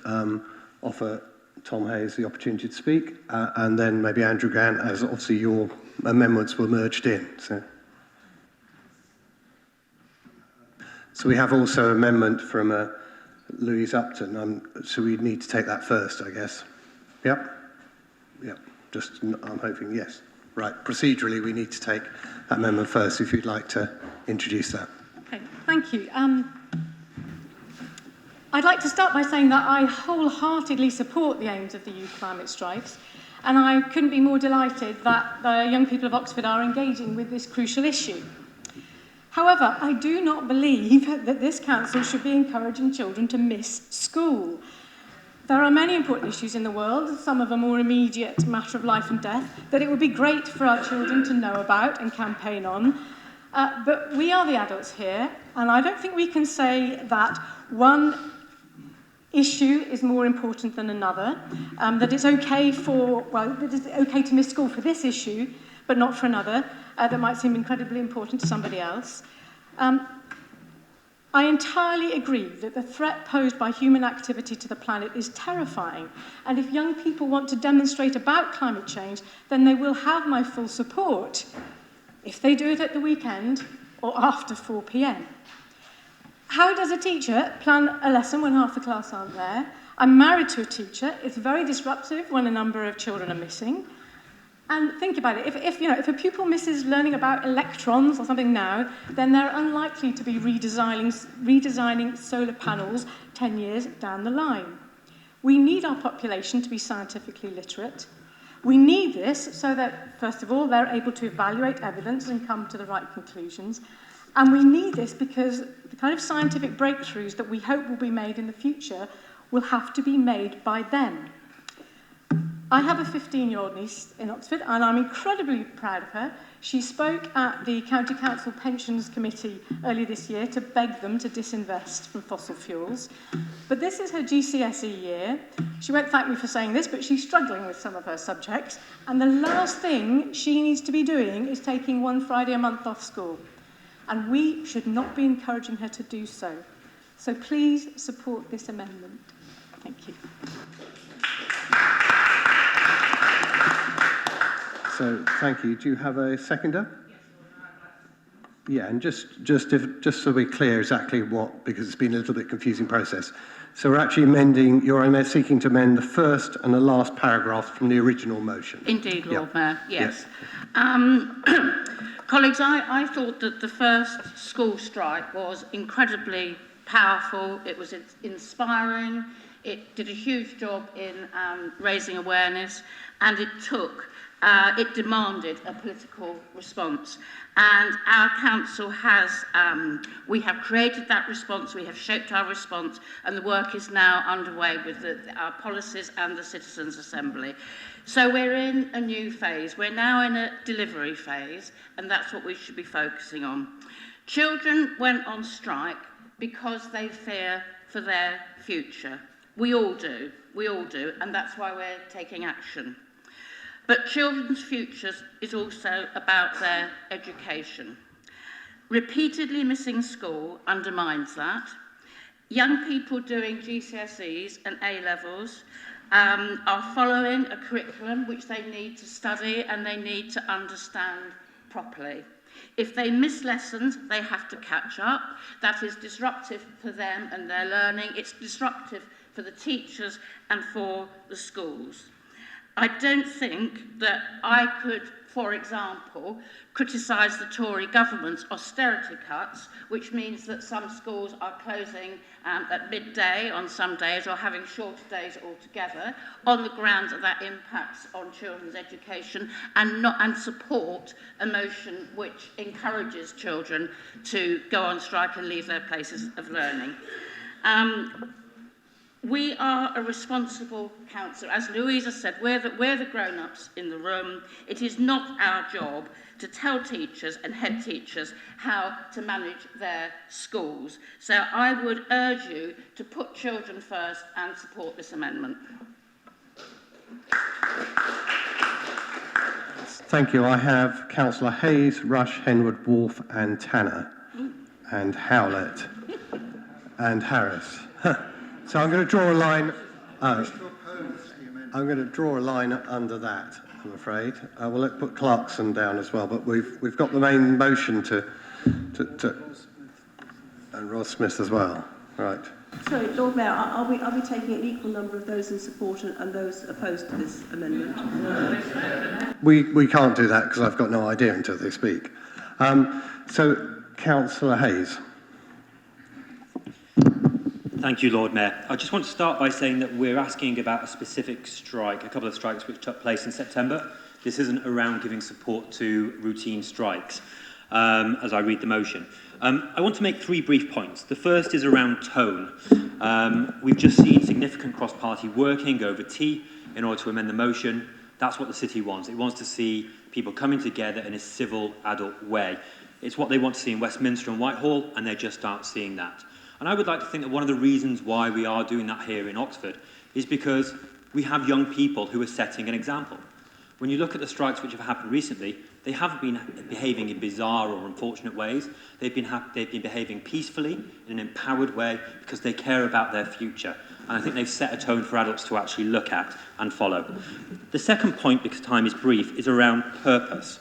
offer Tom Hayes the opportunity to speak, and then maybe Andrew Grant, as obviously your amendments were merged in. So we have also amendment from Louise Upton. So we need to take that first, I guess. Yep. Yep. I'm hoping yes. Right. Procedurally, we need to take that amendment first. If you'd like to introduce that. Okay. Thank you. I'd like to start by saying that I wholeheartedly support the aims of the youth climate strikes, and I couldn't be more delighted that the young people of Oxford are engaging with this crucial issue. However, I do not believe that this council should be encouraging children to miss school. There are many important issues in the world, some of a more immediate matter of life and death, that it would be great for our children to know about and campaign on. But we are the adults here, and I don't think we can say that one issue is more important than another, that it's okay to miss school for this issue, but not for another, that might seem incredibly important to somebody else. I entirely agree that the threat posed by human activity to the planet is terrifying, and if young people want to demonstrate about climate change, then they will have my full support if they do it at the weekend or after 4 p.m. How does a teacher plan a lesson when half the class aren't there? I'm married to a teacher. It's very disruptive when a number of children are missing. And think about it. If a pupil misses learning about electrons or something now, then they're unlikely to be redesigning solar panels 10 years down the line. We need our population to be scientifically literate. We need this so that, first of all, they're able to evaluate evidence and come to the right conclusions. And we need this because the kind of scientific breakthroughs that we hope will be made in the future will have to be made by them. I have a 15-year-old niece in Oxford, and I'm incredibly proud of her. She spoke at the County Council Pensions Committee earlier this year to beg them to disinvest from fossil fuels. But this is her GCSE year. She won't thank me for saying this, but she's struggling with some of her subjects. And the last thing she needs to be doing is taking one Friday a month off school. And we should not be encouraging her to do so. So please support this amendment. Thank you. So, thank you. Do you have a seconder? Yeah, and just so we're clear exactly what, because it's been a little bit confusing process. So we're actually you're seeking to amend the first and the last paragraph from the original motion. Indeed, Lord Mayor, yes. Yes. Colleagues, I thought that the first school strike was incredibly powerful. It was inspiring. It did a huge job in raising awareness, and it demanded a political response. And our council we have created that response, we have shaped our response, and the work is now underway with our policies and the Citizens' Assembly. So we're in a new phase. We're now in a delivery phase, and that's what we should be focusing on. Children went on strike because they fear for their future. We all do, and that's why we're taking action. But children's futures is also about their education. Repeatedly missing school undermines that. Young people doing GCSEs and A-levels are following a curriculum which they need to study and they need to understand properly. If they miss lessons, they have to catch up. That is disruptive for them and their learning. It's disruptive for the teachers and for the schools. I don't think that I could, for example, criticise the Tory government's austerity cuts, which means that some schools are closing at midday on some days or having shorter days altogether, on the grounds that impacts on children's education and support a motion which encourages children to go on strike and leave their places of learning. We are a responsible council. As Louisa said, we're the grown-ups in the room. It is not our job to tell teachers and head teachers how to manage their schools. So I would urge you to put children first and support this amendment. Thank you. I have Councillor Hayes, Rush, Henwood, Wolfe and Tanner and Howlett and Harris. So I'm going to draw a line. I'm going to draw a line under that, I'm afraid. We'll put Clarkson down as well, but we've got the main motion to and Ross Smith as well. Right. Sorry, Lord Mayor, are we taking an equal number of those in support and those opposed to this amendment? We can't do that because I've got no idea until they speak. So, Councillor Hayes. Thank you, Lord Mayor. I just want to start by saying that we're asking about a specific strike, a couple of strikes which took place in September. This isn't around giving support to routine strikes, as I read the motion. I want to make 3 brief points. The first is around tone. We've just seen significant cross-party working over tea in order to amend the motion. That's what the city wants. It wants to see people coming together in a civil, adult way. It's what they want to see in Westminster and Whitehall, and they just aren't seeing that. And I would like to think that one of the reasons why we are doing that here in Oxford is because we have young people who are setting an example. When you look at the strikes which have happened recently, they haven't been behaving in bizarre or unfortunate ways. They've been behaving peacefully, in an empowered way, because they care about their future. And I think they've set a tone for adults to actually look at and follow. The second point, because time is brief, is around purpose.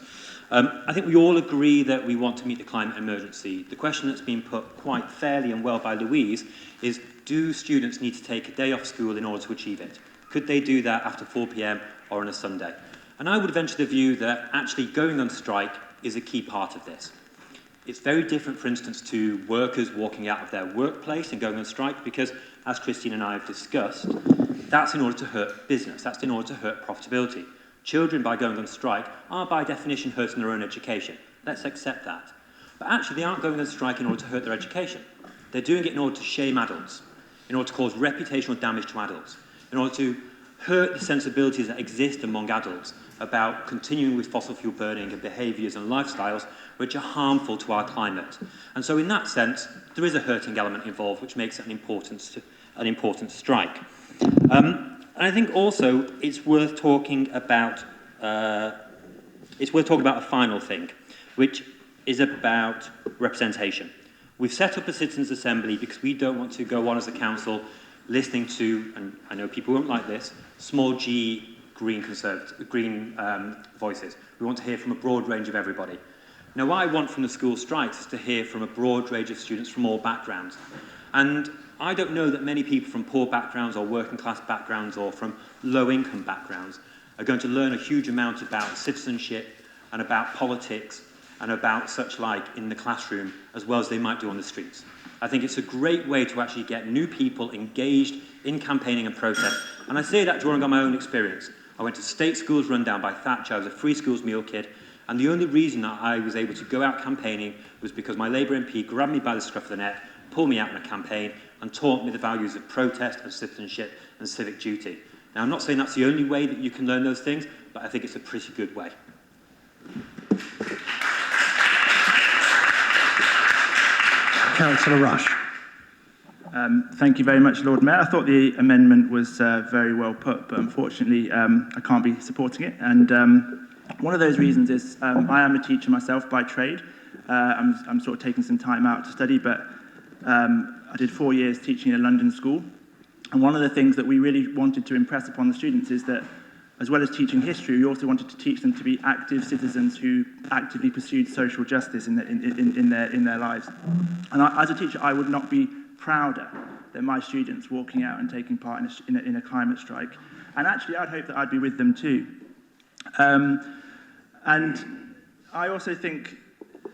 I think we all agree that we want to meet the climate emergency. The question that's been put quite fairly and well by Louise is, do students need to take a day off school in order to achieve it? Could they do that after 4 p.m. or on a Sunday? And I would venture the view that actually going on strike is a key part of this. It's very different, for instance, to workers walking out of their workplace and going on strike because, as Christine and I have discussed, that's in order to hurt business. That's in order to hurt profitability. Children, by going on strike, are by definition hurting their own education. Let's accept that. But actually, they aren't going on strike in order to hurt their education. They're doing it in order to shame adults, in order to cause reputational damage to adults, in order to hurt the sensibilities that exist among adults about continuing with fossil fuel burning and behaviours and lifestyles which are harmful to our climate. And so in that sense, there is a hurting element involved which makes it an important strike. And I think also it's worth talking about a final thing, which is about representation. We've set up a citizens' assembly because we don't want to go on as a council listening to, and I know people won't like this, small g green voices. We want to hear from a broad range of everybody. Now, what I want from the school strikes is to hear from a broad range of students from all backgrounds. And I don't know that many people from poor backgrounds or working class backgrounds or from low income backgrounds are going to learn a huge amount about citizenship and about politics and about such like in the classroom as well as they might do on the streets. I think it's a great way to actually get new people engaged in campaigning and protest. And I say that drawing on my own experience. I went to state schools run down by Thatcher. I was a free schools meal kid. And the only reason that I was able to go out campaigning was because my Labour MP grabbed me by the scruff of the neck, pulled me out in a campaign, and taught me the values of protest and citizenship and civic duty. Now, I'm not saying that's the only way that you can learn those things, but I think it's a pretty good way. Councillor Rush. Thank you very much, Lord Mayor. I thought the amendment was very well put, but unfortunately I can't be supporting it. And one of those reasons is I am a teacher myself by trade. I'm sort of taking some time out to study, but I did 4 years teaching in a London school. And one of the things that we really wanted to impress upon the students is that, as well as teaching history, we also wanted to teach them to be active citizens who actively pursued social justice in their lives. And as a teacher, I would not be prouder than my students walking out and taking part in a climate strike. And actually, I'd hope that I'd be with them too. And I also think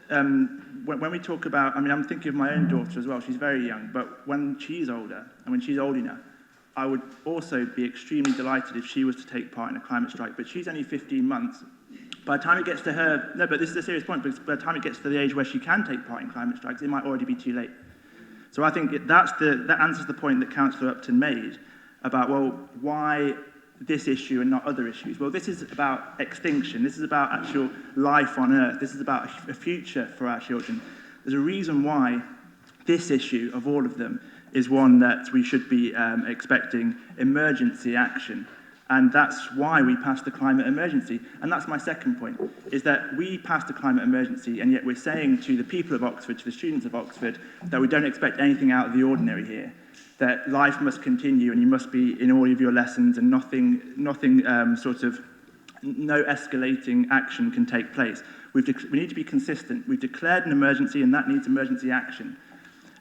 when we talk about, I mean, I'm thinking of my own daughter as well. She's very young, but when she's older and when she's old enough, I would also be extremely delighted if she was to take part in a climate strike. But she's only 15 months. By the time it gets to her, no, but this is a serious point, because by the time it gets to the age where she can take part in climate strikes, it might already be too late. So I think that answers the point that Councillor Upton made about, well, why this issue and not other issues? Well, this is about extinction. This is about actual life on Earth. This is about a future for our children. There's a reason why this issue of all of them is one that we should be expecting emergency action. And that's why we passed the climate emergency. And that's my second point, is that we passed the climate emergency, and yet we're saying to the people of Oxford, to the students of Oxford, that we don't expect anything out of the ordinary here, that life must continue and you must be in all of your lessons and no escalating action can take place. We need to be consistent. We've declared an emergency and that needs emergency action.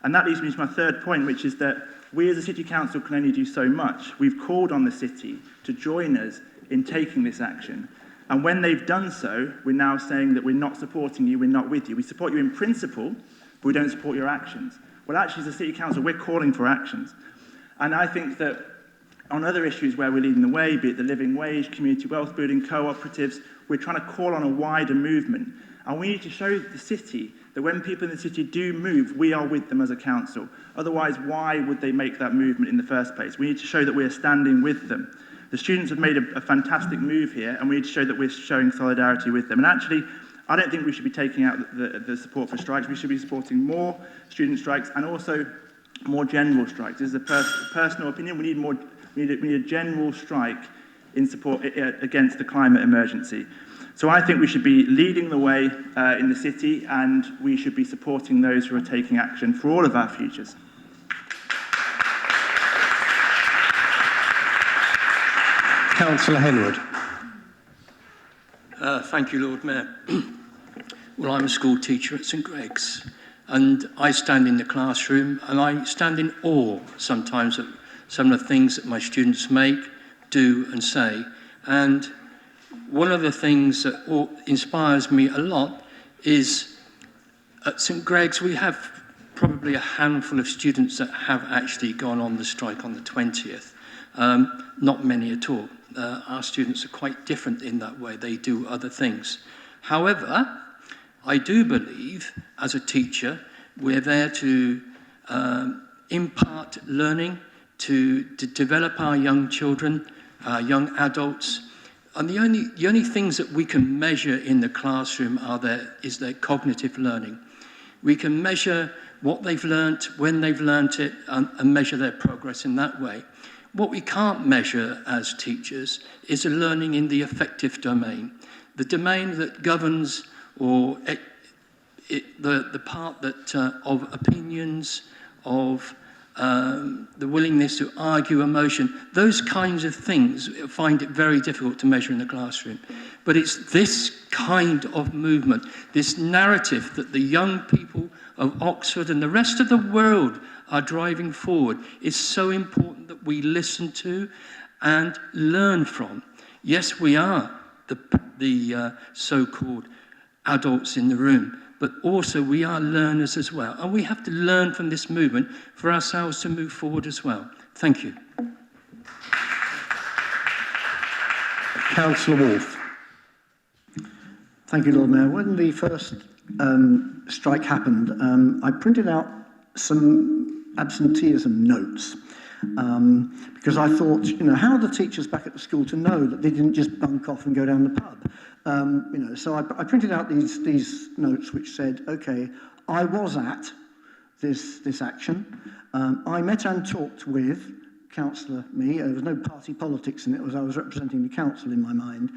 And that leads me to my third point, which is that we as a City Council can only do so much. We've called on the city to join us in taking this action. And when they've done so, we're now saying that we're not supporting you, we're not with you. We support you in principle, but we don't support your actions. Well, actually, as a City Council, we're calling for actions. And I think that on other issues where we're leading the way, be it the living wage, community wealth building, cooperatives, we're trying to call on a wider movement. And we need to show the city that when people in the city do move, we are with them as a council. Otherwise, why would they make that movement in the first place? We need to show that we're standing with them. The students have made a fantastic move here, and we need to show that we're showing solidarity with them. And actually, I don't think we should be taking out the support for strikes. We should be supporting more student strikes and also more general strikes. This is a personal opinion. We need a general strike in support against the climate emergency. So I think we should be leading the way in the city, and we should be supporting those who are taking action for all of our futures. Councillor Henwood. Thank you, Lord Mayor. Well, I'm a school teacher at St Greg's, and I stand in the classroom and I stand in awe sometimes at some of the things that my students make, do and say. And one of the things that inspires me a lot is at St Greg's we have probably a handful of students that have actually gone on the strike on the 20th. Not many at all. Our students are quite different in that way. They do other things. However, I do believe, as a teacher, we're there to impart learning, to develop our young children, our young adults. And the only things that we can measure in the classroom is their cognitive learning. We can measure what they've learnt, when they've learnt it, and measure their progress in that way. What we can't measure as teachers is a learning in the affective domain, the domain that governs or the part that of opinions, of the willingness to argue emotion. Those kinds of things I find it very difficult to measure in the classroom. But it's this kind of movement, this narrative that the young people of Oxford and the rest of the world are driving forward is so important that we listen to and learn from. Yes, we are the so-called adults in the room, but also we are learners as well. And we have to learn from this movement for ourselves to move forward as well. Thank you. Councillor Wolfe. Thank you, Lord Mayor. When the first strike happened, I printed out some absenteeism notes because I thought, how are the teachers back at the school to know that they didn't just bunk off and go down the pub? So I printed out these notes which said, okay, I was at this action. I met and talked with Councillor Me. There was no party politics in it. I was representing the council in my mind.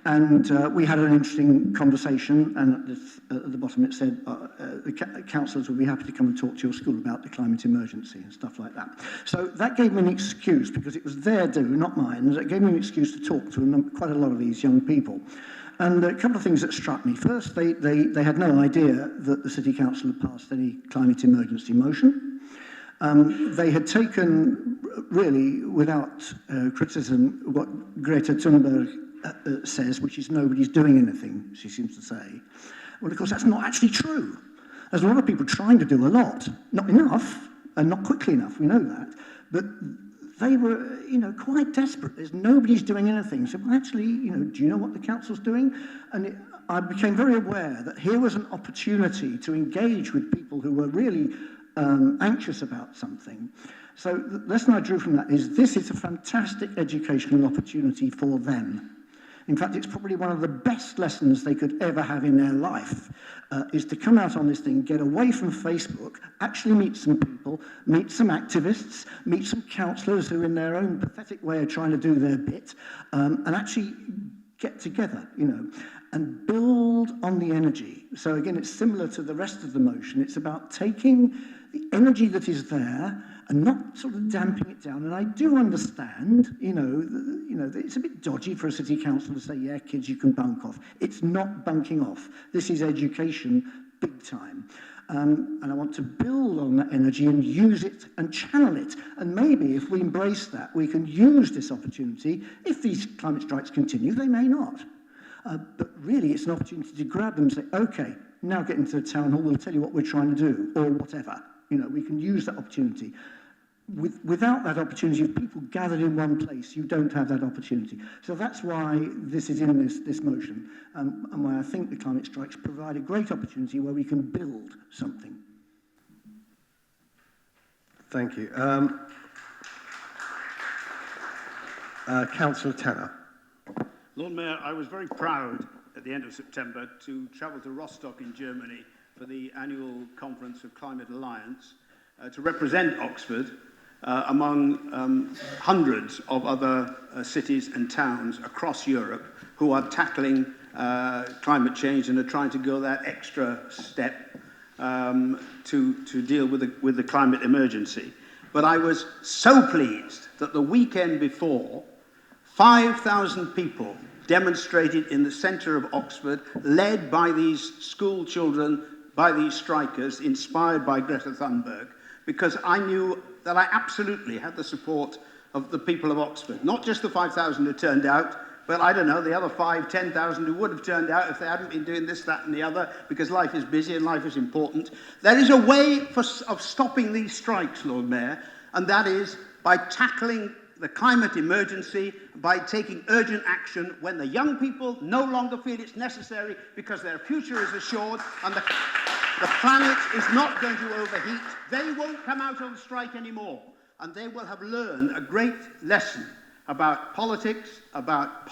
And we had an interesting conversation, and at the bottom it said the councillors would be happy to come and talk to your school about the climate emergency and stuff like that. So that gave me an excuse, because it was their do, not mine. It gave me an excuse to talk to quite a lot of these young people. And a couple of things that struck me. First, they had no idea that the City Council had passed any climate emergency motion. They had taken, really, without criticism, what Greta Thunberg says, which is nobody's doing anything, she seems to say. Well, of course, that's not actually true. There's a lot of people trying to do a lot. Not enough, and not quickly enough, we know that. But they were, quite desperate. There's nobody's doing anything. So, well, actually, do you know what the council's doing? And I became very aware that here was an opportunity to engage with people who were really anxious about something. So the lesson I drew from that is this is a fantastic educational opportunity for them. In fact, it's probably one of the best lessons they could ever have in their life, is to come out on this thing, get away from Facebook, actually meet some people, meet some activists, meet some councillors who in their own pathetic way are trying to do their bit, and actually get together, and build on the energy. So again, it's similar to the rest of the motion. It's about taking the energy that is there and not sort of damping it down. And I do understand, it's a bit dodgy for a city council to say, yeah, kids, you can bunk off. It's not bunking off. This is education big time. And I want to build on that energy and use it and channel it. And maybe if we embrace that, we can use this opportunity. If these climate strikes continue, they may not. But really, it's an opportunity to grab them and say, okay, now get into the town hall, we'll tell you what we're trying to do, or whatever. You know, we can use that opportunity. Without that opportunity, if people gathered in one place, you don't have that opportunity. So that's why this is in this motion, and why I think the climate strikes provide a great opportunity where we can build something. Thank you. Councillor Tanner. Lord Mayor, I was very proud at the end of September to travel to Rostock in Germany for the annual conference of Climate Alliance to represent Oxford among hundreds of other cities and towns across Europe who are tackling climate change and are trying to go that extra step to deal with the climate emergency. But I was so pleased that the weekend before, 5,000 people demonstrated in the centre of Oxford, led by these school children, by these strikers, inspired by Greta Thunberg, because I knew that I absolutely had the support of the people of Oxford. Not just the 5,000 who turned out, but I don't know, the other 5,000, 10,000 who would have turned out if they hadn't been doing this, that and the other, because life is busy and life is important. There is a way of stopping these strikes, Lord Mayor, and that is by tackling the climate emergency, by taking urgent action when the young people no longer feel it's necessary because their future is assured and the planet is not going to overheat. They won't come out on strike anymore, and they will have learned a great lesson about politics, about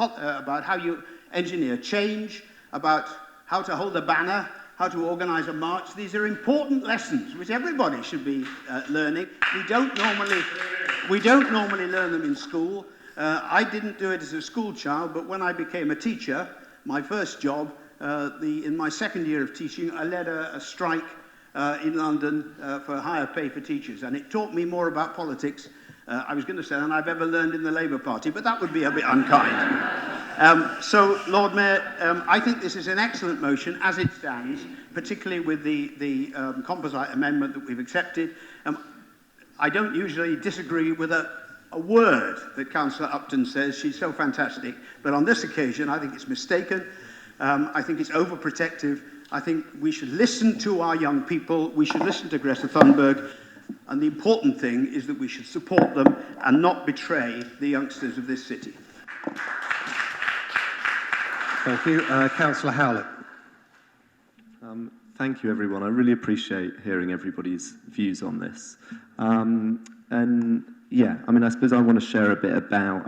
how you engineer change, about how to hold a banner, how to organise a march. These are important lessons which everybody should be learning. We don't normally learn them in school. I didn't do it as a school child, but when I became a teacher, my first job, in my second year of teaching, I led a strike in London for higher pay for teachers, and it taught me more about politics, I was going to say, than I've ever learned in the Labour Party, but that would be a bit unkind. So, Lord Mayor, I think this is an excellent motion as it stands, particularly with the composite amendment that we've accepted. I don't usually disagree with a word that Councillor Upton says. She's so fantastic. But on this occasion, I think it's mistaken. I think it's overprotective. I think we should listen to our young people. We should listen to Greta Thunberg. And the important thing is that we should support them and not betray the youngsters of this city. Thank you. Councillor Howlett. Thank you, everyone. I really appreciate hearing everybody's views on this. And yeah, I mean, I suppose I want to share a bit about,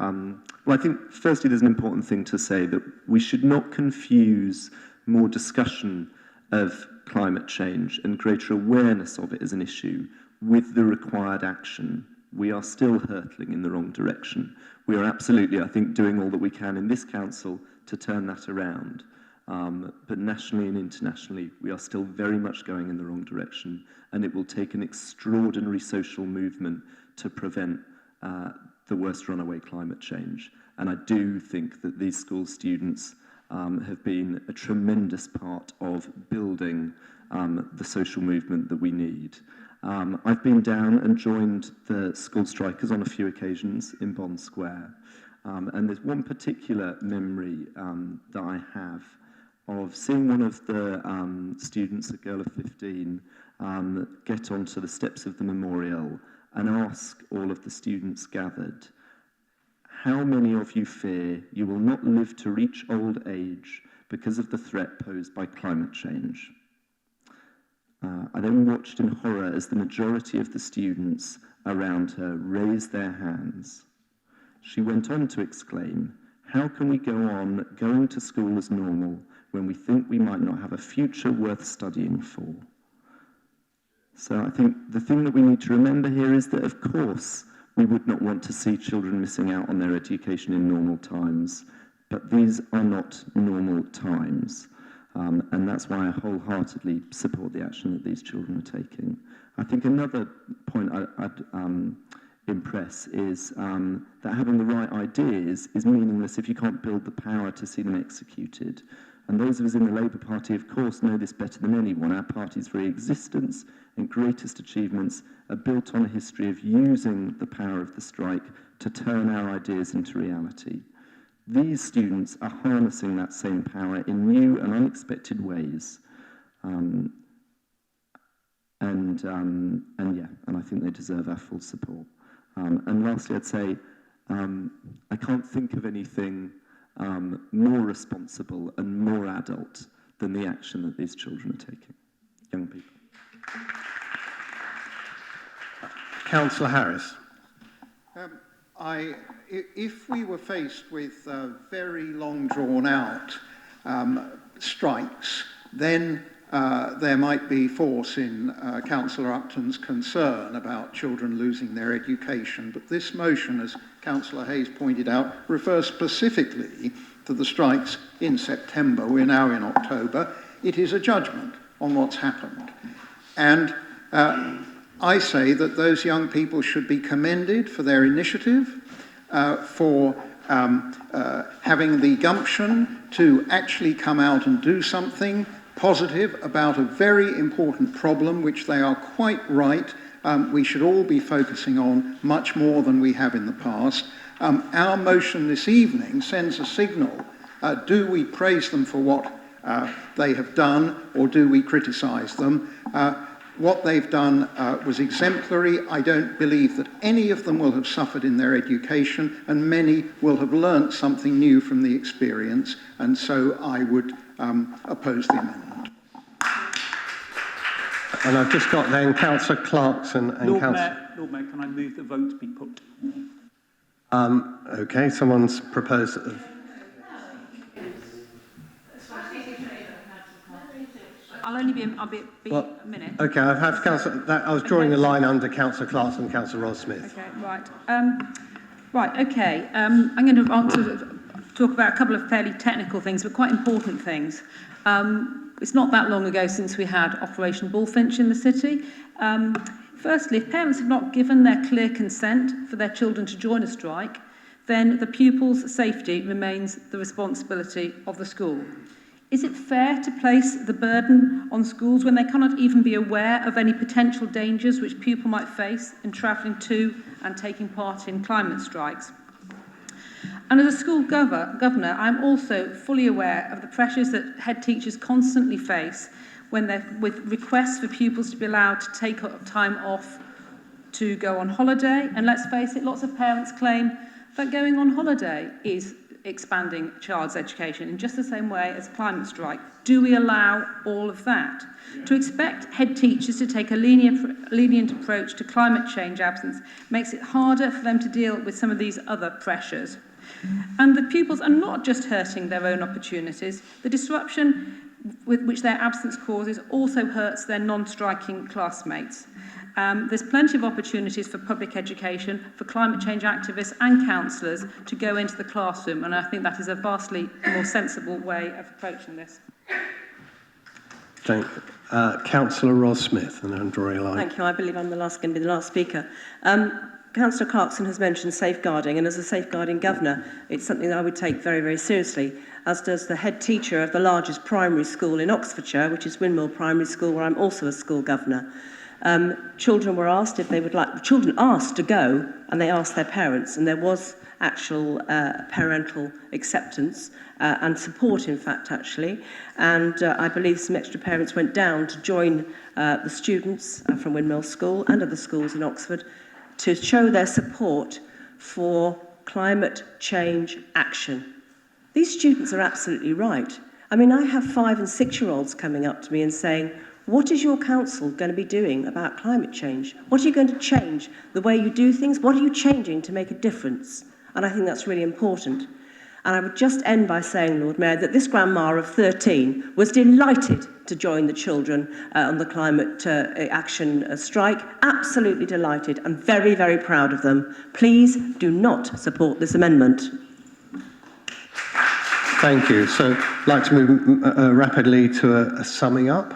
well, I think firstly there's an important thing to say that we should not confuse more discussion of climate change and greater awareness of it as an issue with the required action. We are still hurtling in the wrong direction. We are absolutely, I think, doing all that we can in this council to turn that around. But nationally and internationally, we are still very much going in the wrong direction, and it will take an extraordinary social movement to prevent the worst runaway climate change. And I do think that these school students have been a tremendous part of building the social movement that we need. I've been down and joined the school strikers on a few occasions in Bond Square. And there's one particular memory that I have of seeing one of the students, a girl of 15, get onto the steps of the memorial and ask all of the students gathered, how many of you fear you will not live to reach old age because of the threat posed by climate change? I then watched in horror as the majority of the students around her raised their hands. She went on to exclaim, how can we go on going to school as normal when we think we might not have a future worth studying for? So I think the thing that we need to remember here is that, of course, we would not want to see children missing out on their education in normal times, but these are not normal times. And that's why I wholeheartedly support the action that these children are taking. I think another point I'd impress is that having the right ideas is meaningless if you can't build the power to see them executed. And those of us in the Labour Party, of course, know this better than anyone. Our party's very existence and greatest achievements are built on a history of using the power of the strike to turn our ideas into reality. These students are harnessing that same power in new and unexpected ways. And I think they deserve our full support. And lastly, I'd say I can't think of anything more responsible and more adult than the action that these children are taking, young people. Councillor Harris. If we were faced with very long drawn out strikes, then there might be force in Councillor Upton's concern about children losing their education. But this motion, as Councillor Hayes pointed out, refers specifically to the strikes in September. We're now in October. It is a judgment on what's happened. And I say that those young people should be commended for their initiative, for having the gumption to actually come out and do something positive about a very important problem, which they are quite right we should all be focusing on much more than we have in the past. Our motion this evening sends a signal. Do we praise them for what they have done, or do we criticise them? What they've done was exemplary. I don't believe that any of them will have suffered in their education, and many will have learnt something new from the experience, and so I would oppose the amendment. And I've just got then Councillor Clarkson and Lord Councillor... Mayor, can I move the vote be put? Okay, someone's proposed... I'll only be a minute. Okay, I've had I was drawing a line under Councillor Clarkson and Councillor Ross-Smith. Okay, right. Okay. I'm going to talk about a couple of fairly technical things, but quite important things. It's not that long ago since we had Operation Bullfinch in the city. Firstly, if parents have not given their clear consent for their children to join a strike, then the pupils' safety remains the responsibility of the school. Is it fair to place the burden on schools when they cannot even be aware of any potential dangers which pupils might face in travelling to and taking part in climate strikes? And as a school governor, I'm also fully aware of the pressures that head teachers constantly face when they're with requests for pupils to be allowed to take time off to go on holiday. And let's face it, lots of parents claim that going on holiday is expanding a child's education in just the same way as climate strike. Do we allow all of that? Yeah. To expect head teachers to take a lenient approach to climate change absence makes it harder for them to deal with some of these other pressures. And the pupils are not just hurting their own opportunities. The disruption with which their absence causes also hurts their non-striking classmates. There's plenty of opportunities for public education, for climate change activists and counsellors to go into the classroom, and I think that is a vastly more sensible way of approaching this. Thank you. Councillor Ross-Smith, and I'm drawing a line. Thank you. I believe I'm going to be the last speaker. Councillor Clarkson has mentioned safeguarding, and as a safeguarding governor, it's something that I would take very, very seriously, as does the head teacher of the largest primary school in Oxfordshire, which is Windmill Primary School, where I'm also a school governor. Children were asked if they would like, children asked to go, and they asked their parents, and there was actual parental acceptance and support, in fact, actually. And I believe some extra parents went down to join the students from Windmill School and other schools in Oxford to show their support for climate change action. These students are absolutely right. I mean, I have 5- and 6-year-olds coming up to me and saying, what is your council going to be doing about climate change? What are you going to change? The way you do things? What are you changing to make a difference? And I think that's really important. And I would just end by saying, Lord Mayor, that this grandma of 13 was delighted to join the children on the climate action strike. Absolutely delighted and very, very proud of them. Please do not support this amendment. Thank you. So I'd like to move rapidly to a summing up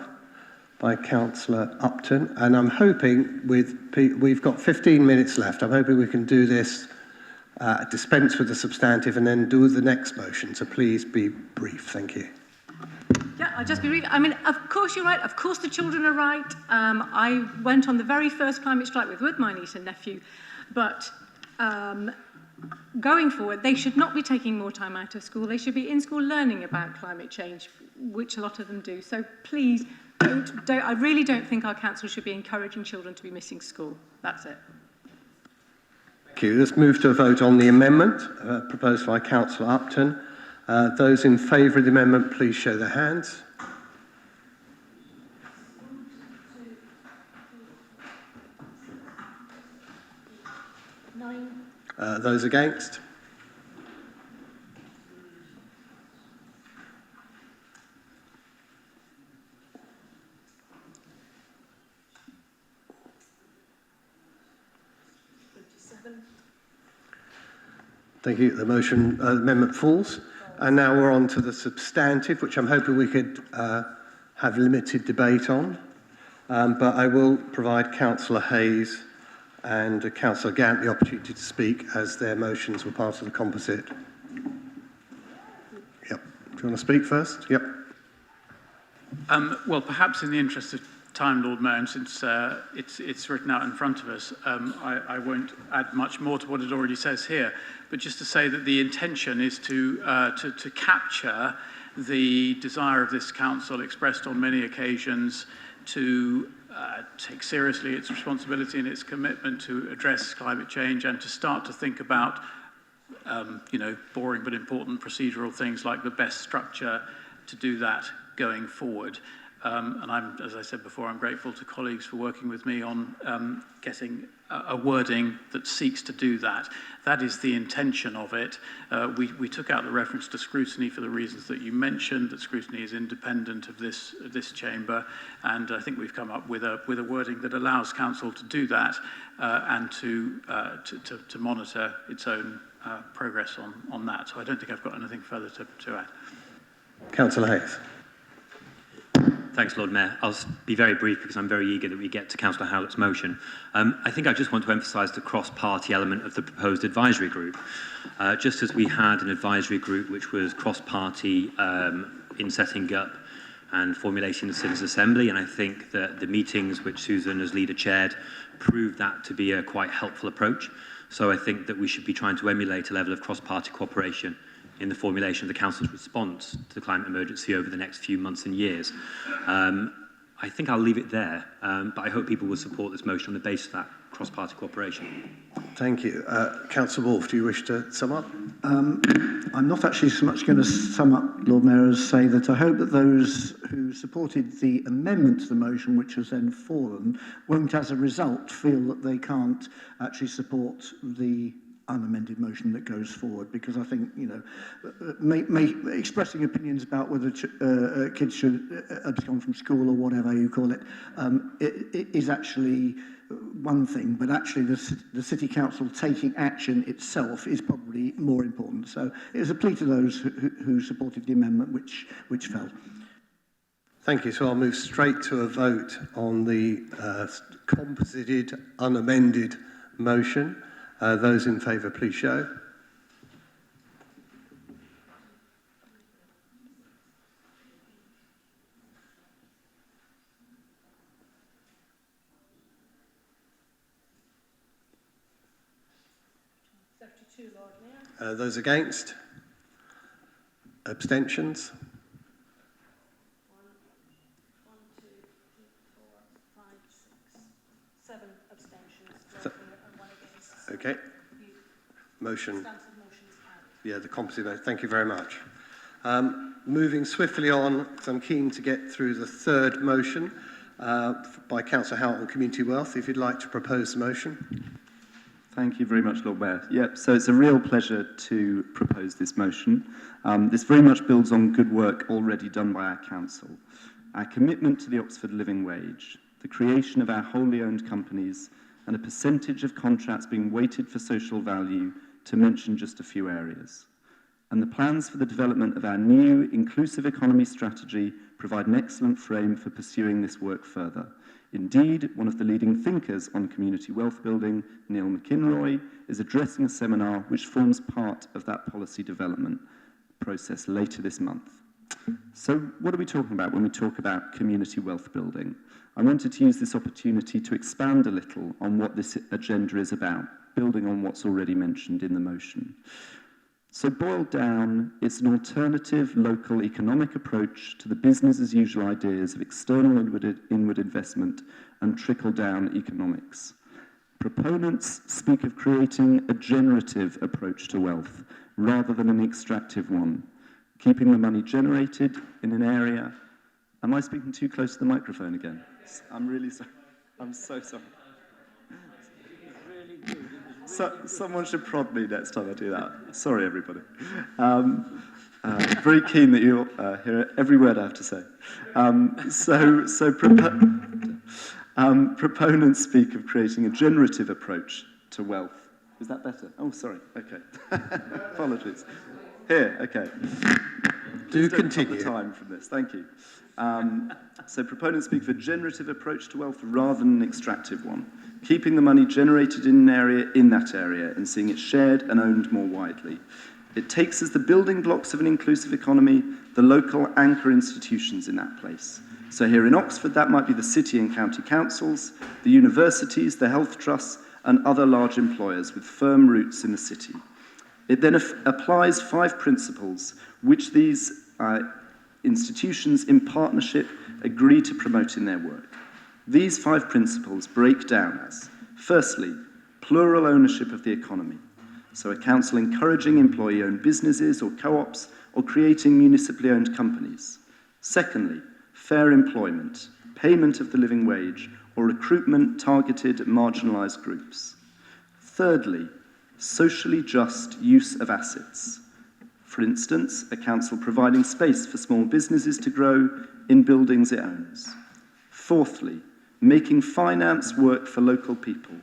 by Councillor Upton. And I'm hoping we've got 15 minutes left. I'm hoping we can do this, dispense with the substantive, and then do the next motion. So please be brief. Thank you. Yeah, I'll just be really, I mean, of course you're right, of course the children are right. I went on the very first climate strike with my niece and nephew, but going forward, they should not be taking more time out of school. They should be in school learning about climate change, which a lot of them do. So please, I really don't think our council should be encouraging children to be missing school. That's it. Thank you. Let's move to a vote on the amendment proposed by Councillor Upton. Those in favour of the amendment, please show their hands. Those against? Thank you. The motion amendment falls. And now we're on to the substantive, which I'm hoping we could have limited debate on. But I will provide Councillor Hayes and Councillor Gant the opportunity to speak as their motions were part of the composite. Yep. Do you want to speak first? Yep. Well, perhaps in the interest of time, Lord Mayor, and since it's written out in front of us, I won't add much more to what it already says here, but just to say that the intention is to capture the desire of this council expressed on many occasions to take seriously its responsibility and its commitment to address climate change and to start to think about, boring but important procedural things like the best structure to do that going forward. And as I said before, I'm grateful to colleagues for working with me on getting a wording that seeks to do that. That is the intention of it. We took out the reference to scrutiny for the reasons that you mentioned, that scrutiny is independent of this chamber, and I think we've come up with a wording that allows council to do that and to monitor its own progress on that. So I don't think I've got anything further to add. Councillor Hayes. Thanks, Lord Mayor. I'll be very brief because I'm very eager that we get to Councillor Howlett's motion. I think I just want to emphasise the cross-party element of the proposed advisory group. Just as we had an advisory group which was cross-party in setting up and formulating the Citizens' Assembly, and I think that the meetings which Susan as leader chaired proved that to be a quite helpful approach. So I think that we should be trying to emulate a level of cross-party cooperation in the formulation of the Council's response to the climate emergency over the next few months and years. I think I'll leave it there, but I hope people will support this motion on the basis of that cross-party cooperation. Thank you. Councillor Wolfe, do you wish to sum up? I'm not actually so much going to sum up, Lord Mayor, as say that I hope that those who supported the amendment to the motion, which has then fallen, won't as a result feel that they can't actually support the unamended motion that goes forward, because I think, expressing opinions about whether kids should abscond from school or whatever you call it, it is actually one thing, but actually the City Council taking action itself is probably more important. So it was a plea to those who supported the amendment which fell. Thank you. So I'll move straight to a vote on the composited, unamended motion. Those in favour, please show. Those against? Abstentions? 7 abstentions. Okay. Motion. Yeah, the composite vote. Thank you very much. Moving swiftly on, because I'm keen to get through the third motion by Councillor Howell on community wealth. If you'd like to propose the motion. Thank you very much, Lord Mayor. Yep, so it's a real pleasure to propose this motion. This very much builds on good work already done by our council. Our commitment to the Oxford living wage, the creation of our wholly owned companies, and a percentage of contracts being weighted for social value, to mention just a few areas. And the plans for the development of our new inclusive economy strategy provide an excellent frame for pursuing this work further. Indeed, one of the leading thinkers on community wealth building, Neil McInroy, is addressing a seminar which forms part of that policy development process later this month. So what are we talking about when we talk about community wealth building? I wanted to use this opportunity to expand a little on what this agenda is about, building on what's already mentioned in the motion. So boiled down, it's an alternative local economic approach to the business as usual ideas of external inward investment and trickle-down economics. Proponents speak of creating a generative approach to wealth rather than an extractive one, keeping the money generated in an area. Am I speaking too close to the microphone again? I'm really sorry. I'm so sorry. Someone should prod me next time I do that. Sorry, everybody. Very keen that you'll hear every word I have to say. Proponents speak of creating a generative approach to wealth. Is that better? Oh, sorry. Okay. Apologies. Here, okay. Do continue. The time from this. Thank you. So proponents speak of a generative approach to wealth rather than an extractive one, keeping the money generated in an area in that area and seeing it shared and owned more widely. It takes as the building blocks of an inclusive economy the local anchor institutions in that place. So here in Oxford, that might be the city and county councils, the universities, the health trusts, and other large employers with firm roots in the city. It then applies 5 principles which these institutions in partnership agree to promote in their work. These 5 principles break down as, firstly, plural ownership of the economy. So a council encouraging employee-owned businesses or co-ops or creating municipally owned companies. Secondly, fair employment, payment of the living wage or recruitment targeted at marginalised groups. Thirdly, socially just use of assets. For instance, a council providing space for small businesses to grow in buildings it owns. Fourthly, making finance work for local people.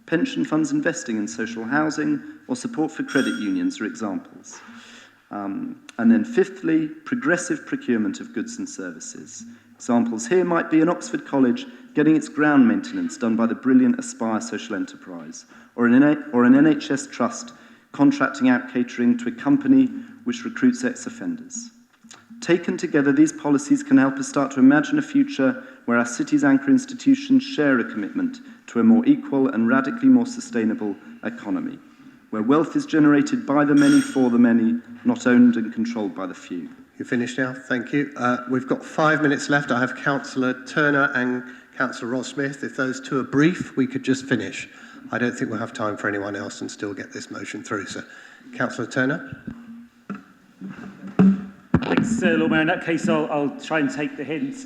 Pension funds investing in social housing or support for credit unions are examples. And then fifthly, progressive procurement of goods and services. Examples here might be an Oxford College getting its ground maintenance done by the brilliant Aspire social enterprise, or an NHS trust contracting out catering to a company which recruits ex-offenders. Taken together, these policies can help us start to imagine a future where our city's anchor institutions share a commitment to a more equal and radically more sustainable economy, where wealth is generated by the many for the many, not owned and controlled by the few. You're finished now? Thank you. We've got 5 minutes left. I have Councillor Turner and Councillor Ross-Smith. If those two are brief, we could just finish. I don't think we'll have time for anyone else and still get this motion through. So, Councillor Turner. Thanks, Lord Mayor. In that case, I'll try and take the hint.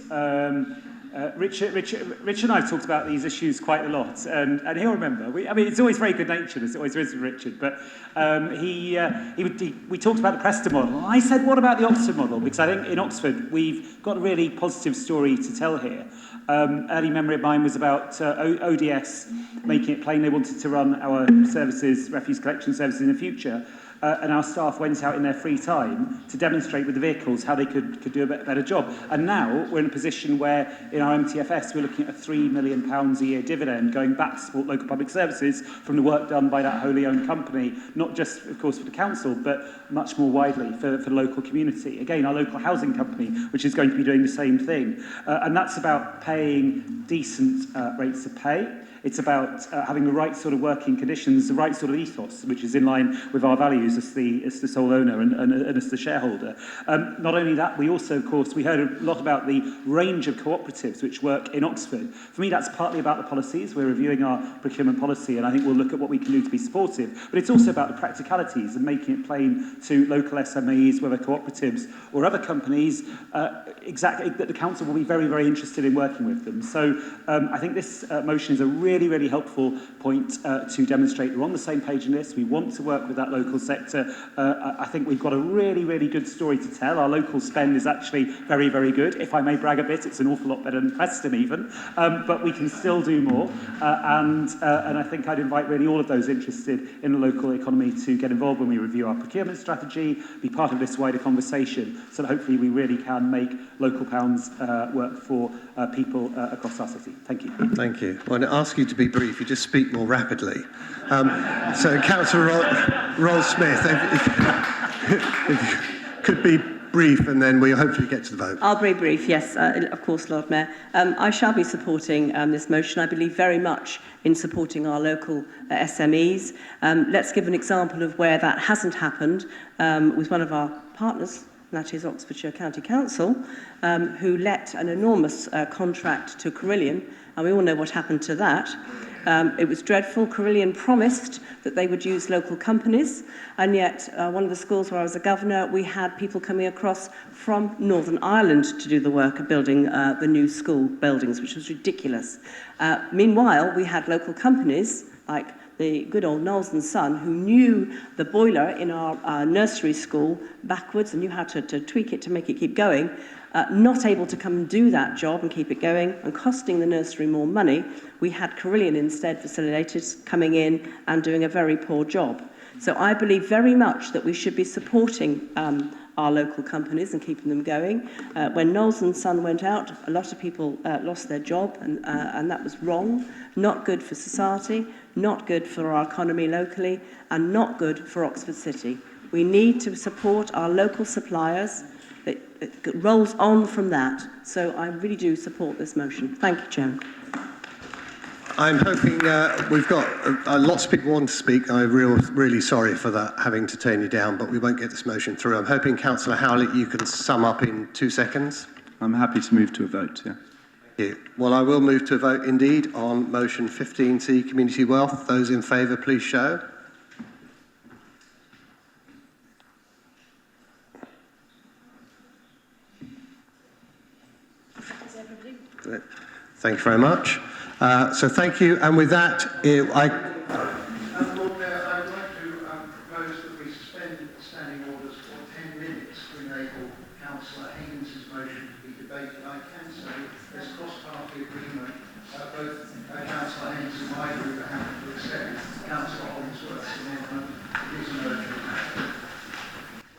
Richard and I have talked about these issues quite a lot, and he'll remember. It's always very good-natured, as it always is with Richard, but we talked about the Preston model. And I said, what about the Oxford model? Because I think in Oxford, we've got a really positive story to tell here. Early memory of mine was about ODS making it plain they wanted to run our services, refuse collection services in the future. And our staff went out in their free time to demonstrate with the vehicles how they could do a better job. And now we're in a position where in our MTFS we're looking at a £3 million a year dividend going back to support local public services from the work done by that wholly owned company, not just, of course, for the council, but much more widely for the local community. Again, our local housing company, which is going to be doing the same thing. And that's about paying decent rates of pay. It's about having the right sort of working conditions, the right sort of ethos, which is in line with our values as the sole owner and as the shareholder. Not only that, we also, of course, we heard a lot about the range of cooperatives which work in Oxford. For me, that's partly about the policies. We're reviewing our procurement policy, and I think we'll look at what we can do to be supportive. But it's also about the practicalities and making it plain to local SMEs, whether cooperatives or other companies, exactly that the council will be very, very interested in working with them. So I think this motion is a really, really helpful point to demonstrate we're on the same page in this. We want to work with that local sector. I think we've got a really, really good story to tell. Our local spend is actually very, very good. If I may brag a bit, it's an awful lot better than Preston even. But we can still do more. And I think I'd invite really all of those interested in the local economy to get involved when we review our procurement strategy, be part of this wider conversation, so that hopefully we really can make local pounds work for people across our city. Thank you. Thank you. Well, I ask you to be brief. You just speak more rapidly. So, Councillor Roll-Smith, if you could be brief, and then we'll hopefully get to the vote. I'll be brief, yes, of course, Lord Mayor. I shall be supporting this motion. I believe very much in supporting our local SMEs. Let's give an example of where that hasn't happened with one of our partners, and that is Oxfordshire County Council, who let an enormous contract to Carillion, and we all know what happened to that. It was dreadful. Carillion promised that they would use local companies, and yet one of the schools where I was a governor, we had people coming across from Northern Ireland to do the work of building the new school buildings, which was ridiculous. Meanwhile, we had local companies like the good old Knowles and Son, who knew the boiler in our nursery school backwards and knew how to tweak it to make it keep going, not able to come and do that job and keep it going and costing the nursery more money. We had Carillion instead facilitators coming in and doing a very poor job. So I believe very much that we should be supporting our local companies and keeping them going. When Knowles and Son went out, a lot of people lost their job, and that was wrong, not good for society, not good for our economy locally, and not good for Oxford City. We need to support our local suppliers. It rolls on from that. So I really do support this motion. Thank you, Chairman. I'm hoping we've got lots of people want to speak. I'm really sorry for that, having to turn you down, but we won't get this motion through. I'm hoping, Councillor Howlett, you can sum up in 2 seconds. I'm happy to move to a vote, yeah. Thank you. Well, I will move to a vote indeed on motion 15C, Community Wealth. Those in favour, please show. Thank you very much. So thank you. And with that, Lord Mayor, I would like to propose that we suspend standing orders for 10 minutes to enable Councillor Haynes' motion to be debated. I can say there's cross-party agreement. Both Councillor Haynes and my group are happy to accept Councillor Hollingsworth's amendment. It is an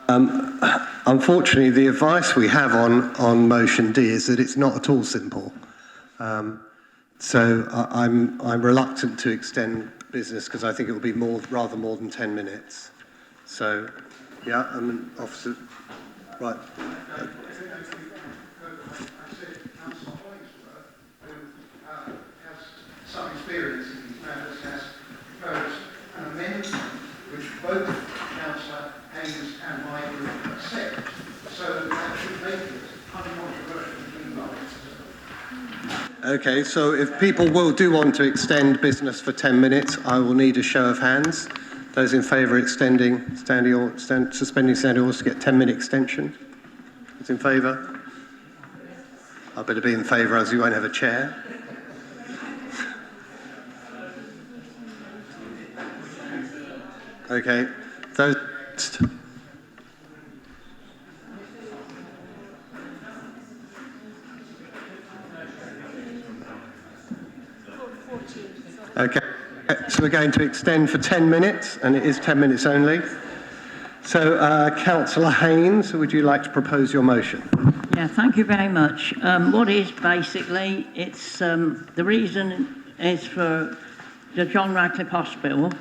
urgent. Unfortunately, the advice we have on motion D is that it's not at all simple. So I'm reluctant to extend business because I think it will be rather more than 10 minutes. So, yeah, I'm an officer. Right. Councillor Hollingsworth, who has some experience in these matters, has proposed an amendment which both Councillor Haynes and my group accept. So that should make it uncontroversial between us. Okay, so if people do want to extend business for 10 minutes, I will need a show of hands. Those in favour of suspending standing orders to get 10-minute extension? Those in favour? I better be in favour as you won't have a chair. Okay, those... Okay, so we're going to extend for 10 minutes, and it is 10 minutes only. So, Councillor Haynes, would you like to propose your motion? Yeah, thank you very much. What is basically, it's the reason is for the John Radcliffe Hospital,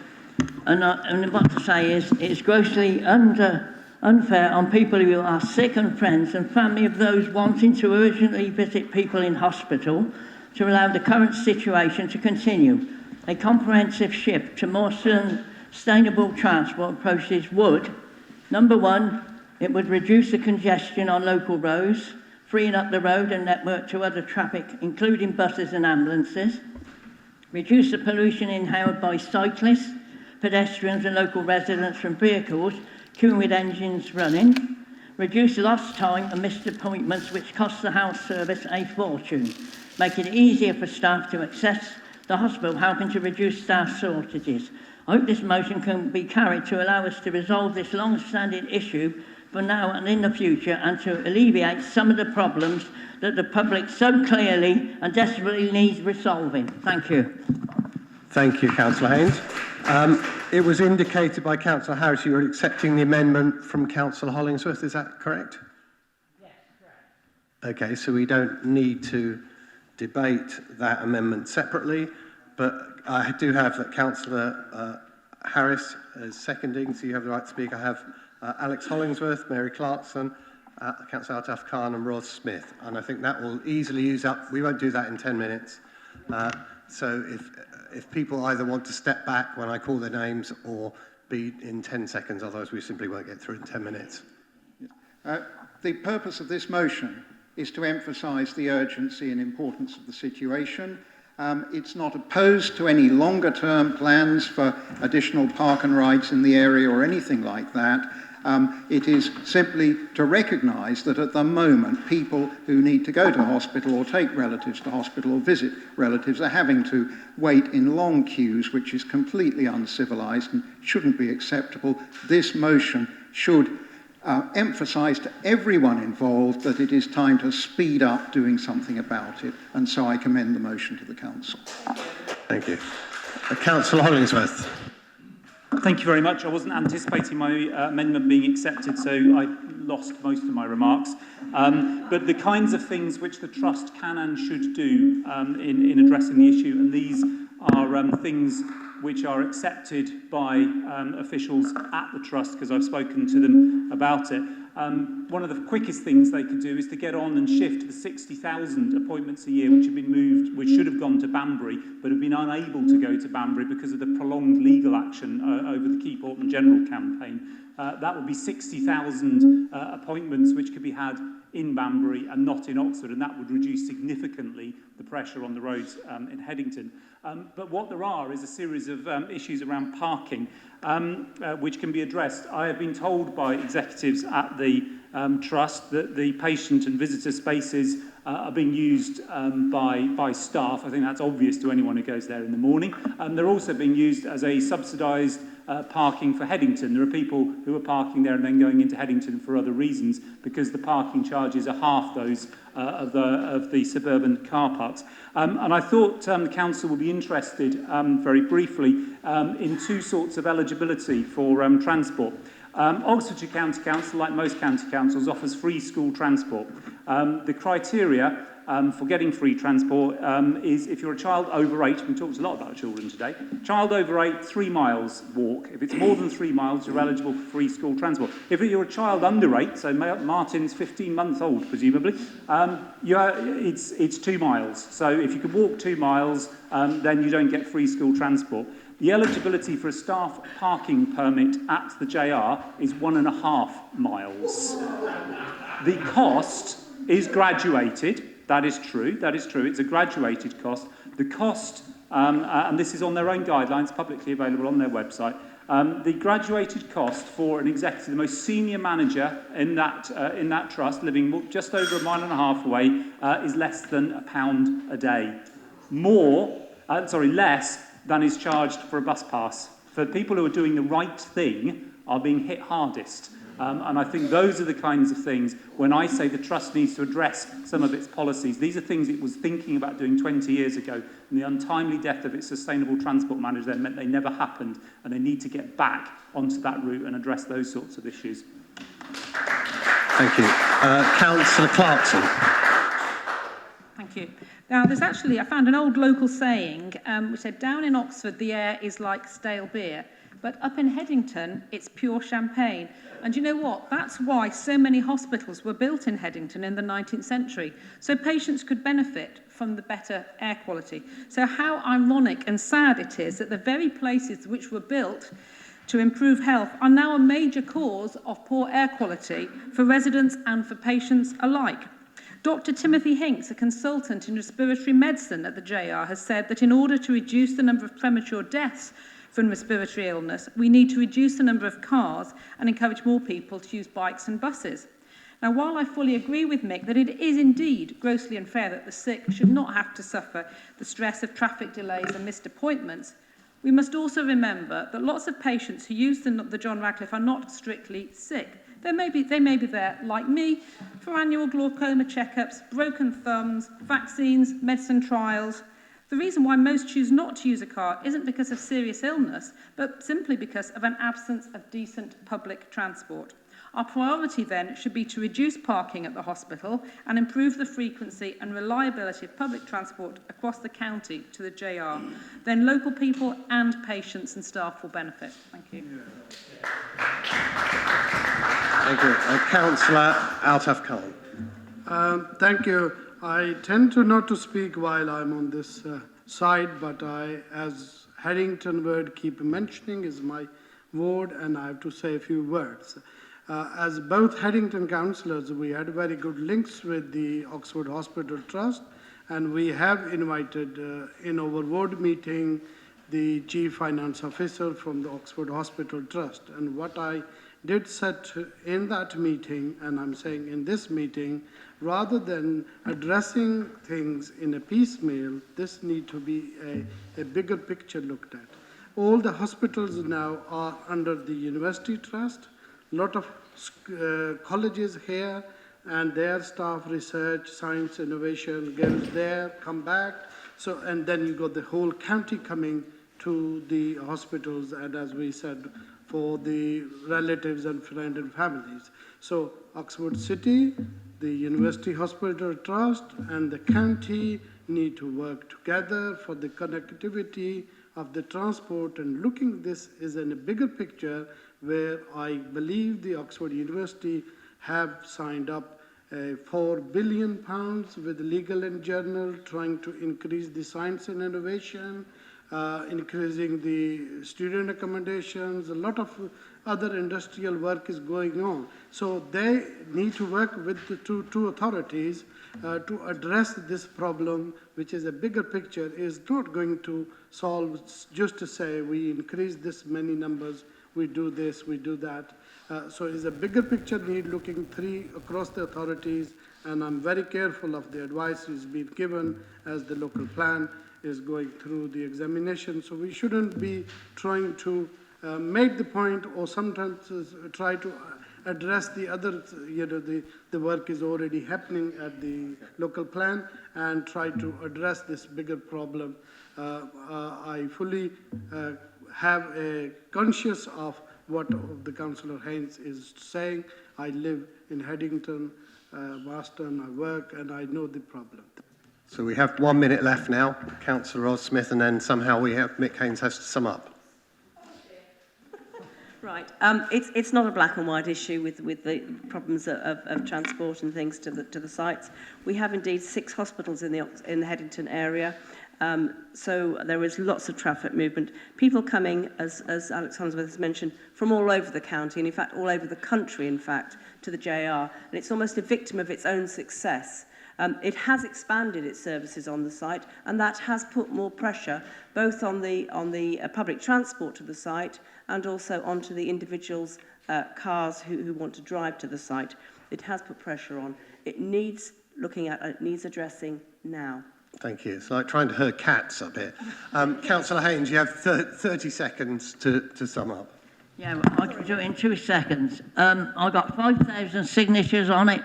and what to say is it's grossly unfair on people who are sick and friends and family of those wanting to urgently visit people in hospital to allow the current situation to continue. A comprehensive shift to more sustainable transport approaches would, number one, it would reduce the congestion on local roads, freeing up the road and network to other traffic, including buses and ambulances, reduce the pollution inhaled by cyclists, pedestrians and local residents from vehicles queuing with engines running, reduce lost time and missed appointments which cost the health service a fortune, making it easier for staff to access the hospital, helping to reduce staff shortages. I hope this motion can be carried to allow us to resolve this long-standing issue for now and in the future, and to alleviate some of the problems that the public so clearly and desperately needs resolving. Thank you. Thank you, Councillor Haynes. It was indicated by Councillor Harris you were accepting the amendment from Councillor Hollingsworth, is that correct? Yes, correct. Okay, so we don't need to debate that amendment separately, but I do have that Councillor Harris is seconding, so you have the right to speak. I have Alex Hollingsworth, Mary Clarkson, Councillor Altaf Khan and Rod Smith, and I think that will easily use up. We won't do that in 10 minutes. So if people either want to step back when I call their names or be in 10 seconds, otherwise we simply won't get through in 10 minutes. The purpose of this motion is to emphasise the urgency and importance of the situation. It's not opposed to any longer-term plans for additional park and rides in the area or anything like that. It is simply to recognise that at the moment people who need to go to hospital or take relatives to hospital or visit relatives are having to wait in long queues, which is completely uncivilised and shouldn't be acceptable. This motion should emphasise to everyone involved that it is time to speed up doing something about it, and so I commend the motion to the Council. Thank you. Councillor Hollingsworth. Thank you very much. I wasn't anticipating my amendment being accepted, so I lost most of my remarks. But the kinds of things which the Trust can and should do in addressing the issue, and these are things which are accepted by officials at the Trust, because I've spoken to them about it. One of the quickest things they could do is to get on and shift the 60,000 appointments a year which have been moved, which should have gone to Banbury, but have been unable to go to Banbury because of the prolonged legal action over the Keep Orton General campaign. That would be 60,000 appointments which could be had in Banbury and not in Oxford, and that would reduce significantly the pressure on the roads in Headington. But what there are is a series of issues around parking which can be addressed. I have been told by executives at the Trust that the patient and visitor spaces are being used by staff. I think that's obvious to anyone who goes there in the morning. They're also being used as a subsidised parking for Headington. There are people who are parking there and then going into Headington for other reasons because the parking charges are half those of the suburban car parks. And I thought the Council would be interested, very briefly, in two sorts of eligibility for transport. Oxfordshire County Council, like most county councils, offers free school transport. The criteria for getting free transport is if you're a child over 8, we talked a lot about children today, child over 8, 3 miles walk. If it's more than 3 miles, you're eligible for free school transport. If you're a child under 8, so Martin's 15 months old, presumably, it's 2 miles. So if you can walk 2 miles, then you don't get free school transport. The eligibility for a staff parking permit at the JR is 1.5 miles. The cost is graduated. That is true. That is true. It's a graduated cost. The cost, and this is on their own guidelines, publicly available on their website, the graduated cost for an executive, the most senior manager in that trust, living just over 1.5 miles away, is less than £1 a day. Less than is charged for a bus pass. For people who are doing the right thing are being hit hardest. And I think those are the kinds of things, when I say the Trust needs to address some of its policies, these are things it was thinking about doing 20 years ago, and the untimely death of its sustainable transport manager then meant they never happened, and they need to get back onto that route and address those sorts of issues. Thank you. Councillor Clarkson. Thank you. Now, there's actually, I found an old local saying which said, down in Oxford, the air is like stale beer, but up in Headington, it's pure champagne. And you know what? That's why so many hospitals were built in Headington in the 19th century, so patients could benefit from the better air quality. So how ironic and sad it is that the very places which were built to improve health are now a major cause of poor air quality for residents and for patients alike. Dr. Timothy Hinks, a consultant in respiratory medicine at the JR, has said that in order to reduce the number of premature deaths from respiratory illness, we need to reduce the number of cars and encourage more people to use bikes and buses. Now, while I fully agree with Mick that it is indeed grossly unfair that the sick should not have to suffer the stress of traffic delays and missed appointments, we must also remember that lots of patients who use the John Radcliffe are not strictly sick. They may be there, like me, for annual glaucoma checkups, broken thumbs, vaccines, medicine trials. The reason why most choose not to use a car isn't because of serious illness, but simply because of an absence of decent public transport. Our priority then should be to reduce parking at the hospital and improve the frequency and reliability of public transport across the county to the JR. Then local people and patients and staff will benefit. Thank you. Thank you. Councillor Altaf Khan. Thank you. I tend to not to speak while I'm on this side, but as Haddington word keep mentioning, is my ward, and I have to say a few words. As both Haddington councillors, we had very good links with the Oxford Hospital Trust, and we have invited in our ward meeting the Chief Finance Officer from the Oxford Hospital Trust. And what I did set in that meeting, and I'm saying in this meeting, rather than addressing things in a piecemeal, this need to be a bigger picture looked at. All the hospitals now are under the University Trust. A lot of colleges here and their staff research, science, innovation goes there, come back. So, and then you got the whole county coming to the hospitals, and as we said, for the relatives and friends and families. So Oxford City, the University Hospital Trust and the county need to work together for the connectivity of the transport, and looking this is in a bigger picture where I believe the Oxford University have signed up £4 billion with Legal and Journal, trying to increase the science and innovation, increasing the student accommodations, a lot of other industrial work is going on. So they need to work with the two authorities to address this problem, which is a bigger picture, is not going to solve just to say we increase this many numbers, we do this, we do that. So it's a bigger picture need looking across the authorities, and I'm very careful of the advice that's been given as the local plan is going through the examination. So we shouldn't be trying to make the point or sometimes try to address the other, the work is already happening at the local plan and try to address this bigger problem. I fully have a conscious of what the Councillor Haynes is saying. I live in Haddington, Marston, I work, and I know the problem. So we have 1 minute left now, Councillor Ross Smith, and then somehow Mick Haynes has to sum up. Right. It's not a black and white issue with the problems of transport and things to the sites. We have indeed 6 hospitals in the Haddington area. So there is lots of traffic movement. People coming, as Alex Hansworth has mentioned, from all over the county, and in fact all over the country, in fact, to the JR. And it's almost a victim of its own success. It has expanded its services on the site, and that has put more pressure both on the public transport to the site and also onto the individuals' cars who want to drive to the site. It has put pressure on. It needs looking at, it needs addressing now. Thank you. It's like trying to herd cats a bit. Councillor Haynes, you have 30 seconds to sum up. Yeah, I can do it in 2 seconds. I got 5,000 signatures on it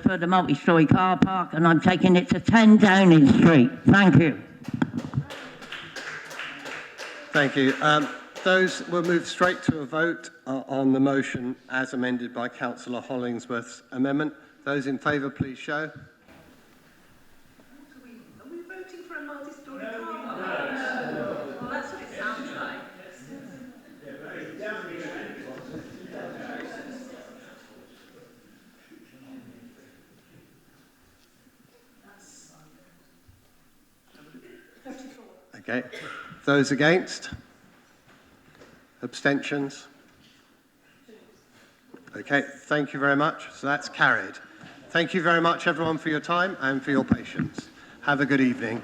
for the multi-storey car park, and I'm taking it to 10 Downing Street. Thank you. Thank you. Those will move straight to a vote on the motion as amended by Councillor Hollingsworth's amendment. Those in favour, please show. Are we voting for a multi-storey car park? No. Well, that's what it sounds like. Okay. Those against? Abstentions? Okay, thank you very much. So that's carried. Thank you very much, everyone, for your time and for your patience. Have a good evening.